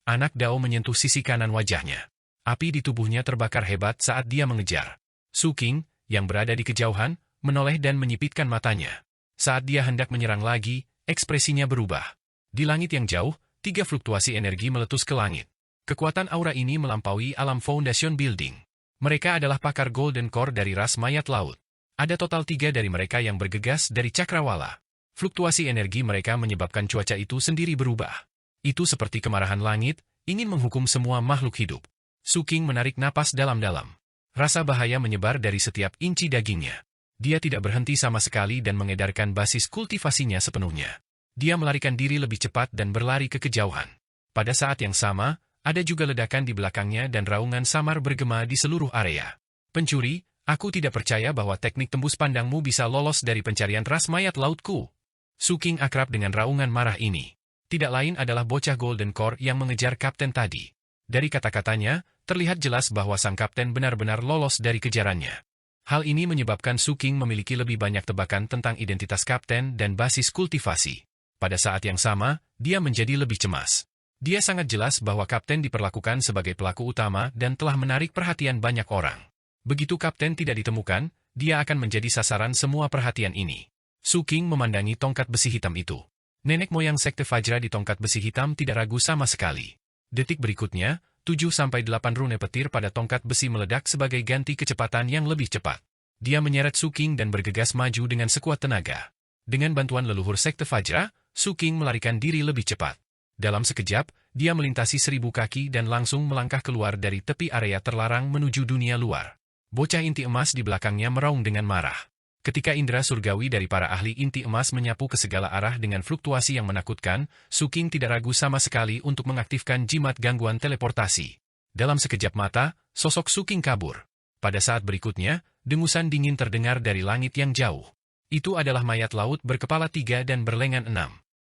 Anak Dao menyentuh sisi kanan wajahnya. Api di tubuhnya terbakar hebat saat dia mengejar. Su King, yang berada di kejauhan, menoleh dan menyipitkan matanya. Saat dia hendak menyerang lagi, ekspresinya berubah. Di langit yang jauh, 3 fluktuasi energi meletus ke langit. Kekuatan aura ini melampaui alam Foundation Building. Mereka adalah pakar Golden Core dari ras mayat laut. Ada total 3 dari mereka yang bergegas dari Cakrawala. Fluktuasi energi mereka menyebabkan cuaca itu sendiri berubah. Itu seperti kemarahan langit, ingin menghukum semua makhluk hidup. Su King menarik napas dalam-dalam. Rasa bahaya menyebar dari setiap inci dagingnya. Dia tidak berhenti sama sekali dan mengedarkan basis kultivasinya sepenuhnya. Dia melarikan diri lebih cepat dan berlari ke kejauhan. Pada saat yang sama, ada juga ledakan di belakangnya dan raungan samar bergema di seluruh area. Pencuri, aku tidak percaya bahwa teknik tembus pandangmu bisa lolos dari pencarian ras mayat lautku. Su King akrab dengan raungan marah ini. Tidak lain adalah bocah Golden Core yang mengejar kapten tadi. Dari kata-katanya, terlihat jelas bahwa sang kapten benar-benar lolos dari kejarannya. Hal ini menyebabkan Su King memiliki lebih banyak tebakan tentang identitas kapten dan basis kultivasi. Pada saat yang sama, dia menjadi lebih cemas. Dia sangat jelas bahwa kapten diperlakukan sebagai pelaku utama dan telah menarik perhatian banyak orang. Begitu kapten tidak ditemukan, dia akan menjadi sasaran semua perhatian ini. Su King memandangi tongkat besi hitam itu. Nenek moyang Sekte Fajra di tongkat besi hitam tidak ragu sama sekali. Detik berikutnya, 7-8 rune petir pada tongkat besi meledak sebagai ganti kecepatan yang lebih cepat. Dia menyeret Su King dan bergegas maju dengan sekuat tenaga. Dengan bantuan leluhur Sekte Fajra, Su King melarikan diri lebih cepat. Dalam sekejap, dia melintasi 1000 kaki dan langsung melangkah keluar dari tepi area terlarang menuju dunia luar. Bocah inti emas di belakangnya meraung dengan marah. Ketika indera surgawi dari para ahli inti emas menyapu ke segala arah dengan fluktuasi yang menakutkan, Su King tidak ragu sama sekali untuk mengaktifkan jimat gangguan teleportasi. Dalam sekejap mata, sosok Su King kabur. Pada saat berikutnya, dengusan dingin terdengar dari langit yang jauh. Itu adalah mayat laut berkepala 3 dan berlengan 6.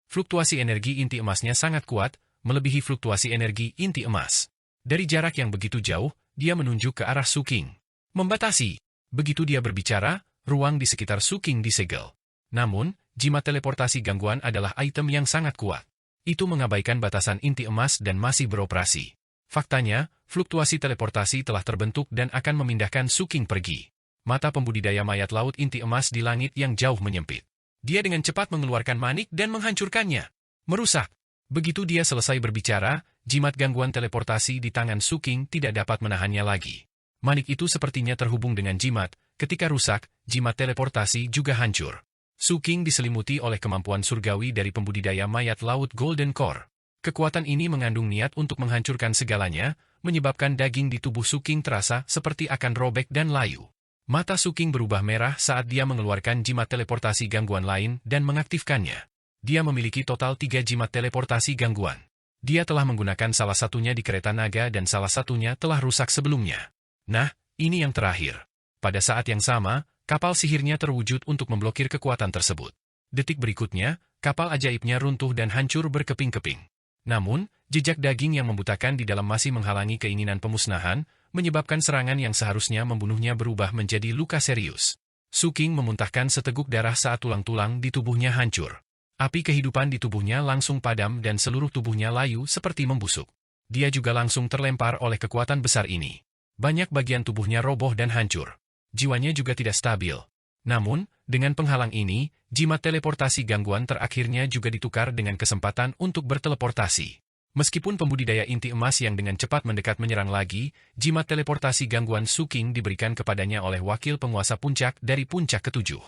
Fluktuasi energi inti emasnya sangat kuat, melebihi fluktuasi energi inti emas. Dari jarak yang begitu jauh, dia menunjuk ke arah Su King. Membatasi. Begitu dia berbicara, ruang di sekitar Su King disegel. Namun, jimat teleportasi gangguan adalah item yang sangat kuat. Itu mengabaikan batasan inti emas dan masih beroperasi. Faktanya, fluktuasi teleportasi telah terbentuk dan akan memindahkan Su King pergi. Mata pembudidaya mayat laut inti emas di langit yang jauh menyempit. Dia dengan cepat mengeluarkan manik dan menghancurkannya. Merusak. Begitu dia selesai berbicara, jimat gangguan teleportasi di tangan Su King tidak dapat menahannya lagi. Manik itu sepertinya terhubung dengan jimat, ketika rusak, jimat teleportasi juga hancur. Su King diselimuti oleh kemampuan surgawi dari pembudidaya mayat laut Golden Core. Kekuatan ini mengandung niat untuk menghancurkan segalanya, menyebabkan daging di tubuh Su King terasa seperti akan robek dan layu. Mata Su King berubah merah saat dia mengeluarkan jimat teleportasi gangguan lain dan mengaktifkannya. Dia memiliki total 3 jimat teleportasi gangguan. Dia telah menggunakan salah satunya di kereta naga dan salah satunya telah rusak sebelumnya. Nah, ini yang terakhir. Pada saat yang sama, kapal sihirnya terwujud untuk memblokir kekuatan tersebut. Detik berikutnya, kapal ajaibnya runtuh dan hancur berkeping-keping. Namun, jejak daging yang membutakan di dalam masih menghalangi keinginan pemusnahan, menyebabkan serangan yang seharusnya membunuhnya berubah menjadi luka serius. Su King memuntahkan seteguk darah saat tulang-tulang di tubuhnya hancur. Api kehidupan di tubuhnya langsung padam dan seluruh tubuhnya layu seperti membusuk. Dia juga langsung terlempar oleh kekuatan besar ini. Banyak bagian tubuhnya roboh dan hancur. Jiwanya juga tidak stabil. Namun, dengan penghalang ini, jimat teleportasi gangguan terakhirnya juga ditukar dengan kesempatan untuk berteleportasi. Meskipun pembudidaya inti emas yang dengan cepat mendekat menyerang lagi, jimat teleportasi gangguan Su King diberikan kepadanya oleh wakil penguasa puncak dari puncak ketujuh.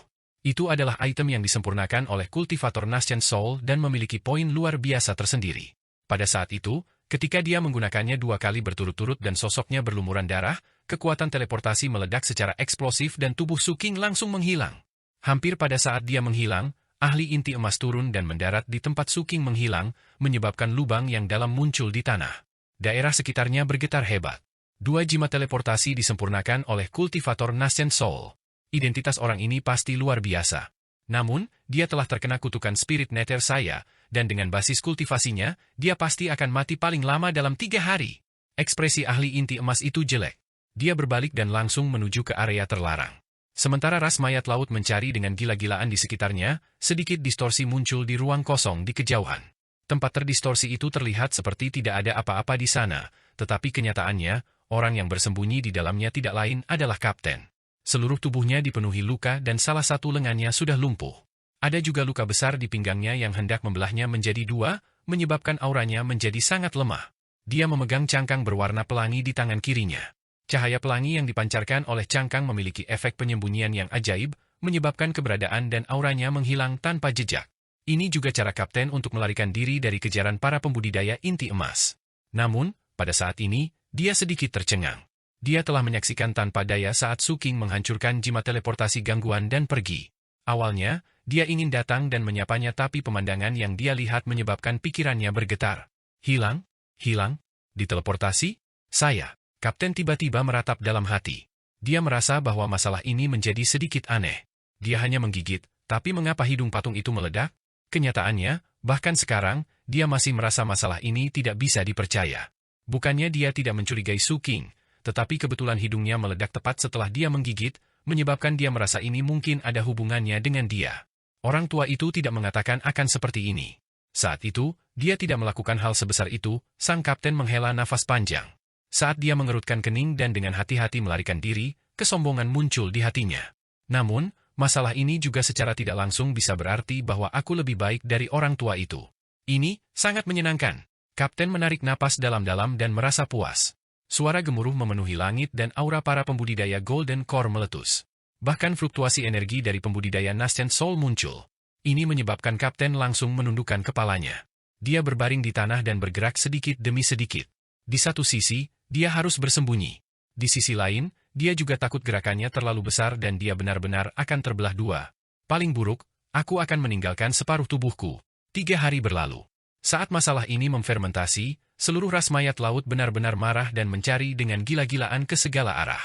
Itu adalah item yang disempurnakan oleh kultivator Nascent Soul dan memiliki poin luar biasa tersendiri. Pada saat itu, ketika dia menggunakannya 2 kali berturut-turut dan sosoknya berlumuran darah, kekuatan teleportasi meledak secara eksplosif dan tubuh Su King langsung menghilang. Hampir pada saat dia menghilang, ahli inti emas turun dan mendarat di tempat Su King menghilang, menyebabkan lubang yang dalam muncul di tanah. Daerah sekitarnya bergetar hebat. 2 jimat teleportasi disempurnakan oleh kultivator Nascent Soul. Identitas orang ini pasti luar biasa. Namun, dia telah terkena kutukan spirit nether saya, dan dengan basis kultivasinya, dia pasti akan mati paling lama dalam 3 hari. Ekspresi ahli inti emas itu jelek. Dia berbalik dan langsung menuju ke area terlarang. Sementara ras mayat laut mencari dengan gila-gilaan di sekitarnya, sedikit distorsi muncul di ruang kosong di kejauhan. Tempat terdistorsi itu terlihat seperti tidak ada apa-apa di sana, tetapi kenyataannya, orang yang bersembunyi di dalamnya tidak lain adalah Kapten. Seluruh tubuhnya dipenuhi luka dan salah satu lengannya sudah lumpuh. Ada juga luka besar di pinggangnya yang hendak membelahnya menjadi 2, menyebabkan auranya menjadi sangat lemah. Dia memegang cangkang berwarna pelangi di tangan kirinya. Cahaya pelangi yang dipancarkan oleh cangkang memiliki efek penyembunyian yang ajaib, menyebabkan keberadaan dan auranya menghilang tanpa jejak. Ini juga cara Kapten untuk melarikan diri dari kejaran para pembudidaya inti emas. Namun, pada saat ini, dia sedikit tercengang. Dia telah menyaksikan tanpa daya saat Su King menghancurkan jimat teleportasi gangguan dan pergi. Awalnya, dia ingin datang dan menyapanya tapi pemandangan yang dia lihat menyebabkan pikirannya bergetar. Hilang? Hilang? Diteleportasi? Saya. Kapten tiba-tiba meratap dalam hati. Dia merasa bahwa masalah ini menjadi sedikit aneh. Dia hanya menggigit, tapi mengapa hidung patung itu meledak? Kenyataannya, bahkan sekarang, dia masih merasa masalah ini tidak bisa dipercaya. Bukannya dia tidak mencurigai Su King, tetapi kebetulan hidungnya meledak tepat setelah dia menggigit, menyebabkan dia merasa ini mungkin ada hubungannya dengan dia. Orang tua itu tidak mengatakan akan seperti ini. Saat itu, dia tidak melakukan hal sebesar itu, sang kapten menghela nafas panjang. Saat dia mengerutkan kening dan dengan hati-hati melarikan diri, kesombongan muncul di hatinya. Namun, masalah ini juga secara tidak langsung bisa berarti bahwa aku lebih baik dari orang tua itu. Ini sangat menyenangkan. Kapten menarik napas dalam-dalam dan merasa puas. Suara gemuruh memenuhi langit dan aura para pembudidaya Golden Core meletus. Bahkan fluktuasi energi dari pembudidaya Nascent Soul muncul. Ini menyebabkan kapten langsung menundukkan kepalanya. Dia berbaring di tanah dan bergerak sedikit demi sedikit. Di satu sisi, dia harus bersembunyi. Di sisi lain, dia juga takut gerakannya terlalu besar dan dia benar-benar akan terbelah dua. Paling buruk, aku akan meninggalkan separuh tubuhku. 3 hari berlalu. Saat masalah ini memfermentasi, seluruh ras mayat laut benar-benar marah dan mencari dengan gila-gilaan ke segala arah.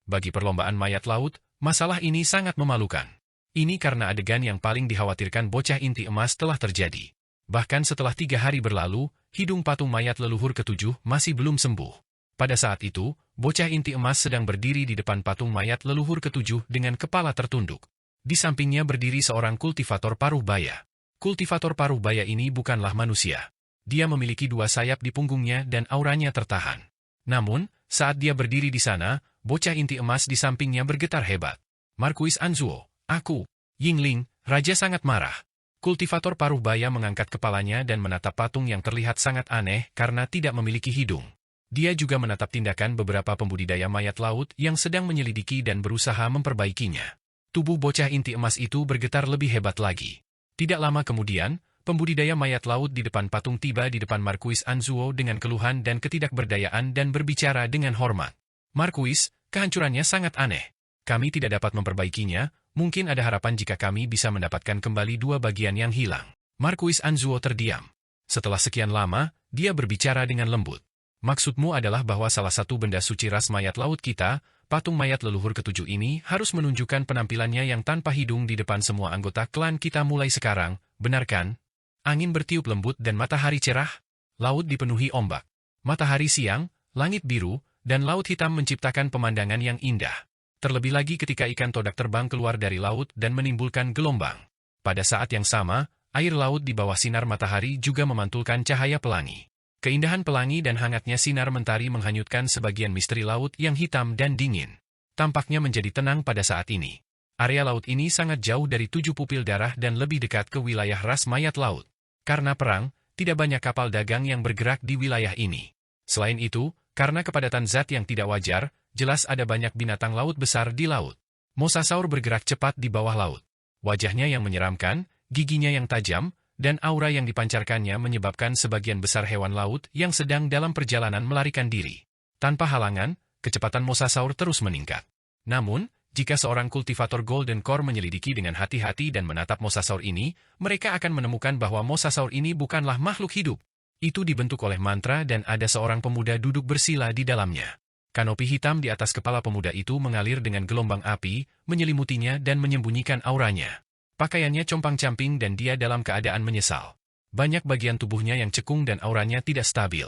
Bagi perlombaan mayat laut, masalah ini sangat memalukan. Ini karena adegan yang paling dikhawatirkan bocah inti emas telah terjadi. Bahkan setelah 3 hari berlalu, hidung patung mayat leluhur ketujuh masih belum sembuh. Pada saat itu, bocah inti emas sedang berdiri di depan patung mayat leluhur ketujuh dengan kepala tertunduk. Di sampingnya berdiri seorang kultivator paruh baya. Kultivator paruh baya ini bukanlah manusia. Dia memiliki 2 sayap di punggungnya dan auranya tertahan. Namun, saat dia berdiri di sana, bocah inti emas di sampingnya bergetar hebat. Marquis Anzuo, aku, Yingling, Raja sangat marah. Kultivator paruh baya mengangkat kepalanya dan menatap patung yang terlihat sangat aneh karena tidak memiliki hidung. Dia juga menatap tindakan beberapa pembudidaya mayat laut yang sedang menyelidiki dan berusaha memperbaikinya. Tubuh bocah inti emas itu bergetar lebih hebat lagi. Tidak lama kemudian, pembudidaya mayat laut di depan patung tiba di depan Marquis Anzuo dengan keluhan dan ketidakberdayaan dan berbicara dengan hormat. Marquis, kehancurannya sangat aneh. Kami tidak dapat memperbaikinya, mungkin ada harapan jika kami bisa mendapatkan kembali 2 bagian yang hilang. Marquis Anzuo terdiam. Setelah sekian lama, dia berbicara dengan lembut. Maksudmu adalah bahwa salah satu benda suci ras mayat laut kita, patung mayat leluhur ketujuh ini harus menunjukkan penampilannya yang tanpa hidung di depan semua anggota klan kita mulai sekarang, benar kan? Angin bertiup lembut dan matahari cerah. Laut dipenuhi ombak. Matahari siang, langit biru, dan laut hitam menciptakan pemandangan yang indah. Terlebih lagi ketika ikan todak terbang keluar dari laut dan menimbulkan gelombang. Pada saat yang sama, air laut di bawah sinar matahari juga memantulkan cahaya pelangi. Keindahan pelangi dan hangatnya sinar mentari menghanyutkan sebagian misteri laut yang hitam dan dingin. Tampaknya menjadi tenang pada saat ini. Area laut ini sangat jauh dari 7 pupil darah dan lebih dekat ke wilayah ras mayat laut. Karena perang, tidak banyak kapal dagang yang bergerak di wilayah ini. Selain itu, karena kepadatan zat yang tidak wajar, jelas ada banyak binatang laut besar di laut. Mosasaur bergerak cepat di bawah laut. Wajahnya yang menyeramkan, giginya yang tajam, dan aura yang dipancarkannya menyebabkan sebagian besar hewan laut yang sedang dalam perjalanan melarikan diri. Tanpa halangan, kecepatan Mosasaur terus meningkat. Namun, jika seorang kultivator Golden Core menyelidiki dengan hati-hati dan menatap Mosasaur ini, mereka akan menemukan bahwa Mosasaur ini bukanlah makhluk hidup. Itu dibentuk oleh mantra dan ada seorang pemuda duduk bersila di dalamnya. Kanopi hitam di atas kepala pemuda itu mengalir dengan gelombang api, menyelimutinya dan menyembunyikan auranya. Pakaiannya compang-camping dan dia dalam keadaan menyesal. Banyak bagian tubuhnya yang cekung dan auranya tidak stabil.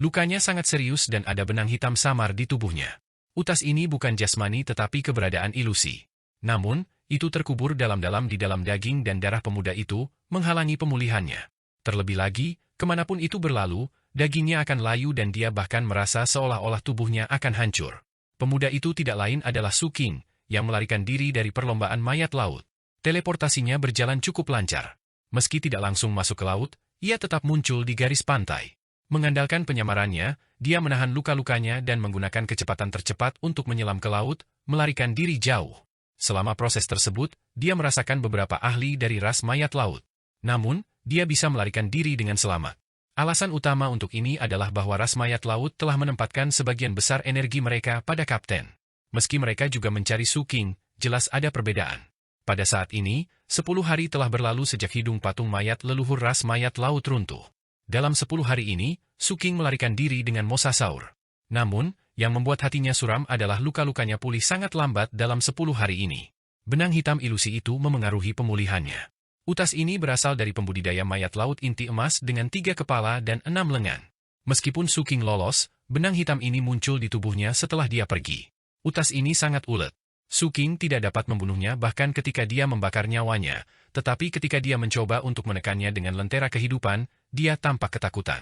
Lukanya sangat serius dan ada benang hitam samar di tubuhnya. Utas ini bukan jasmani tetapi keberadaan ilusi. Namun, itu terkubur dalam-dalam di dalam daging dan darah pemuda itu, menghalangi pemulihannya. Terlebih lagi, kemanapun itu berlalu, dagingnya akan layu dan dia bahkan merasa seolah-olah tubuhnya akan hancur. Pemuda itu tidak lain adalah Su King, yang melarikan diri dari perlombaan mayat laut. Teleportasinya berjalan cukup lancar. Meski tidak langsung masuk ke laut, ia tetap muncul di garis pantai. Mengandalkan penyamarannya, dia menahan luka-lukanya dan menggunakan kecepatan tercepat untuk menyelam ke laut, melarikan diri jauh. Selama proses tersebut, dia merasakan beberapa ahli dari ras mayat laut. Namun, dia bisa melarikan diri dengan selamat. Alasan utama untuk ini adalah bahwa ras mayat laut telah menempatkan sebagian besar energi mereka pada kapten. Meski mereka juga mencari Su King, jelas ada perbedaan. Pada saat ini, 10 hari telah berlalu sejak hidung patung mayat leluhur ras mayat laut runtuh. Dalam 10 hari ini, Su King melarikan diri dengan Mosasaur. Namun, yang membuat hatinya suram adalah luka-lukanya pulih sangat lambat dalam 10 hari ini. Benang hitam ilusi itu memengaruhi pemulihannya. Utas ini berasal dari pembudidaya mayat laut inti emas dengan 3 kepala dan 6 lengan. Meskipun Su King lolos, benang hitam ini muncul di tubuhnya setelah dia pergi. Utas ini sangat ulet. Su King tidak dapat membunuhnya bahkan ketika dia membakar nyawanya, tetapi ketika dia mencoba untuk menekannya dengan lentera kehidupan, dia tampak ketakutan.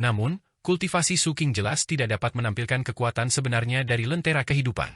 Namun, kultivasi Su King jelas tidak dapat menampilkan kekuatan sebenarnya dari lentera kehidupan.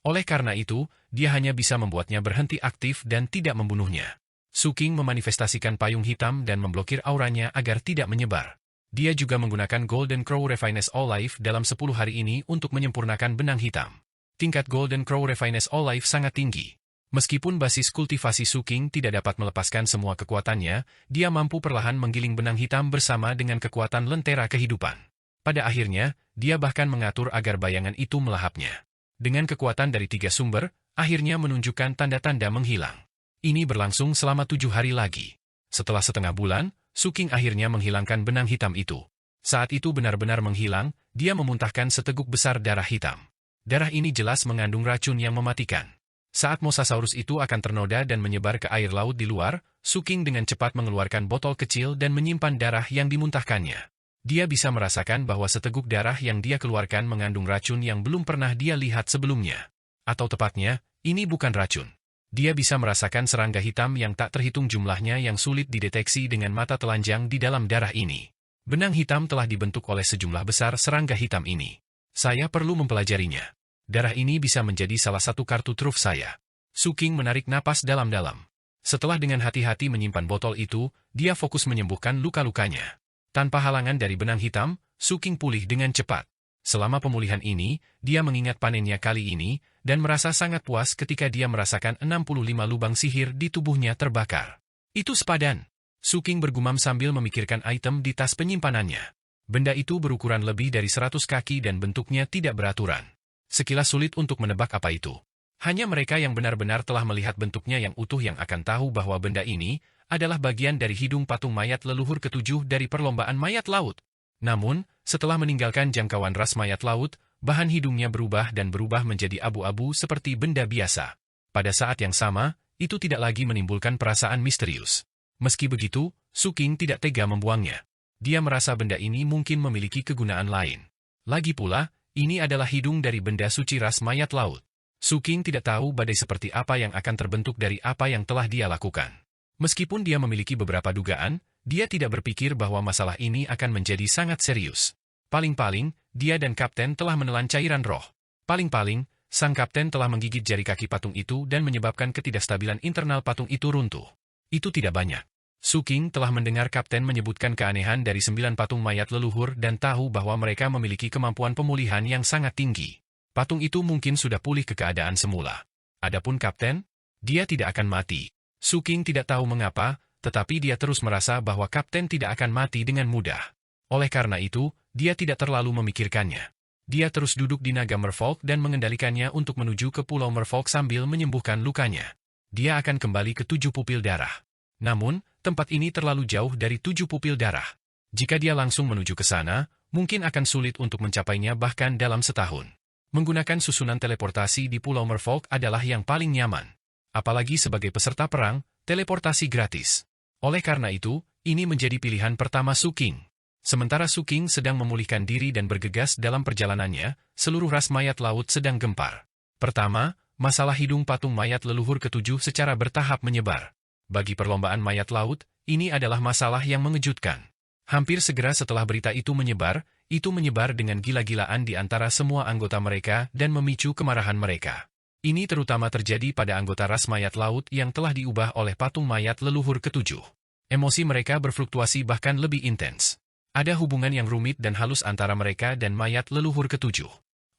Oleh karena itu, dia hanya bisa membuatnya berhenti aktif dan tidak membunuhnya. Su King memanifestasikan payung hitam dan memblokir auranya agar tidak menyebar. Dia juga menggunakan Golden Crow Refinesse All Life dalam 10 hari ini untuk menyempurnakan benang hitam. Tingkat Golden Crow Refinesse All Life sangat tinggi. Meskipun basis kultivasi Suking tidak dapat melepaskan semua kekuatannya, dia mampu perlahan menggiling benang hitam bersama dengan kekuatan lentera kehidupan. Pada akhirnya, dia bahkan mengatur agar bayangan itu melahapnya. Dengan kekuatan dari 3 sumber, akhirnya menunjukkan tanda-tanda menghilang. Ini berlangsung selama 7 hari lagi. Setelah setengah bulan, Suking akhirnya menghilangkan benang hitam itu. Saat itu benar-benar menghilang, dia memuntahkan seteguk besar darah hitam. Darah ini jelas mengandung racun yang mematikan. Saat Mosasaurus itu akan ternoda dan menyebar ke air laut di luar, Suking dengan cepat mengeluarkan botol kecil dan menyimpan darah yang dimuntahkannya. Dia bisa merasakan bahwa seteguk darah yang dia keluarkan mengandung racun yang belum pernah dia lihat sebelumnya. Atau tepatnya, ini bukan racun. Dia bisa merasakan serangga hitam yang tak terhitung jumlahnya yang sulit dideteksi dengan mata telanjang di dalam darah ini. Benang hitam telah dibentuk oleh sejumlah besar serangga hitam ini. Saya perlu mempelajarinya. Darah ini bisa menjadi salah satu kartu truf saya. Suking menarik napas dalam-dalam. Setelah dengan hati-hati menyimpan botol itu, dia fokus menyembuhkan luka-lukanya. Tanpa halangan dari benang hitam, Suking pulih dengan cepat. Selama pemulihan ini, dia mengingat panennya kali ini, dan merasa sangat puas ketika dia merasakan 65 lubang sihir di tubuhnya terbakar. Itu sepadan. Suking bergumam sambil memikirkan item di tas penyimpanannya. Benda itu berukuran lebih dari 100 kaki dan bentuknya tidak beraturan. Sekilas sulit untuk menebak apa itu. Hanya mereka yang benar-benar telah melihat bentuknya yang utuh yang akan tahu bahwa benda ini adalah bagian dari hidung patung mayat leluhur ketujuh dari perlombaan mayat laut. Namun, setelah meninggalkan jangkauan ras mayat laut, bahan hidungnya berubah dan berubah menjadi abu-abu seperti benda biasa. Pada saat yang sama, itu tidak lagi menimbulkan perasaan misterius. Meski begitu, Suking tidak tega membuangnya. Dia merasa benda ini mungkin memiliki kegunaan lain. Lagi pula, ini adalah hidung dari benda suci ras mayat laut. Suking tidak tahu badai seperti apa yang akan terbentuk dari apa yang telah dia lakukan. Meskipun dia memiliki beberapa dugaan, dia tidak berpikir bahwa masalah ini akan menjadi sangat serius. Paling-paling, dia dan kapten telah menelan cairan roh. Paling-paling, sang kapten telah menggigit jari kaki patung itu dan menyebabkan ketidakstabilan internal patung itu runtuh. Itu tidak banyak. Suking telah mendengar kapten menyebutkan keanehan dari 9 patung mayat leluhur dan tahu bahwa mereka memiliki kemampuan pemulihan yang sangat tinggi. Patung itu mungkin sudah pulih ke keadaan semula. Adapun kapten, dia tidak akan mati. Suking tidak tahu mengapa, tetapi dia terus merasa bahwa kapten tidak akan mati dengan mudah. Oleh karena itu, dia tidak terlalu memikirkannya. Dia terus duduk di naga merfolk dan mengendalikannya untuk menuju ke pulau merfolk sambil menyembuhkan lukanya. Dia akan kembali ke 7 pupil darah. Namun, tempat ini terlalu jauh dari 7 pupil darah. Jika dia langsung menuju ke sana, mungkin akan sulit untuk mencapainya bahkan dalam setahun. Menggunakan susunan teleportasi di Pulau Merfolk adalah yang paling nyaman. Apalagi sebagai peserta perang, teleportasi gratis. Oleh karena itu, ini menjadi pilihan pertama Suking. Sementara Suking sedang memulihkan diri dan bergegas dalam perjalanannya, seluruh ras mayat laut sedang gempar. Pertama, masalah hidung patung mayat leluhur ketujuh secara bertahap menyebar. Bagi perlombaan mayat laut, ini adalah masalah yang mengejutkan. Hampir segera setelah berita itu menyebar dengan gila-gilaan di antara semua anggota mereka dan memicu kemarahan mereka. Ini terutama terjadi pada anggota ras mayat laut yang telah diubah oleh patung mayat leluhur ketujuh. Emosi mereka berfluktuasi bahkan lebih intens. Ada hubungan yang rumit dan halus antara mereka dan mayat leluhur ketujuh.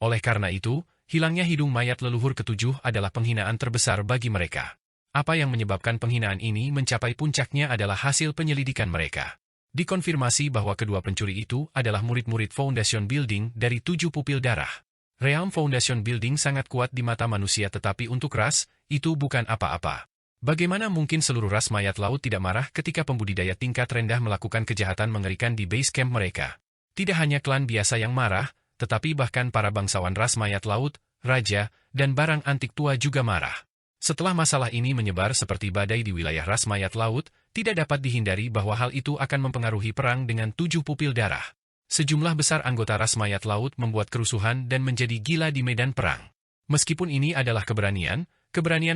Oleh karena itu, hilangnya hidung mayat leluhur ketujuh adalah penghinaan terbesar bagi mereka. Apa yang menyebabkan penghinaan ini mencapai puncaknya adalah hasil penyelidikan mereka. Dikonfirmasi bahwa kedua pencuri itu adalah murid-murid Foundation Building dari 7 pupil darah. Realm Foundation Building sangat kuat di mata manusia tetapi untuk ras, itu bukan apa-apa. Bagaimana mungkin seluruh ras mayat laut tidak marah ketika pembudidaya tingkat rendah melakukan kejahatan mengerikan di base camp mereka? Tidak hanya klan biasa yang marah, tetapi bahkan para bangsawan ras mayat laut, raja, dan barang antik tua juga marah. Setelah masalah ini menyebar seperti badai di wilayah ras mayat laut, tidak dapat dihindari bahwa hal itu akan mempengaruhi perang dengan 7 pupil darah. Sejumlah besar anggota ras mayat laut membuat kerusuhan dan menjadi gila di medan perang. Meskipun ini adalah keberanian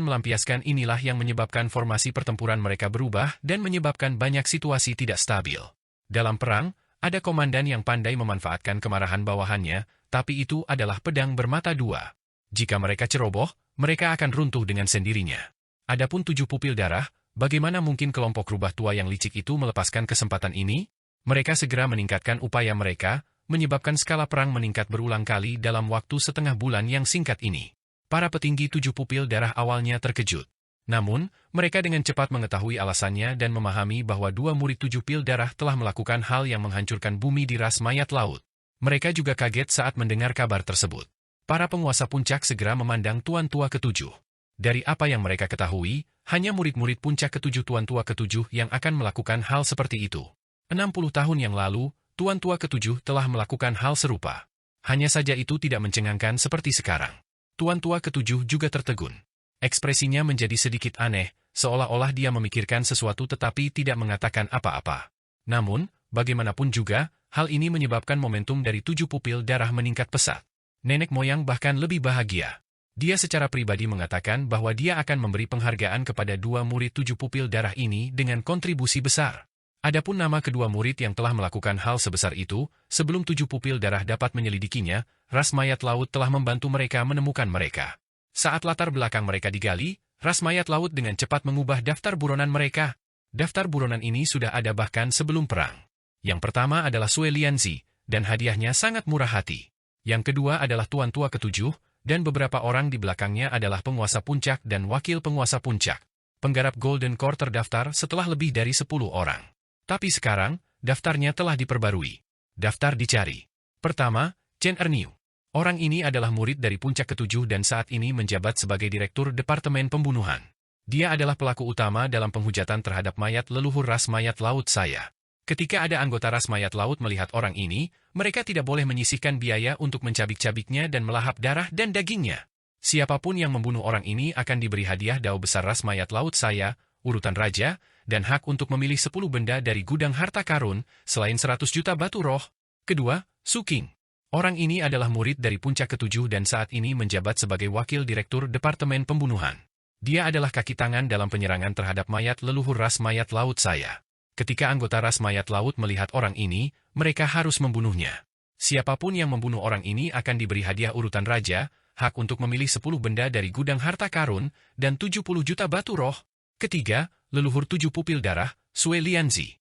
melampiaskan inilah yang menyebabkan formasi pertempuran mereka berubah dan menyebabkan banyak situasi tidak stabil. Dalam perang, ada komandan yang pandai memanfaatkan kemarahan bawahannya, tapi itu adalah pedang bermata dua. Jika mereka ceroboh, mereka akan runtuh dengan sendirinya. Adapun 7 pupil darah, bagaimana mungkin kelompok rubah tua yang licik itu melepaskan kesempatan ini? Mereka segera meningkatkan upaya mereka, menyebabkan skala perang meningkat berulang kali dalam waktu setengah bulan yang singkat ini. Para petinggi 7 pupil darah awalnya terkejut. Namun, mereka dengan cepat mengetahui alasannya dan memahami bahwa 2 murid 7 pil darah telah melakukan hal yang menghancurkan bumi di ras mayat laut. Mereka juga kaget saat mendengar kabar tersebut. Para penguasa puncak segera memandang Tuan Tua Ketujuh. Dari apa yang mereka ketahui, hanya murid-murid puncak ketujuh Tuan Tua Ketujuh yang akan melakukan hal seperti itu. 60 tahun yang lalu, Tuan Tua Ketujuh telah melakukan hal serupa. Hanya saja itu tidak mencengangkan seperti sekarang. Tuan Tua Ketujuh juga tertegun. Ekspresinya menjadi sedikit aneh, seolah-olah dia memikirkan sesuatu tetapi tidak mengatakan apa-apa. Namun, bagaimanapun juga, hal ini menyebabkan momentum dari 7 pupil darah meningkat pesat. Nenek moyang bahkan lebih bahagia. Dia secara pribadi mengatakan bahwa dia akan memberi penghargaan kepada 2 murid 7 pupil darah ini dengan kontribusi besar. Adapun nama kedua murid yang telah melakukan hal sebesar itu, sebelum 7 pupil darah dapat menyelidikinya, ras mayat laut telah membantu mereka menemukan mereka. Saat latar belakang mereka digali, ras mayat laut dengan cepat mengubah daftar buronan mereka. Daftar buronan ini sudah ada bahkan sebelum perang. Yang pertama adalah Sue Lianzi, dan hadiahnya sangat murah hati. Yang kedua adalah Tuan Tua Ketujuh, dan beberapa orang di belakangnya adalah penguasa puncak dan wakil penguasa puncak. Penggarap Golden Core terdaftar setelah lebih dari 10 orang. Tapi sekarang, daftarnya telah diperbarui. Daftar dicari. Pertama, Chen Erniu. Orang ini adalah murid dari puncak ketujuh dan saat ini menjabat sebagai Direktur Departemen Pembunuhan. Dia adalah pelaku utama dalam penghujatan terhadap mayat leluhur ras mayat laut saya. Ketika ada anggota ras mayat laut melihat orang ini, mereka tidak boleh menyisihkan biaya untuk mencabik-cabiknya dan melahap darah dan dagingnya. Siapapun yang membunuh orang ini akan diberi hadiah dao besar ras mayat laut saya, urutan raja, dan hak untuk memilih 10 benda dari gudang harta karun, selain 100 juta batu roh. Kedua, Su King. Orang ini adalah murid dari puncak ketujuh dan saat ini menjabat sebagai wakil direktur Departemen Pembunuhan. Dia adalah kaki tangan dalam penyerangan terhadap mayat leluhur ras mayat laut saya. Ketika anggota ras mayat laut melihat orang ini, mereka harus membunuhnya. Siapapun yang membunuh orang ini akan diberi hadiah urutan raja, hak untuk memilih 10 benda dari gudang harta karun, dan 70 juta batu roh. Ketiga, leluhur 7 pupil darah, Sue Lianzi.